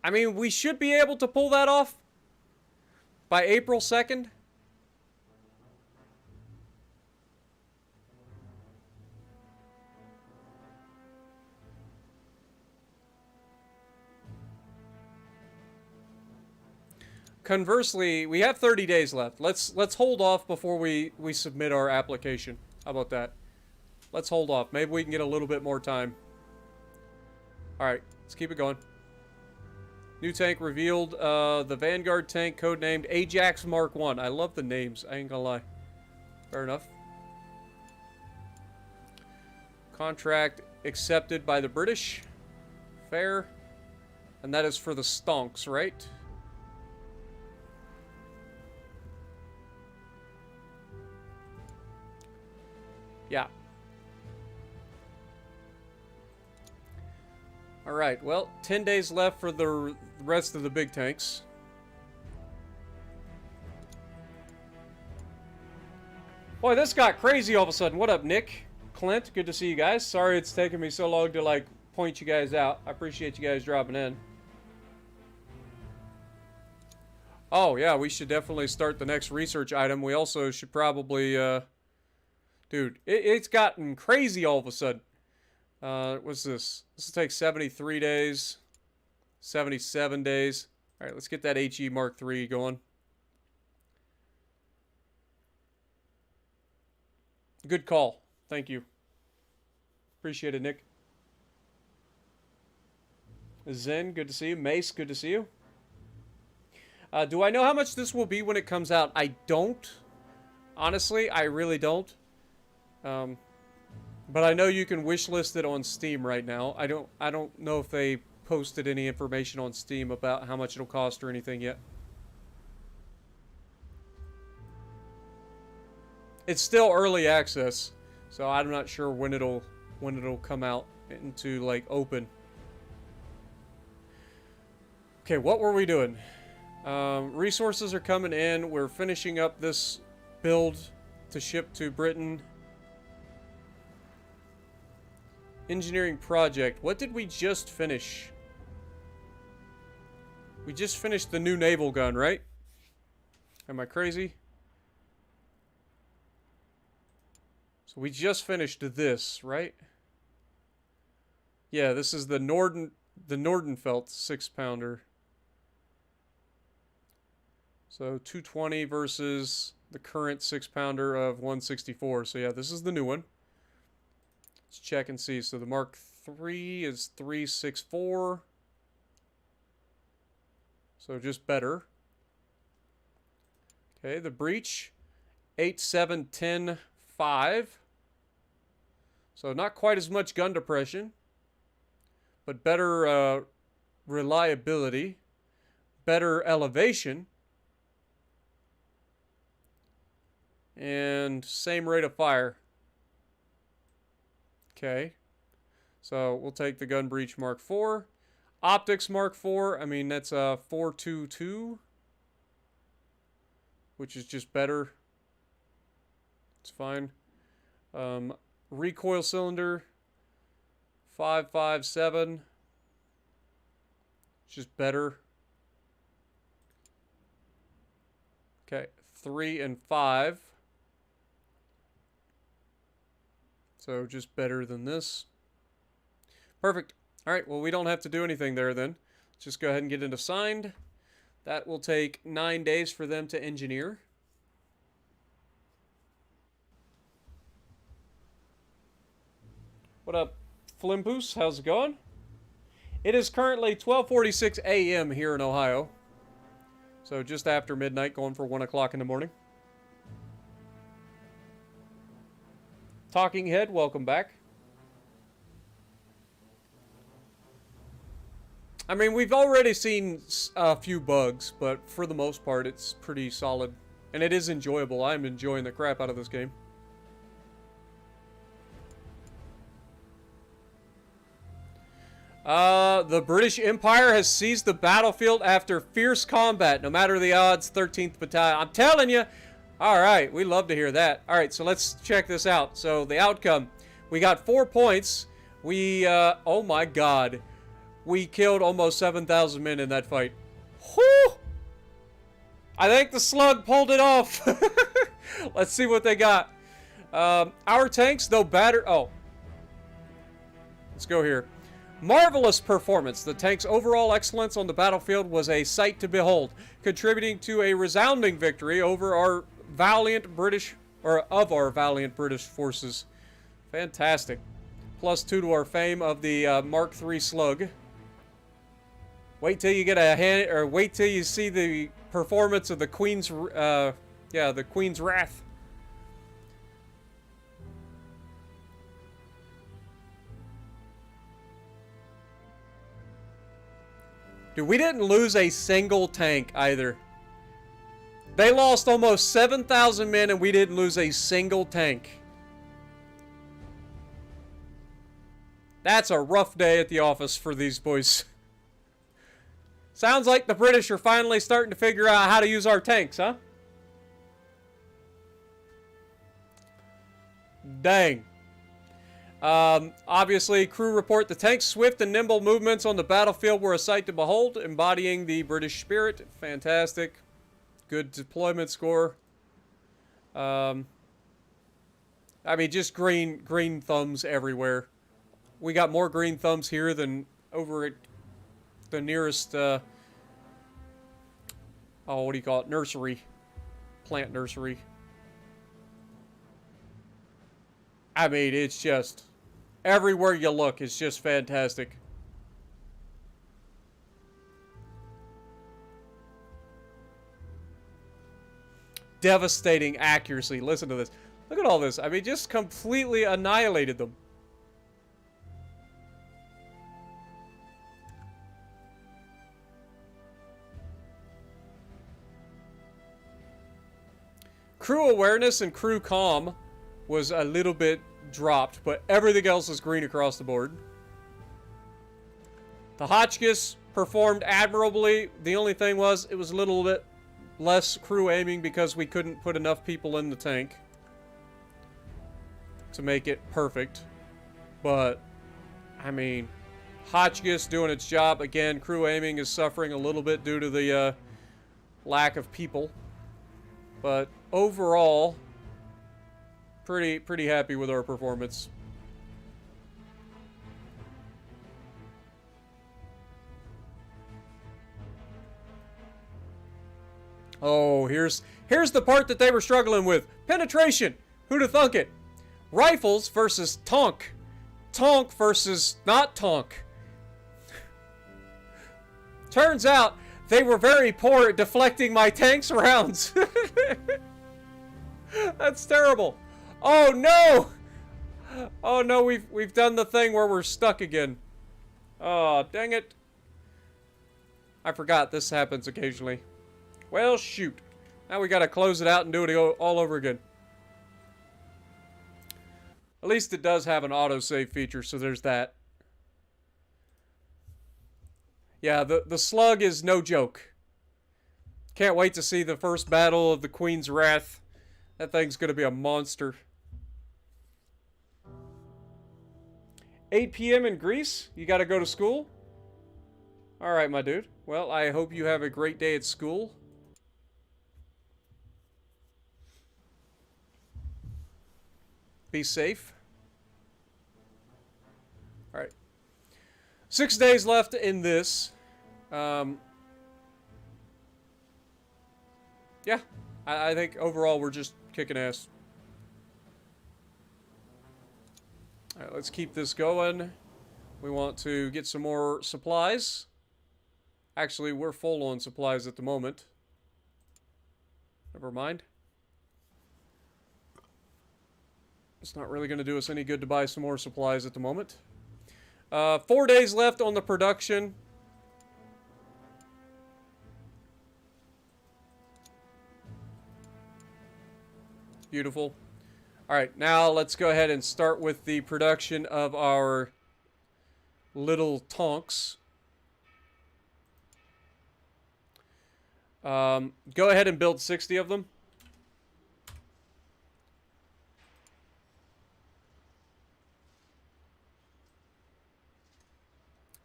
I mean, we should be able to pull that off by April 2nd. Conversely, we have 30 days left. Let's hold off before we submit our application. How about that? Let's hold off. Maybe we can get a little bit more time. Alright, let's keep it going. New tank revealed. The Vanguard tank, codenamed Ajax Mark 1. I love the names, I ain't gonna lie. Fair enough. Contract accepted by the British. Fair. And that is for the Stonks, right? Yeah. Alright, well, 10 days left for the rest of the big tanks. Boy, this got crazy all of a sudden. What up, Nick? Clint, good to see you guys. Sorry it's taken me so long to, like, point you guys out. I appreciate you guys dropping in. Oh, yeah, we should definitely start the next research item. We also should probably, dude, it's gotten crazy all of a sudden. What's this? This will take 73 days. 77 days. Alright, let's get that HE Mark III going. Good call. Thank you. Appreciate it, Nick. Zen, good to see you. Mace, good to see you. Do I know how much this will be when it comes out? I don't. Honestly, I really don't. But I know you can wishlist it on Steam right now. I don't know if they posted any information on Steam about how much it'll cost or anything yet. It's still early access, so I'm not sure when it'll come out into like open. Okay, what were we doing? Resources are coming in. We're finishing up this build to ship to Britain. Engineering project. What did we just finish? We just finished the new naval gun, right? Am I crazy? So we just finished this, right? Yeah, this is the Nordenfelt 6-pounder. So 220 versus the current 6-pounder of 164. So yeah, this is the new one. Let's check and see. So the Mark III is 364. So just better. Okay, the Breach 8710-5. So not quite as much gun depression, but better reliability, better elevation, and same rate of fire. Okay, so we'll take the Gun Breach Mark IV. Optics Mark IV, I mean, that's a 422, which is just better. It's fine. Recoil cylinder, 557, just better. Okay, 3 and 5. So just better than this. Perfect. All right, well, we don't have to do anything there then. Let's just go ahead and get it assigned. That will take 9 days for them to engineer. What up, Flimpoos? How's it going? It is currently 12:46 a.m. here in Ohio. So just after midnight, going for 1 o'clock in the morning. Talking Head, welcome back. I mean, we've already seen a few bugs, but for the most part, it's pretty solid. And it is enjoyable. I'm enjoying the crap out of this game. The British Empire has seized the battlefield after fierce combat. No matter the odds, 13th Battalion. I'm telling you, All right, we love to hear that. All right, so let's check this out. So the outcome, we got 4 points. We, oh my God, we killed almost 7,000 men in that fight. Whew! I think the slug pulled it off. Let's see what they got. Our tanks, though battered, oh. Let's go here. Marvelous performance. The tank's overall excellence on the battlefield was a sight to behold, contributing to a resounding victory over our valiant British, or of our valiant British forces. Fantastic. +2 to our fame of the Mark III slug. Wait till you get a hand, or wait till you see the performance of the Queen's, the Queen's Wrath. Dude, we didn't lose a single tank either. They lost almost 7,000 men and we didn't lose a single tank. That's a rough day at the office for these boys. Sounds like the British are finally starting to figure out how to use our tanks, huh? Dang. Obviously, crew report the tank's swift and nimble movements on the battlefield were a sight to behold, embodying the British spirit. Fantastic. Good deployment score. I mean, just green thumbs everywhere. We got more green thumbs here than over at the nearest, oh, what do you call it? Nursery. Plant nursery. I mean, it's just, everywhere you look, it's just fantastic. Devastating accuracy. Listen to this. Look at all this. I mean, just completely annihilated them. Crew awareness and crew comm was a little bit dropped, but everything else is green across the board. The Hotchkiss performed admirably. The only thing was, it was a little bit less crew aiming because we couldn't put enough people in the tank to make it perfect. But, I mean, Hotchkiss doing its job. Again, crew aiming is suffering a little bit due to the lack of people. But overall, pretty happy with our performance. Oh, here's the part that they were struggling with. Penetration. Who'd have thunk it? Rifles versus Tonk. Tonk versus not Tonk. Turns out they were very poor at deflecting my tank's rounds. That's terrible. Oh no! Oh no, we've done the thing where we're stuck again. Oh, dang it. I forgot this happens occasionally. Well, shoot. Now we gotta close it out and do it all over again. At least it does have an autosave feature, so there's that. Yeah, the slug is no joke. Can't wait to see the first battle of the Queen's Wrath. That thing's gonna be a monster. 8 p.m. in Greece? You gotta go to school? Alright, my dude. Well, I hope you have a great day at school. Be safe. Alright. 6 days left in this. Yeah. I think overall we're just kicking ass. Alright, let's keep this going. We want to get some more supplies. Actually, we're full on supplies at the moment. Never mind. It's not really going to do us any good to buy some more supplies at the moment. 4 days left on the production. Beautiful. Alright, now let's go ahead and start with the production of our little tonks. Go ahead and build 60 of them.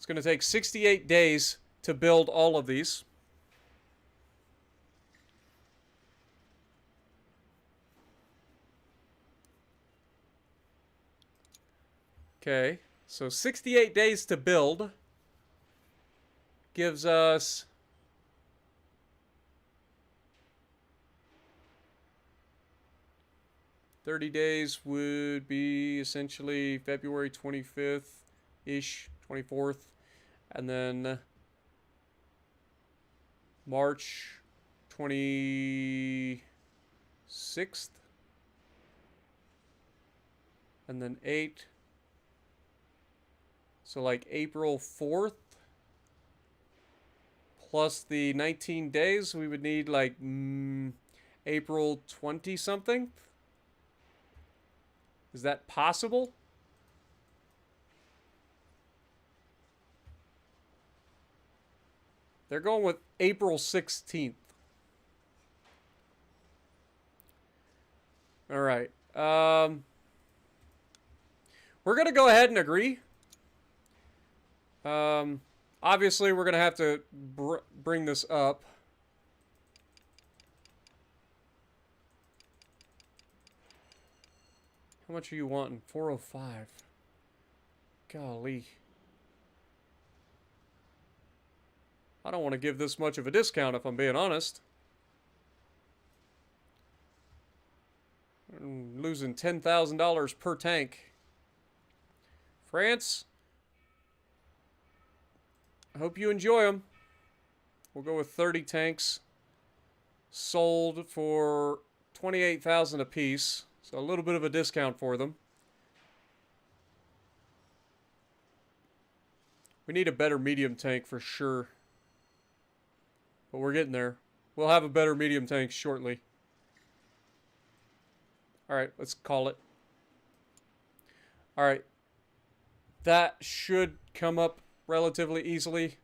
It's going to take 68 days to build all of these. Okay, so 68 days to build gives us 30 days would be essentially February 25th-ish, 24th, and then March 26th, and then 8. So like April 4th, plus the 19 days, we would need like April 20 something. Is that possible? They're going with April 16th. All right. We're going to go ahead and agree. Obviously, we're going to have to bring this up. How much are you wanting? 405. Golly. I don't want to give this much of a discount if I'm being honest. I'm losing $10,000 per tank. France, I hope you enjoy them. We'll go with 30 tanks sold for $28,000 a piece. So a little bit of a discount for them. We need a better medium tank for sure. But we're getting there. We'll have a better medium tank shortly. Alright, let's call it. Alright. That should come up relatively easily.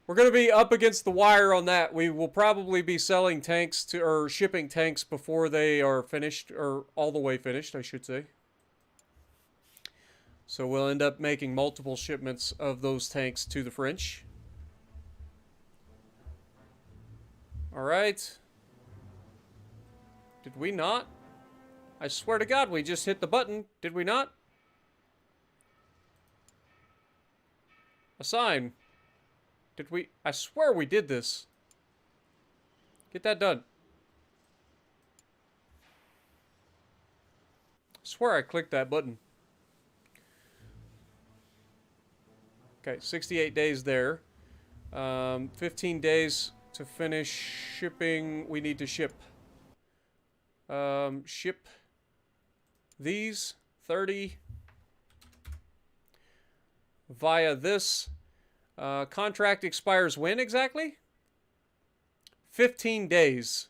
We're going to be up against the wire on that. We will probably be selling tanks to, or shipping tanks before they are finished, or all the way finished, I should say. So we'll end up making multiple shipments of those tanks to the French. Alright. Did we not? I swear to God, we just hit the button. Did we not? Assign. Did we? I swear we did this. Get that done. I swear I clicked that button. Okay, 68 days there. 15 days to finish shipping. We need to ship. Ship these 30 via this. Contract expires when exactly? 15 days.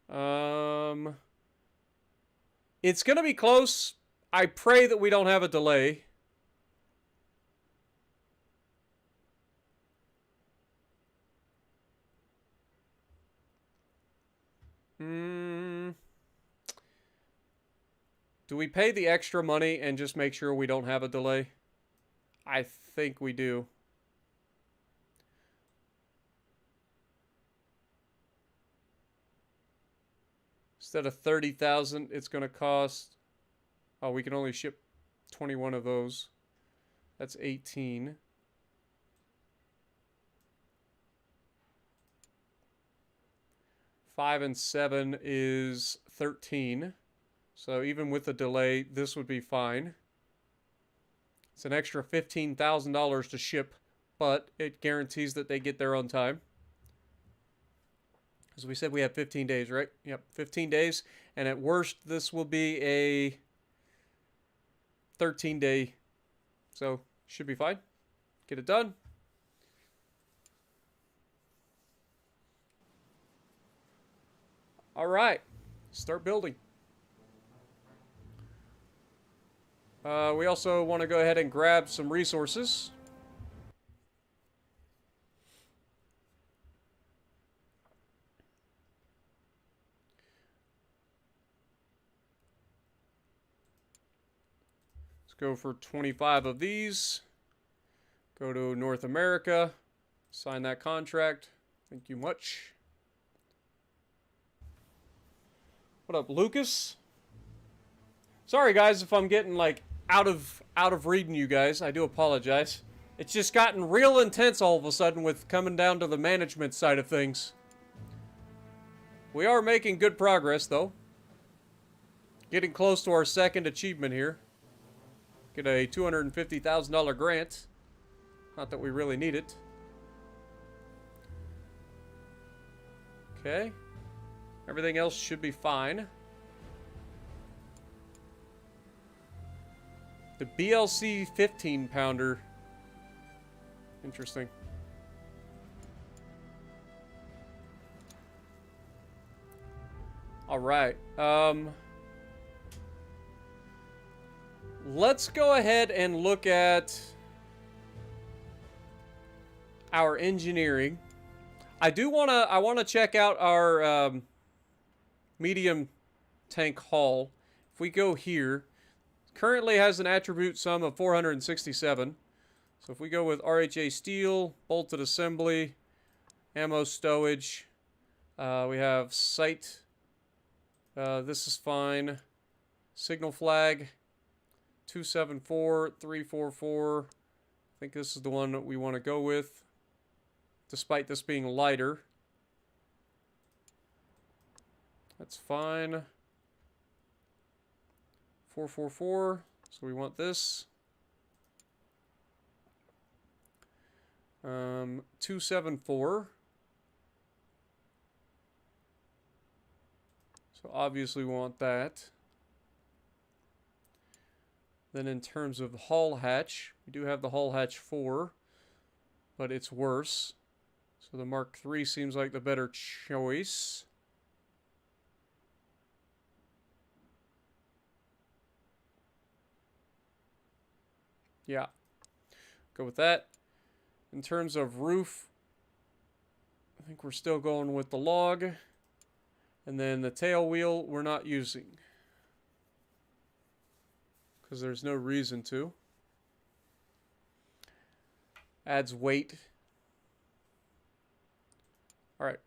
It's going to be close. I pray that we don't have a delay. Do we pay the extra money and just make sure we don't have a delay? I think we do. Instead of 30,000, it's going to cost... Oh, we can only ship 21 of those. That's 18. Five and 7 is 13. So even with the delay, this would be fine. It's an extra $15,000 to ship, but it guarantees that they get there on time. As we said, we have 15 days, right? Yep, 15 days. And at worst, this will be a 13-day. So, should be fine. Get it done. All right. Start building. We also want to go ahead and grab some resources. Let's go for 25 of these. Go to North America. Sign that contract. Thank you much. What up, Lucas? Sorry, guys, if I'm getting, like, out of reading you guys. I do apologize. It's just gotten real intense all of a sudden with coming down to the management side of things. We are making good progress, though. Getting close to our second achievement here. Get a $250,000 grant. Not that we really need it. Okay. Everything else should be fine. The BLC 15-pounder. Interesting. All right. Let's go ahead and look at our engineering. I want to check out our medium tank hull. If we go here, currently has an attribute sum of 467. So if we go with RHA steel, bolted assembly, ammo stowage, we have sight. This is fine. Signal flag, 274, 344. I think this is the one that we want to go with, despite this being lighter. That's fine. 444, so we want this. 274. So obviously we want that. Then in terms of hull hatch, we do have the hull hatch 4, but it's worse. So the Mark III seems like the better choice. Yeah, go with that. In terms of roof, I think we're still going with the log. And then the tail wheel we're not using, because there's no reason to. Adds weight. All right.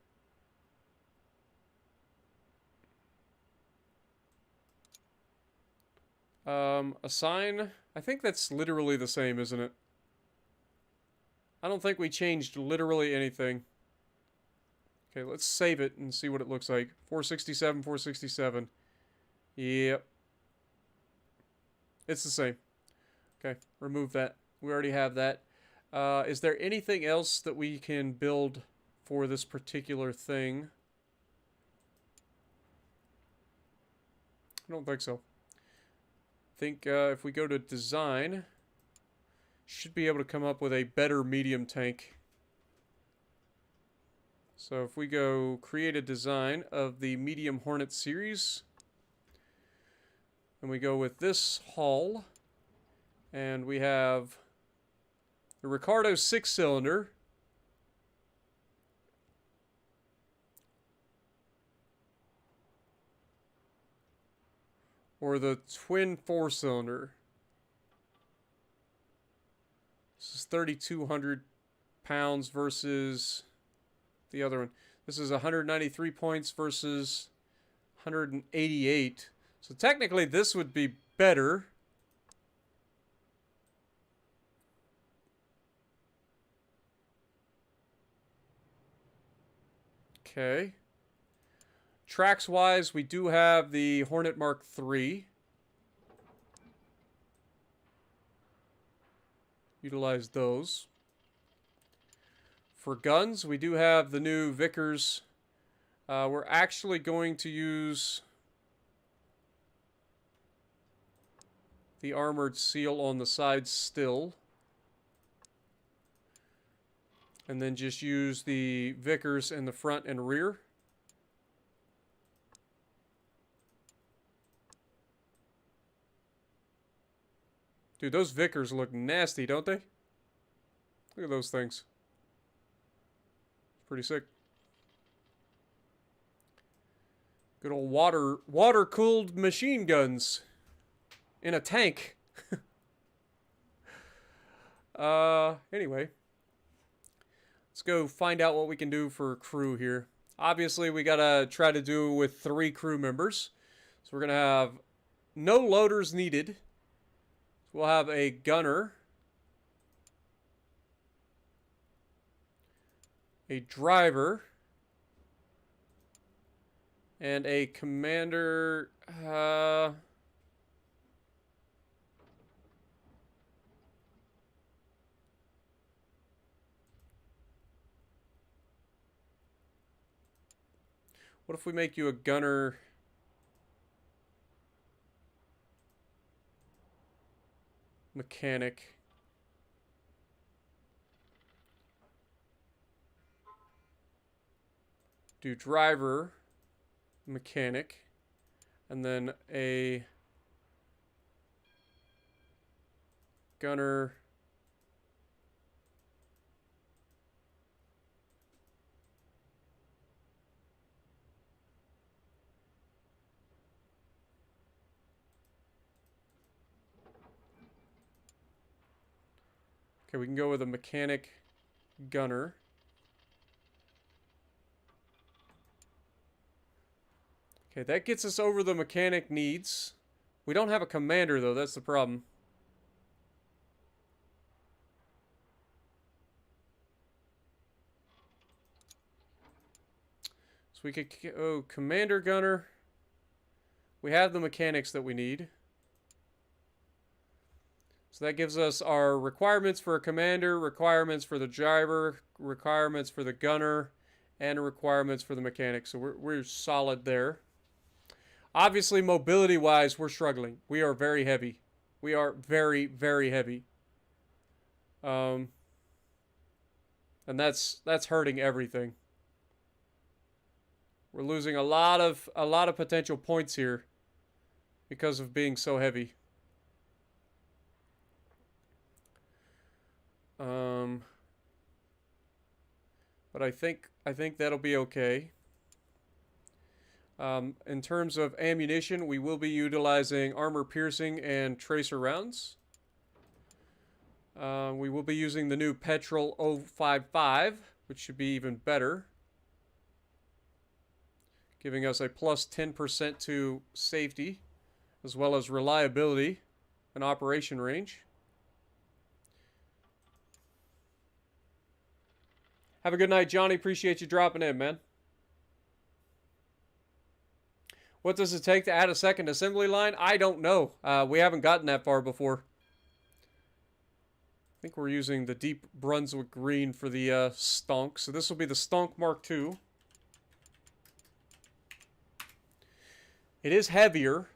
Assign. I think that's literally the same, isn't it? I don't think we changed literally anything. Okay, let's save it and see what it looks like. 467, 467. Yep. It's the same. Okay, remove that. We already have that. Is there anything else that we can build for this particular thing? I don't think so. I think if we go to design, should be able to come up with a better medium tank. So if we go create a design of the medium Hornet series, and we go with this hull, and we have the Ricardo 6-cylinder, or the twin 4-cylinder. This is 3,200 pounds versus the other one. This is 193 points versus 188. So technically this would be better. Okay. Tracks wise, we do have the Hornet Mark III. Utilize those. For guns, we do have the new Vickers. We're actually going to use the armored seal on the sides still. And then just use the Vickers in the front and rear. Dude, those Vickers look nasty, don't they? Look at those things. Pretty sick. Good old water-cooled machine guns in a tank. Anyway. Let's go find out what we can do for crew here. Obviously, we gotta try to do with 3 crew members. So we're gonna have no loaders needed. So we'll have a gunner, a driver, and a commander. What if we make you a gunner? Mechanic. Do driver, mechanic, and then a gunner. Okay, we can go with a mechanic gunner. Okay, that gets us over the mechanic needs. We don't have a commander, though. That's the problem. So we could... Oh, commander gunner. We have the mechanics that we need. So that gives us our requirements for a commander, requirements for the driver, requirements for the gunner, and requirements for the mechanic. So we're solid there. Obviously, mobility-wise, we're struggling. We are very heavy. We are very, very heavy. And that's hurting everything. We're losing a lot of potential points here because of being so heavy. But I think that'll be okay. In terms of ammunition, we will be utilizing armor piercing and tracer rounds. We will be using the new Petrol 055, which should be even better, giving us a plus 10% to safety, as well as reliability and operation range. Have a good night, Johnny. Appreciate you dropping in, man. What does it take to add a second assembly line? I don't know. We haven't gotten that far before. I think we're using the Deep Brunswick Green for the Stonk. So this will be the Stonk Mark II. It is heavier,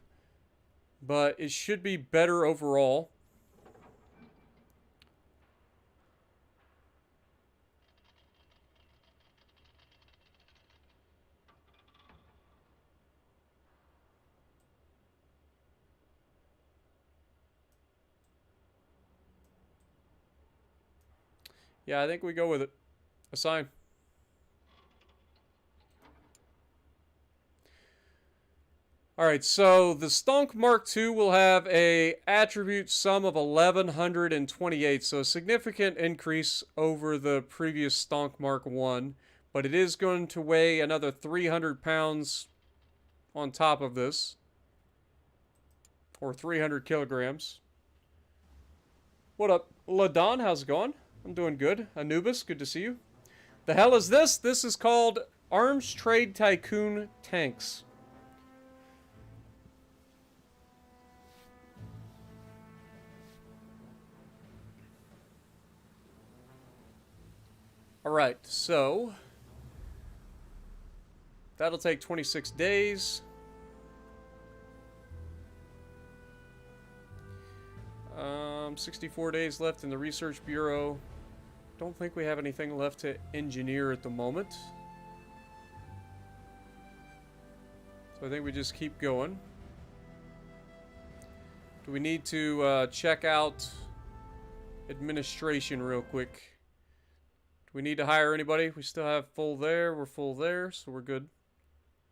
but it should be better overall. Yeah, I think we go with it. Assign. Alright, so the Stonk Mark II will have a attribute sum of 1128, so a significant increase over the previous Stonk Mark I, but it is going to weigh another 300 pounds on top of this, or 300 kilograms. What up, Ladon? How's it going? I'm doing good. Anubis, good to see you. The hell is this? This is called Arms Trade Tycoon Tanks. Alright, so that'll take 26 days. 64 days left in the Research Bureau. Don't think we have anything left to engineer at the moment. So I think we just keep going. Do we need to check out administration real quick? Do we need to hire anybody? We still have full there. We're full there, so we're good.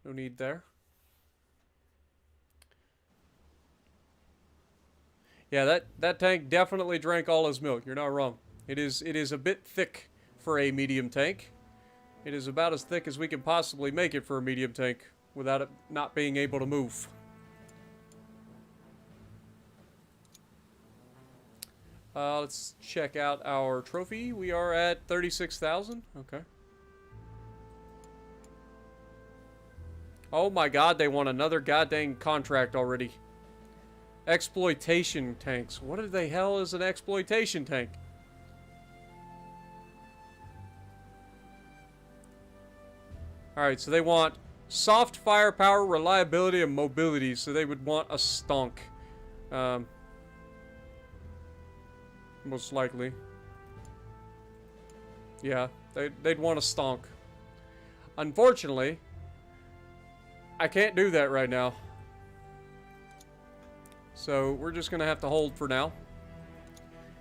No need there. Yeah, that tank definitely drank all his milk. You're not wrong. It is a bit thick for a medium tank. It is about as thick as we can possibly make it for a medium tank without it not being able to move. Let's check out our trophy. We are at 36,000. Okay. Oh my god, they want another goddamn contract already. Exploitation tanks. What the hell is an exploitation tank? Alright, so they want soft firepower, reliability, and mobility. So they would want a Stonk. Most likely. Yeah, they'd want a Stonk. Unfortunately, I can't do that right now. So we're just gonna have to hold for now.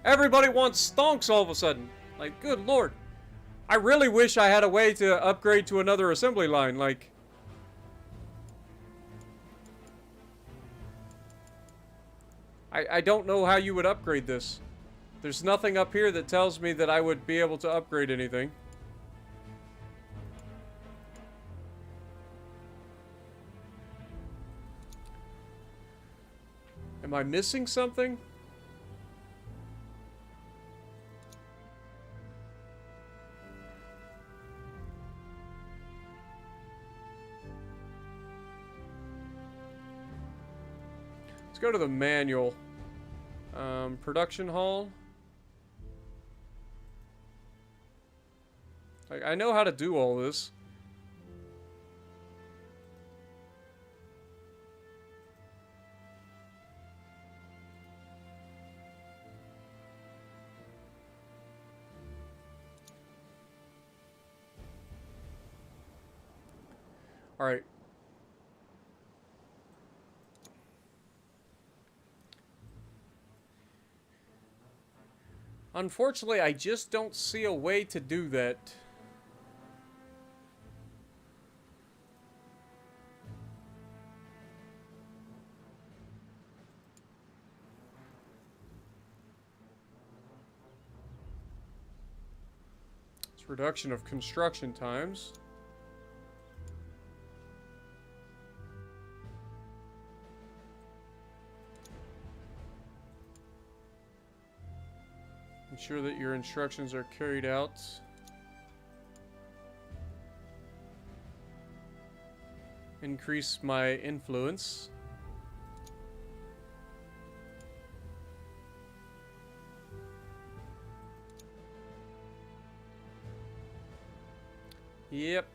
Everybody wants Stonks all of a sudden. Like, good lord. I really wish I had a way to upgrade to another assembly line, like... I don't know how you would upgrade this. There's nothing up here that tells me that I would be able to upgrade anything. Am I missing something? Let's go to the manual. Production hall. I know how to do all this. All right. Unfortunately, I just don't see a way to do that. It's reduction of construction times. Ensure that your instructions are carried out. Increase my influence. Yep.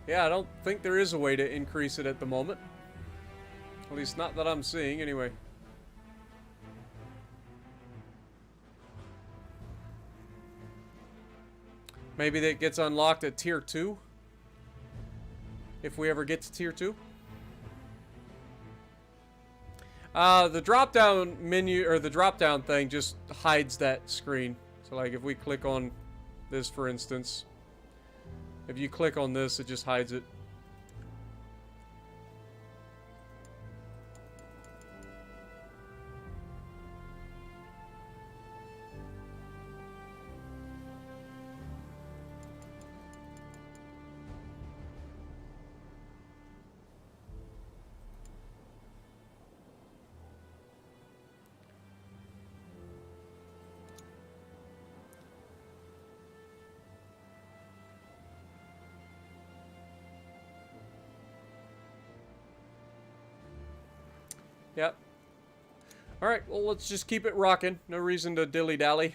Yeah, I don't think there is a way to increase it at the moment. At least not that I'm seeing, anyway. Maybe that gets unlocked at Tier 2? If we ever get to Tier 2? The drop-down menu, or the drop-down thing just hides that screen. So, like, if we click on this, for instance, if you click on this, it just hides it. Yep. Alright, well, let's just keep it rocking. No reason to dilly-dally.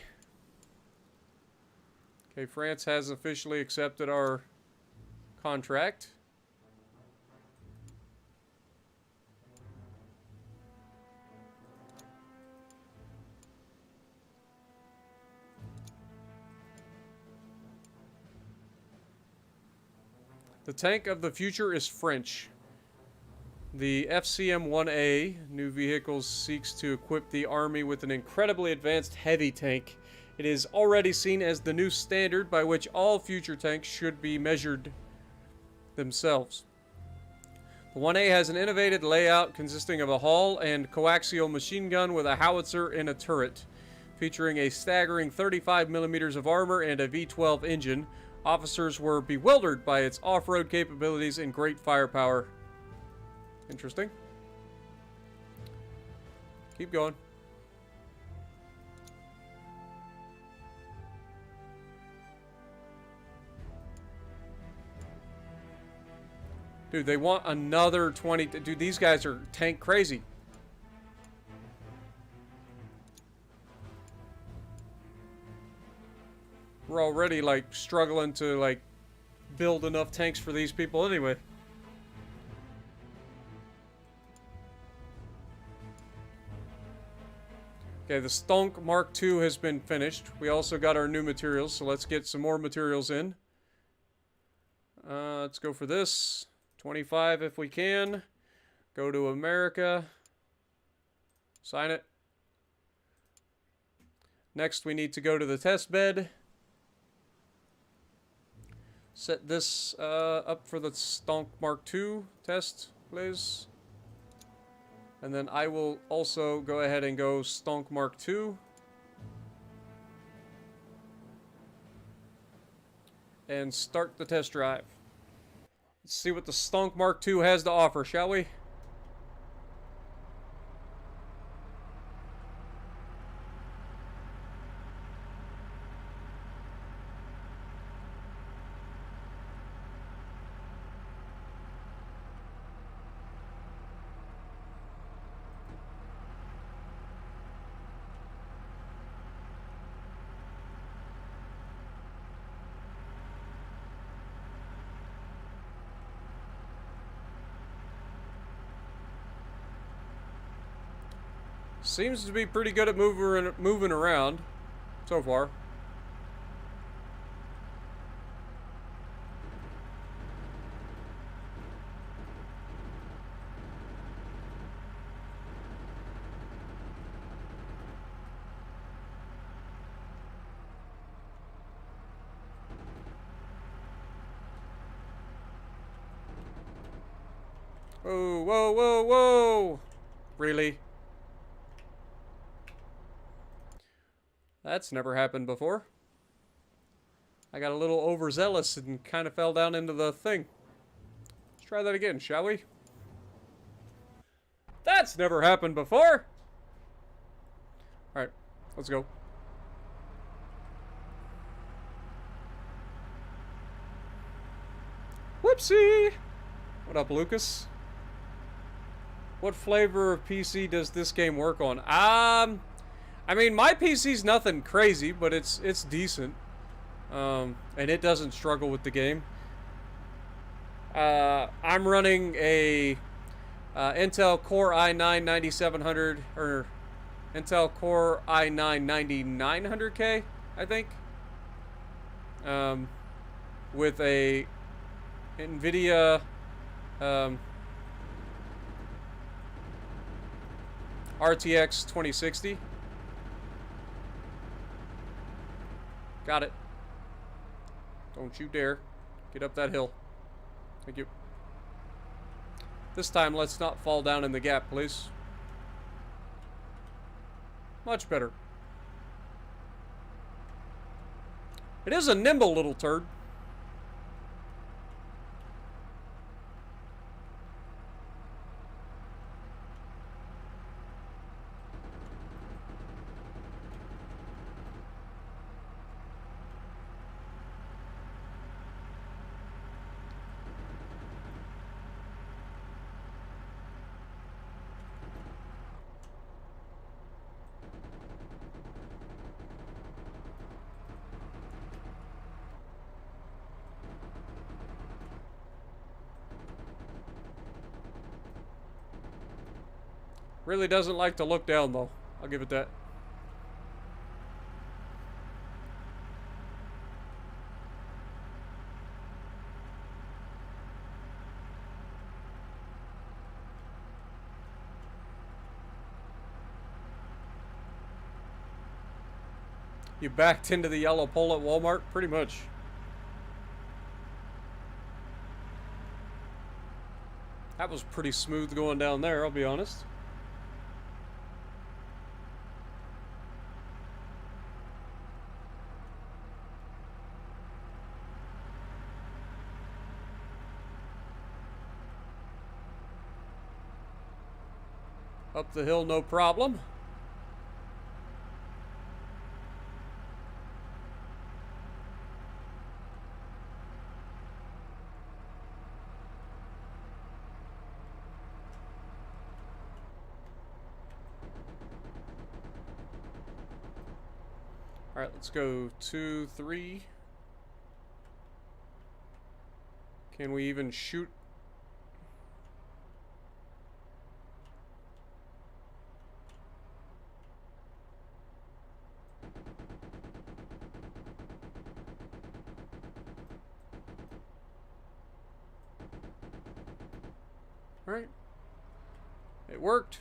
Okay, France has officially accepted our contract. The tank of the future is French. The FCM-1A, new vehicles, seeks to equip the army with an incredibly advanced heavy tank. It is already seen as the new standard by which all future tanks should be measured. themselves. The 1A has an innovative layout consisting of a hull and coaxial machine gun with a howitzer in a turret, featuring a staggering 35 millimeters of armor and a V12 engine. Officers were bewildered by its off-road capabilities and great firepower. Interesting. Keep going. Dude, they want another 20. Dude, these guys are tank crazy. We're already, like, struggling to, like, build enough tanks for these people anyway. Okay, the Stonk Mark II has been finished. We also got our new materials, so let's get some more materials in. Let's go for this. 25 if we can. Go to America. Sign it. Next, we need to go to the test bed. Set this up for the Stonk Mark II test, please. And then I will also go ahead and go Stonk Mark II. And start the test drive. Let's see what the Stonk Mark II has to offer, shall we? Seems to be pretty good at moving around so far. Whoa, whoa, whoa, whoa! Really? That's never happened before. I got a little overzealous and kind of fell down into the thing. Let's try that again, shall we? That's never happened before! Alright, let's go. Whoopsie! What up, Lucas? What flavor of PC does this game work on? I mean, my PC's nothing crazy, but it's decent. And it doesn't struggle with the game. I'm running a Intel Core i9-9700, or Intel Core i9-9900K, I think. With a NVIDIA RTX 2060. Got it. Don't you dare get up that hill. Thank you. This time, let's not fall down in the gap, please. Much better. It is a nimble little turd. Really doesn't like to look down, though. I'll give it that. You backed into the yellow pole at Walmart? Pretty much. That was pretty smooth going down there, I'll be honest. Up the hill, no problem. All right, let's go 2, 3. Can we even shoot? All right. It worked.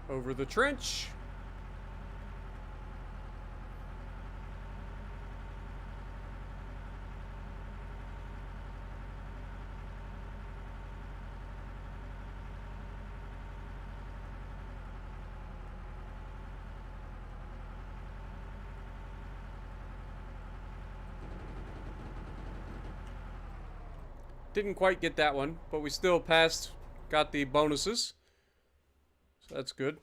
Over the trench. Didn't quite get that one, but we still passed, got the bonuses. So that's good.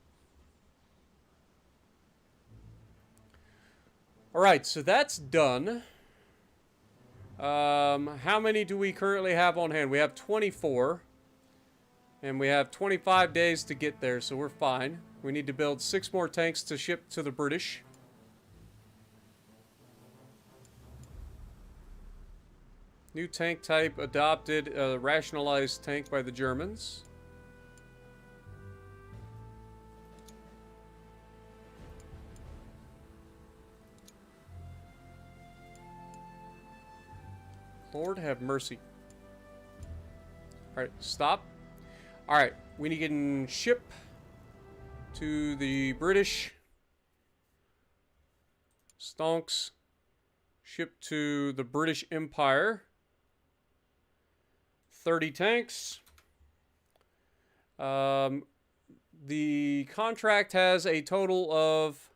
Alright, so that's done. How many do we currently have on hand? We have 24. And we have 25 days to get there, so we're fine. We need to build 6 more tanks to ship to the British. New tank type adopted, rationalized tank by the Germans. Lord have mercy. Alright, stop. Alright, we need to ship to the British. Stonks. Ship to the British Empire. 30 tanks. The contract has a total of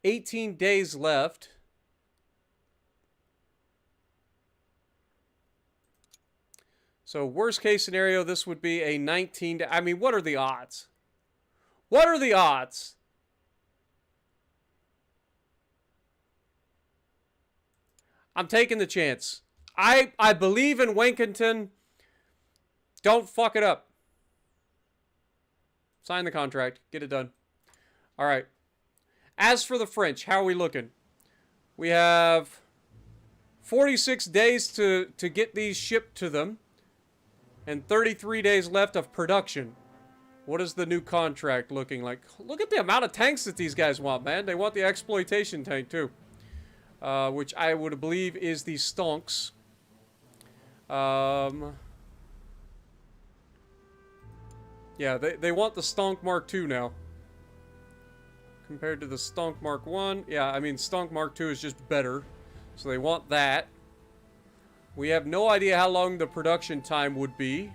18 days left. So worst case scenario, this would be a 19 day. I mean, what are the odds? What are the odds? I'm taking the chance. I believe in Wankington. Don't fuck it up. Sign the contract. Get it done. All right. As for the French, how are we looking? We have 46 days to get these shipped to them. And 33 days left of production. What is the new contract looking like? Look at the amount of tanks that these guys want, man. They want the exploitation tank, too. Which I would believe is the Stonks. Yeah, they want the Stonk Mark II now. Compared to the Stonk Mark I. Yeah, I mean, Stonk Mark II is just better. So they want that. We have no idea how long the production time would be.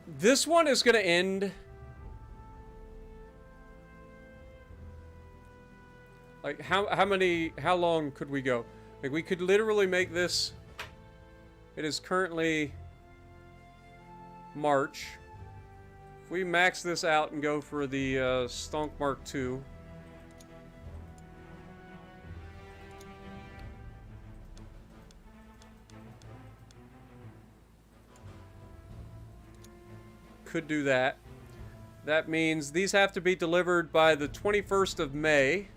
This one is going to end... Like, how long could we go? Like, we could literally make this... It is currently March. If we max this out and go for the Stonk Mark II... Could do that. That means these have to be delivered by the 21st of May.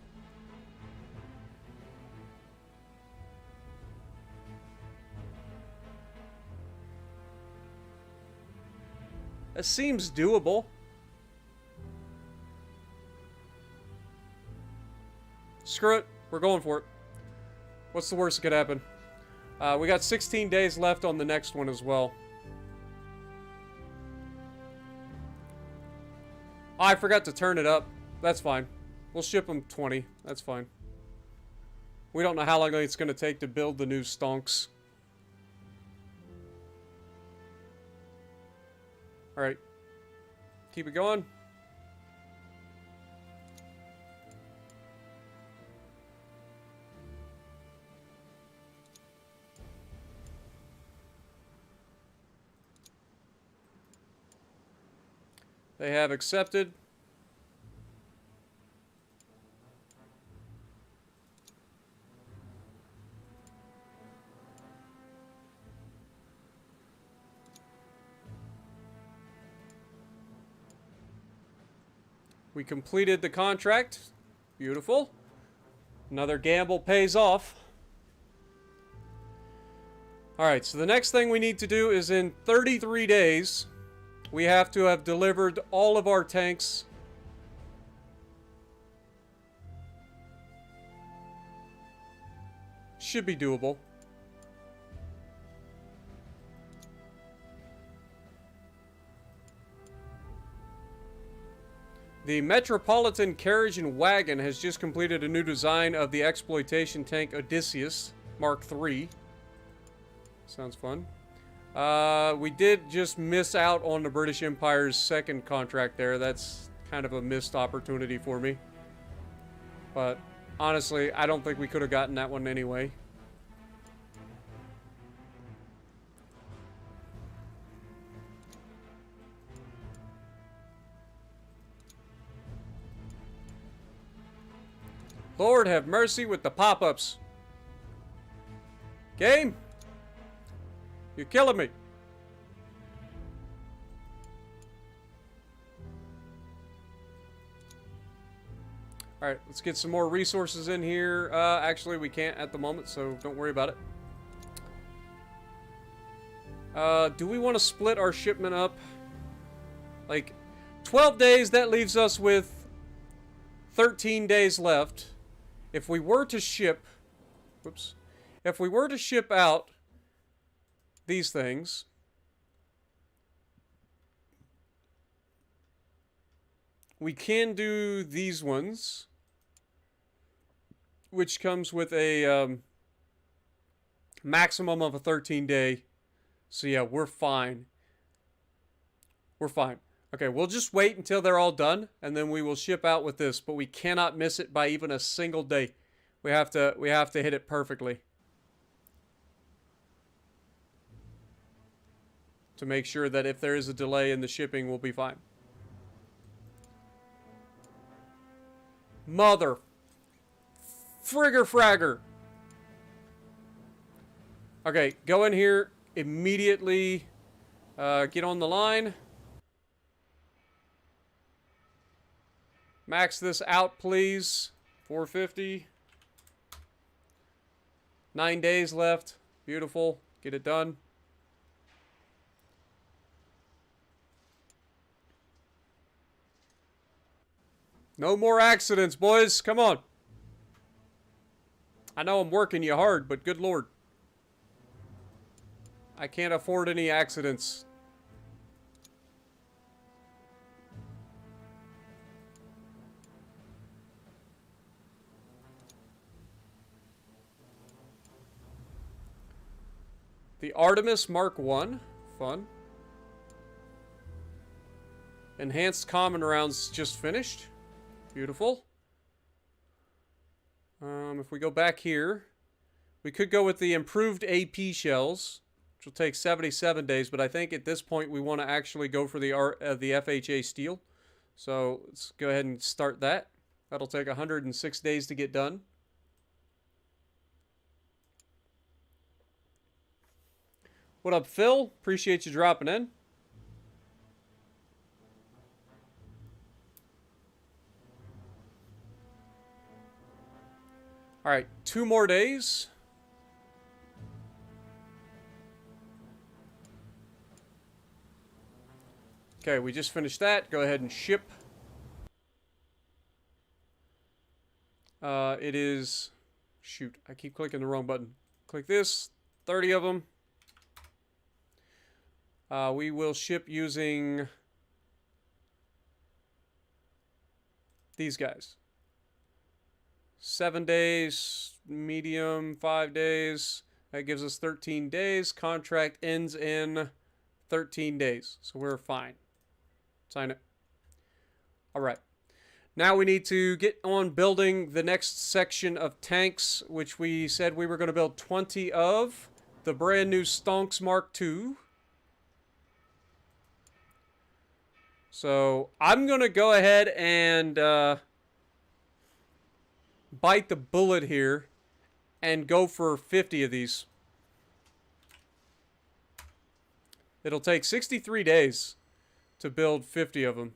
That seems doable. Screw it. We're going for it. What's the worst that could happen? We got 16 days left on the next one as well. Oh, I forgot to turn it up. That's fine. We'll ship them 20. That's fine. We don't know how long it's going to take to build the new Stonks. Alright. Keep it going. They have accepted. We completed the contract. Beautiful. Another gamble pays off. Alright, so the next thing we need to do is in 33 days, we have to have delivered all of our tanks. Should be doable. The Metropolitan Carriage and Wagon has just completed a new design of the exploitation tank Odysseus Mark III. Sounds fun. We did just miss out on the British Empire's second contract there. That's kind of a missed opportunity for me. But honestly, I don't think we could have gotten that one anyway. Lord have mercy with the pop-ups. Game? You're killing me. Alright, let's get some more resources in here. Actually, we can't at the moment, so don't worry about it. Do we want to split our shipment up? Like, 12 days, that leaves us with 13 days left. If we were to ship... Whoops. If we were to ship out these things... We can do these ones, which comes with a maximum of a 13-day. So yeah, we're fine. We're fine. Okay, we'll just wait until they're all done, and then we will ship out with this. But we cannot miss it by even a single day. We have to hit it perfectly to make sure that if there is a delay in the shipping, we'll be fine. Mother frigger fragger. Okay, go in here immediately. Get on the line. Max this out, please. 450. 9 days left. Beautiful. Get it done. No more accidents, boys. Come on. I know I'm working you hard, but good lord. I can't afford any accidents. The Artemis Mark I. Fun. Enhanced common rounds just finished. Beautiful. If we go back here, we could go with the improved AP shells, which will take 77 days, but I think at this point we want to actually go for the FHA steel. So let's go ahead and start that. That'll take 106 days to get done. What up, Phil? Appreciate you dropping in. All right, 2 more days. Okay, we just finished that. Go ahead and ship. It is... Shoot, I keep clicking the wrong button. Click this. 30 of them. We will ship using these guys. 7 days, medium, 5 days. That gives us 13 days. Contract ends in 13 days. So we're fine. Sign it. All right. Now we need to get on building the next section of tanks, which we said we were going to build 20 of. The brand new Stonks Mark II. So I'm going to go ahead and bite the bullet here and go for 50 of these. It'll take 63 days to build 50 of them.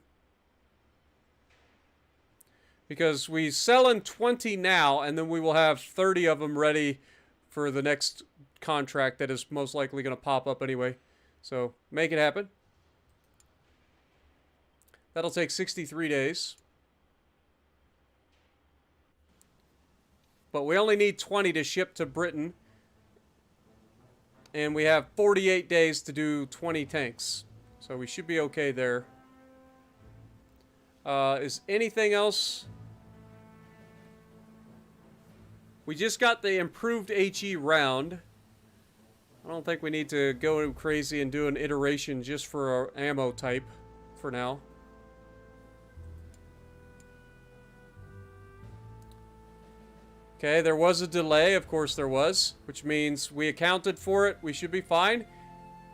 Because we sell in 20 now, and then we will have 30 of them ready for the next contract that is most likely going to pop up anyway. So, make it happen. That'll take 63 days. But we only need 20 to ship to Britain. And we have 48 days to do 20 tanks. So we should be okay there. Is anything else? We just got the improved HE round. I don't think we need to go crazy and do an iteration just for our ammo type for now. Okay, there was a delay, of course there was, which means we accounted for it. We should be fine.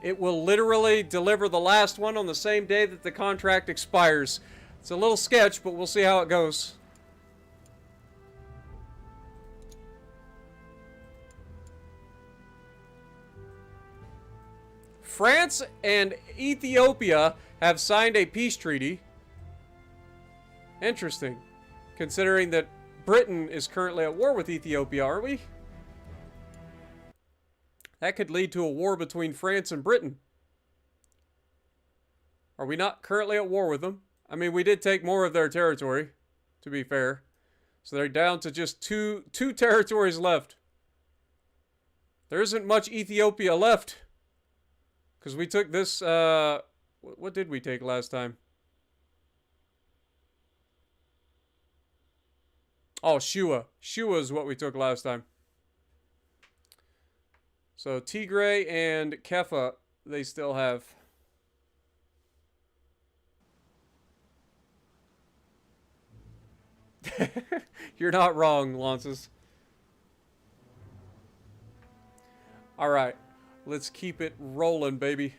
It will literally deliver the last one on the same day that the contract expires. It's a little sketch, but we'll see how it goes. France and Ethiopia have signed a peace treaty. Interesting, considering that Britain is currently at war with Ethiopia, are we? That could lead to a war between France and Britain. Are we not currently at war with them? I mean, we did take more of their territory, to be fair. So they're down to just two territories left. There isn't much Ethiopia left. Because we took this, what did we take last time? Oh, Shua. Shua is what we took last time. So Tigray and Kefa, they still have. You're not wrong, Lances. Alright. Let's keep it rolling, baby.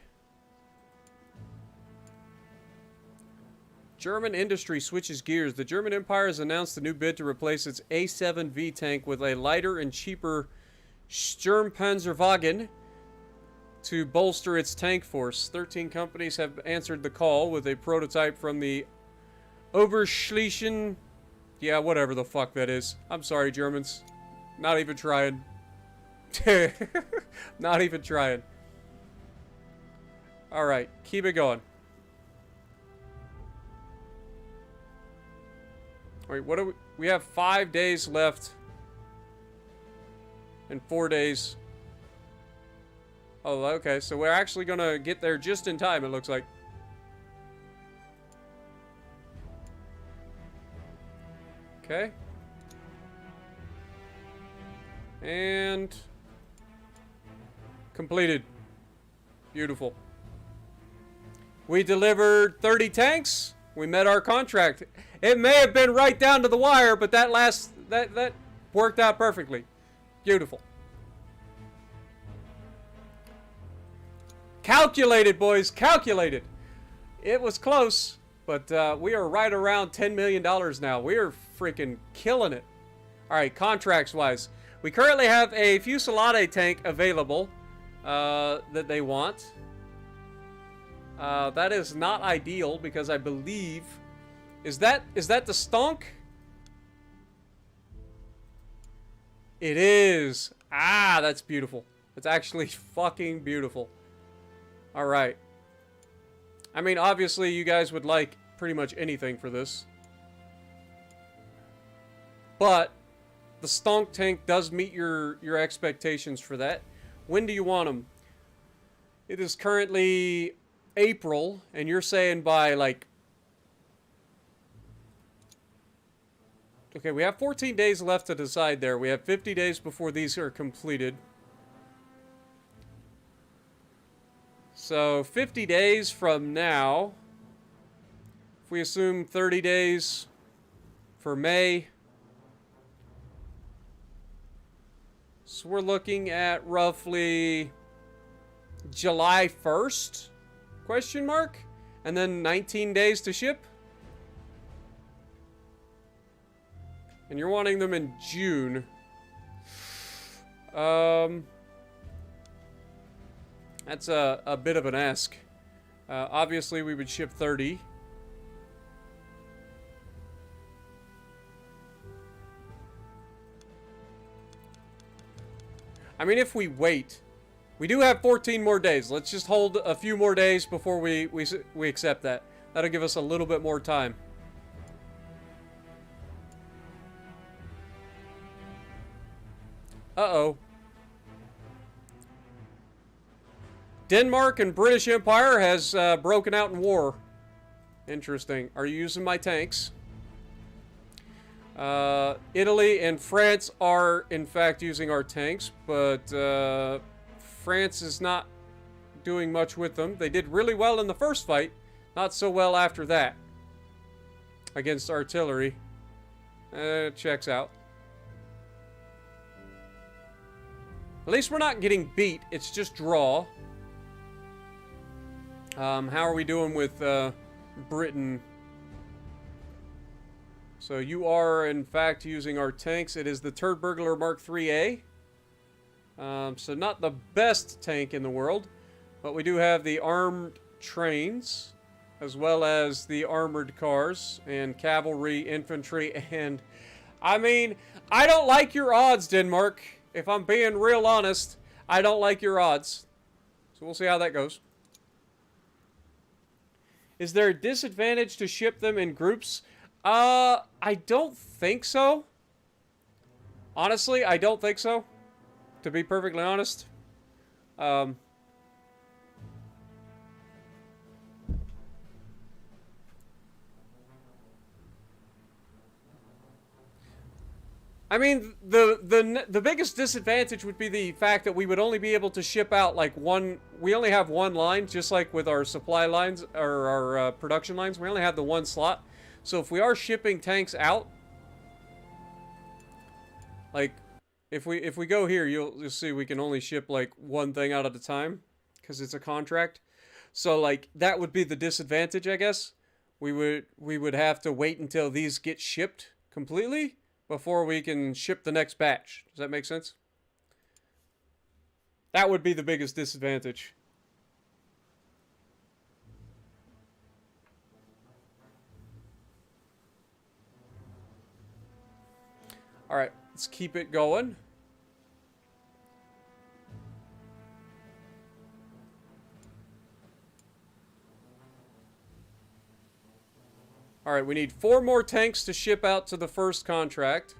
German industry switches gears. The German Empire has announced a new bid to replace its A7V tank with a lighter and cheaper Sturmpanzerwagen to bolster its tank force. 13 companies have answered the call with a prototype from the Oberschlesien. Yeah, whatever the fuck that is. I'm sorry, Germans. Not even trying. Not even trying. Alright, keep it going. Wait, what do we have 5 days left. And 4 days. Oh, okay, so we're actually gonna get there just in time, it looks like. Okay. And completed. Beautiful. We delivered 30 tanks. We met our contract. It may have been right down to the wire, but that worked out perfectly. Beautiful. Calculated, boys. Calculated. It was close, but we are right around $10 million now. We are freaking killing it. All right, contracts-wise. We currently have a Fusillade tank available that they want. That is not ideal because I believe... Is that the Stonk? It is. Ah, that's beautiful. It's actually fucking beautiful. Alright. I mean, obviously, you guys would like pretty much anything for this. But the Stonk tank does meet your expectations for that. When do you want them? It is currently April, and you're saying by, like... Okay, we have 14 days left to decide there. We have 50 days before these are completed. So, 50 days from now, if we assume 30 days for May, so we're looking at roughly July 1st, question mark, and then 19 days to ship. And you're wanting them in June. That's a bit of an ask. Obviously, we would ship 30. I mean, if we wait, we do have 14 more days. Let's just hold a few more days before we accept that. That'll give us a little bit more time. Uh-oh. Denmark and British Empire has broken out in war. Interesting. Are you using my tanks? Italy and France are, in fact, using our tanks, but France is not doing much with them. They did really well in the first fight, not so well after that. Against artillery. Checks out. At least we're not getting beat, it's just draw. How are we doing with Britain? So you are, in fact, using our tanks. It is the Turd Burglar Mark 3A. So not the best tank in the world, but we do have the armed trains, as well as the armored cars, and cavalry, infantry, and... I mean, I don't like your odds, Denmark. If I'm being real honest, I don't like your odds. So we'll see how that goes. Is there a disadvantage to ship them in groups? I don't think so. Honestly, I don't think so. To be perfectly honest. I mean, the biggest disadvantage would be the fact that we would only be able to ship out like one. We only have one line, just like with our supply lines or our production lines. We only have the one slot. So if we are shipping tanks out, like if we go here, you'll see we can only ship like one thing out at a time because it's a contract. So like that would be the disadvantage, I guess. We would have to wait until these get shipped completely before we can ship the next batch. Does that make sense? That would be the biggest disadvantage. Alright, let's keep it going. Alright, we need 4 more tanks to ship out to the first contract.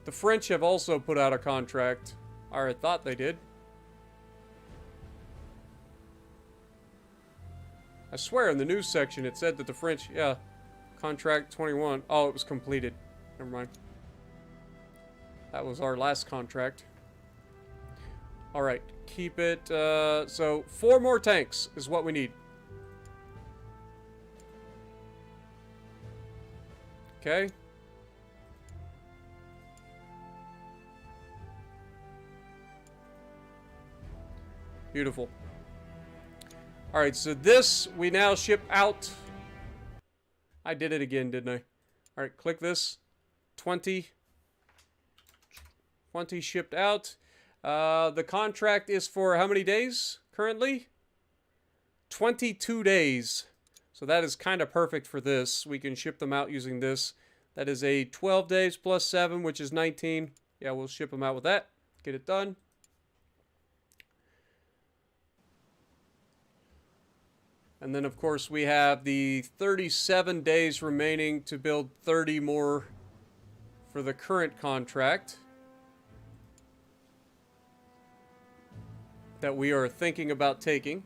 The French have also put out a contract. Or I thought they did. I swear in the news section it said that the French, yeah, contract 21. Oh, it was completed. Never mind. That was our last contract. Alright, keep it. So 4 more tanks is what we need. Okay. Beautiful. Alright, so this we now ship out. I did it again, didn't I? Alright, click this. 20 shipped out. The contract is for how many days currently? 22 days. So that is kind of perfect for this. We can ship them out using this. That is a 12 days plus 7, which is 19. Yeah, we'll ship them out with that. Get it done. And then, of course, we have the 37 days remaining to build 30 more for the current contract that we are thinking about taking.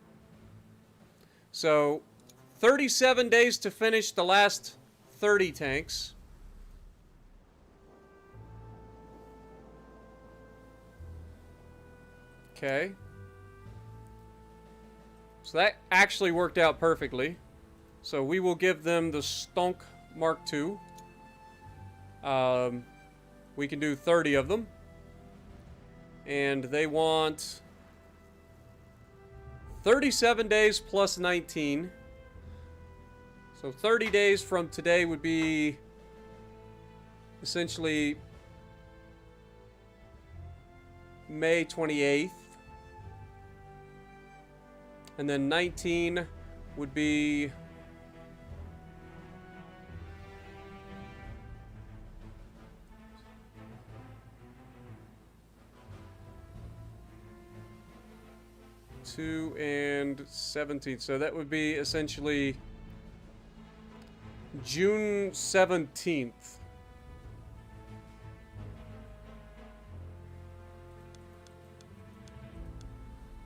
So, 37 days to finish the last 30 tanks. Okay. So that actually worked out perfectly. So we will give them the Stonk Mark II. We can do 30 of them. And they want 37 days plus 19. So 30 days from today would be essentially May 28th. And then 19 would be two and 17. So that would be essentially June 17th.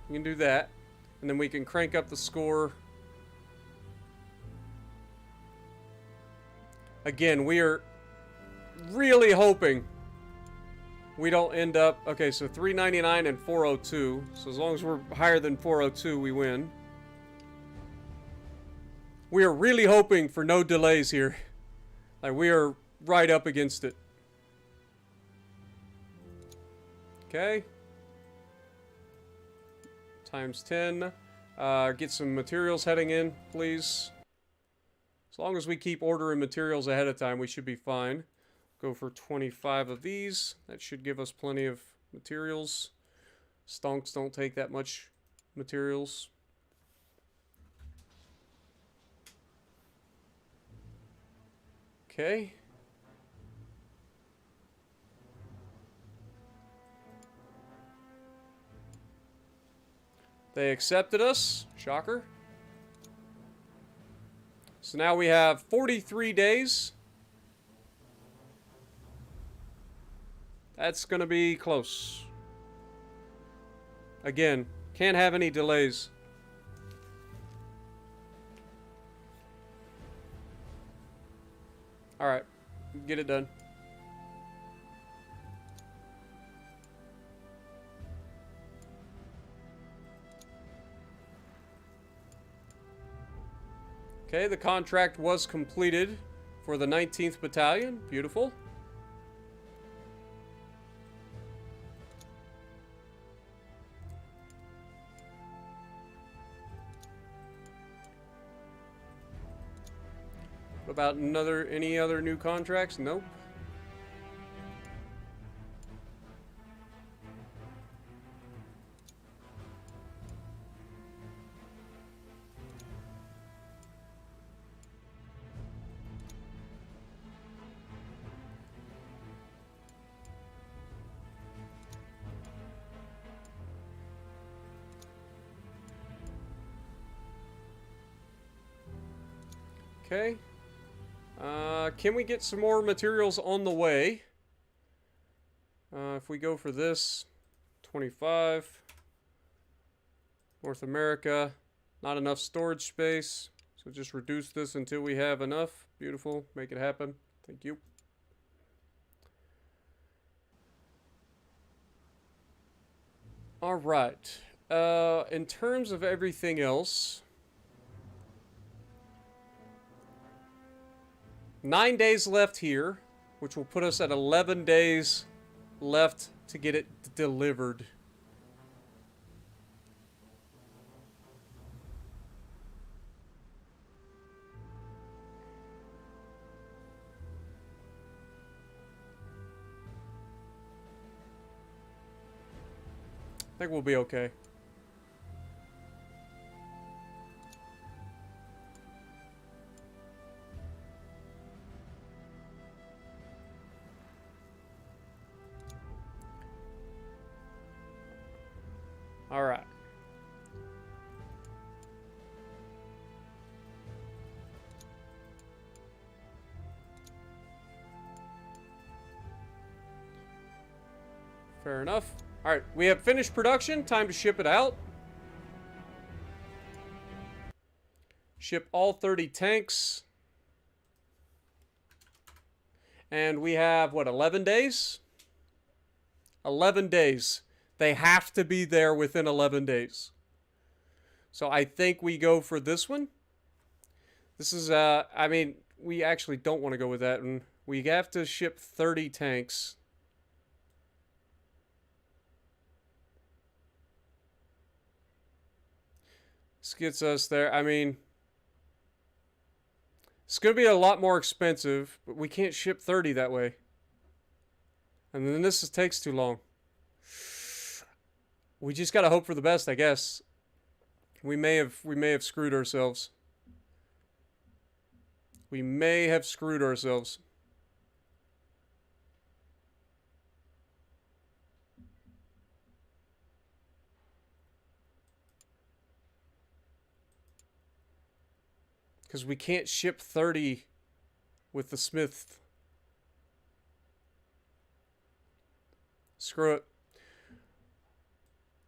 We can do that. And then we can crank up the score. Again, we are really hoping we don't end up... Okay, so 399 and 402. So as long as we're higher than 402, we win. We are really hoping for no delays here. Like, we are right up against it. Okay. Times 10. Get some materials heading in, please. As long as we keep ordering materials ahead of time, we should be fine. Go for 25 of these. That should give us plenty of materials. Stonks don't take that much materials. Okay. They accepted us. Shocker. So now we have 43 days. That's going to be close. Again, can't have any delays. Alright, get it done. Okay, the contract was completed for the 19th Battalion. Beautiful. What about any other new contracts? Nope. Okay. Can we get some more materials on the way? If we go for this, 25. North America, not enough storage space. So just reduce this until we have enough. Beautiful. Make it happen. Thank you. All right. In terms of everything else, 9 days left here, which will put us at 11 days left to get it delivered. I think we'll be okay. All right. Fair enough. Alright, we have finished production. Time to ship it out. Ship all 30 tanks. And we have, what, 11 days? 11 days. They have to be there within 11 days. So I think we go for this one. This is, I mean, we actually don't want to go with that one. We have to ship 30 tanks. This gets us there. I mean, it's going to be a lot more expensive, but we can't ship 30 that way. And then this takes too long. We just got to hope for the best, I guess. We may have screwed ourselves. We may have screwed ourselves. Because we can't ship 30 with the Smith. Screw it.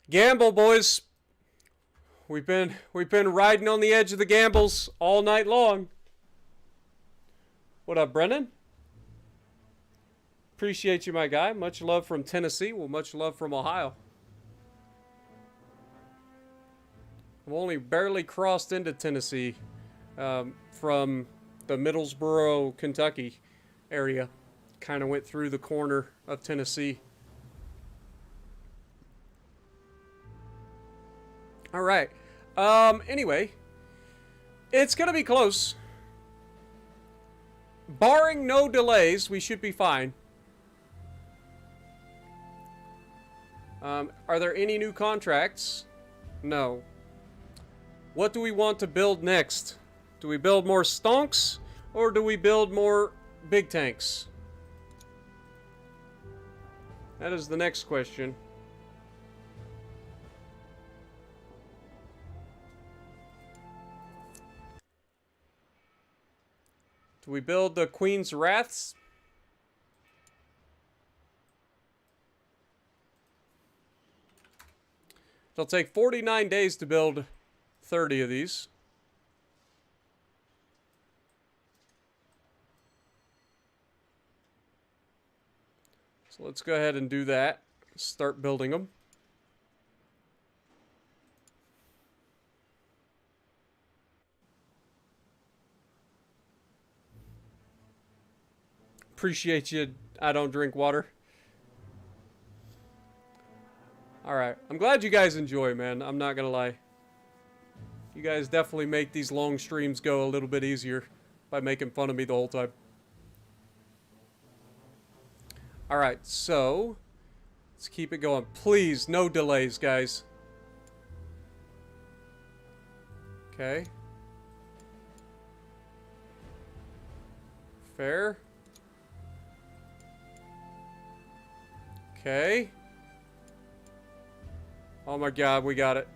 Gamble, boys. We've been riding on the edge of the gambles all night long. What up, Brennan? Appreciate you, my guy. Much love from Tennessee. Well, much love from Ohio. I've only barely crossed into Tennessee from the Middlesboro, Kentucky area. Kind of went through the corner of Tennessee. All right. Anyway, it's going to be close. Barring no delays, we should be fine. Are there any new contracts? No. What do we want to build next? Do we build more Stonks or do we build more big tanks? That is the next question. Do we build the Queen's Wraths? It'll take 49 days to build 30 of these. So let's go ahead and do that. Start building them. Appreciate you. I don't drink water. Alright. I'm glad you guys enjoy, man. I'm not gonna lie. You guys definitely make these long streams go a little bit easier by making fun of me the whole time. Alright, so let's keep it going. Please, no delays, guys. Okay. Fair. Okay. Oh my god, we got it.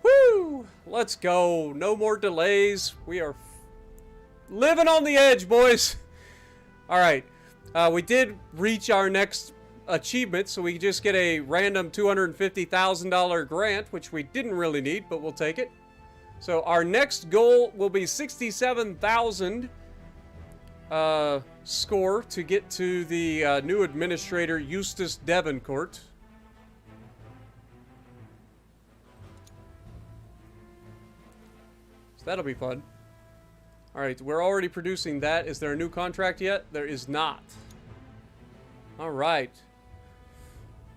Woo! Let's go. No more delays. We are living on the edge, boys. Alright. We did reach our next achievement, so we just get a random $250,000 grant, which we didn't really need, but we'll take it. So our next goal will be 67,000 score to get to the new administrator, Eustace Devencourt. So that'll be fun. Alright, we're already producing that. Is there a new contract yet? There is not. Alright.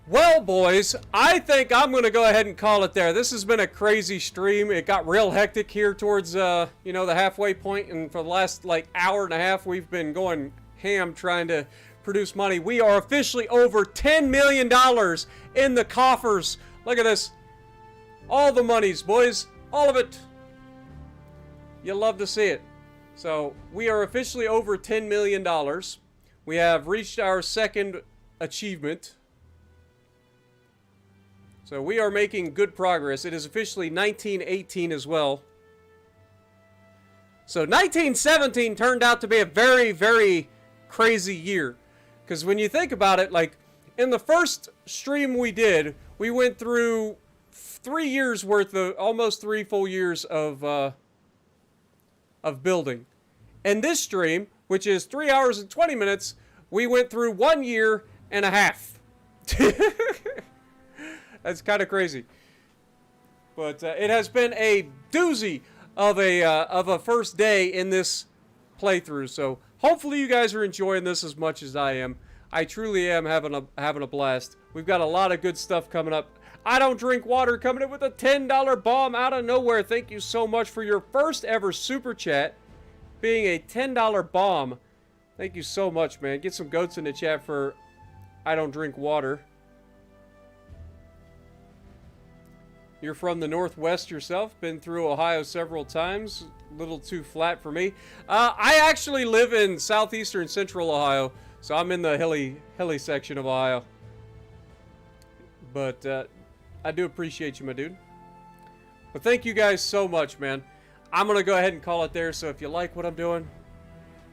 Well, boys, I think I'm going to go ahead and call it there. This has been a crazy stream. It got real hectic here towards, you know, the halfway point. And for the last, like, hour and a half, we've been going ham trying to produce money. We are officially over $10 million in the coffers. Look at this. All the monies, boys. All of it. You'll love to see it. So, we are officially over $10 million. We have reached our second achievement. So we are making good progress. It is officially 1918 as well. So 1917 turned out to be a very, very crazy year. Because when you think about it, like, in the first stream we did, we went through 3 years worth of, almost 3 full years of building. And this stream, which is 3 hours and 20 minutes, we went through 1 year and a half. That's kind of crazy. But it has been a doozy of a first day in this playthrough. So hopefully you guys are enjoying this as much as I am. I truly am having a blast. We've got a lot of good stuff coming up. I Don't Drink Water coming in with a $10 bomb out of nowhere. Thank you so much for your first ever super chat being a $10 bomb. Thank you so much, man. Get some goats in the chat for I Don't Drink Water. You're from the Northwest yourself. Been through Ohio several times. A little too flat for me. I actually live in southeastern central Ohio, so I'm in the hilly section of Ohio. But I do appreciate you, my dude. But thank you guys so much, man. I'm going to go ahead and call it there. So if you like what I'm doing,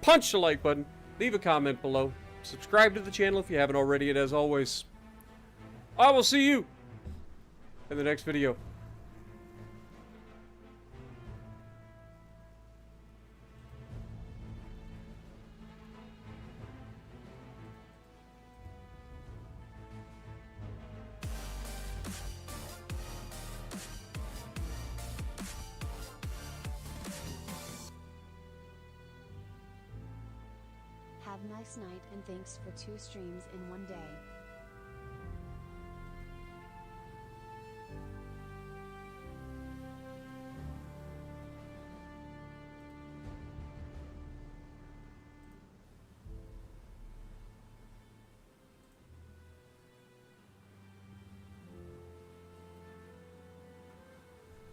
punch the like button. Leave a comment below. Subscribe to the channel if you haven't already. And as always, I will see you in the next video. Have a nice night and thanks for 2 streams in one day.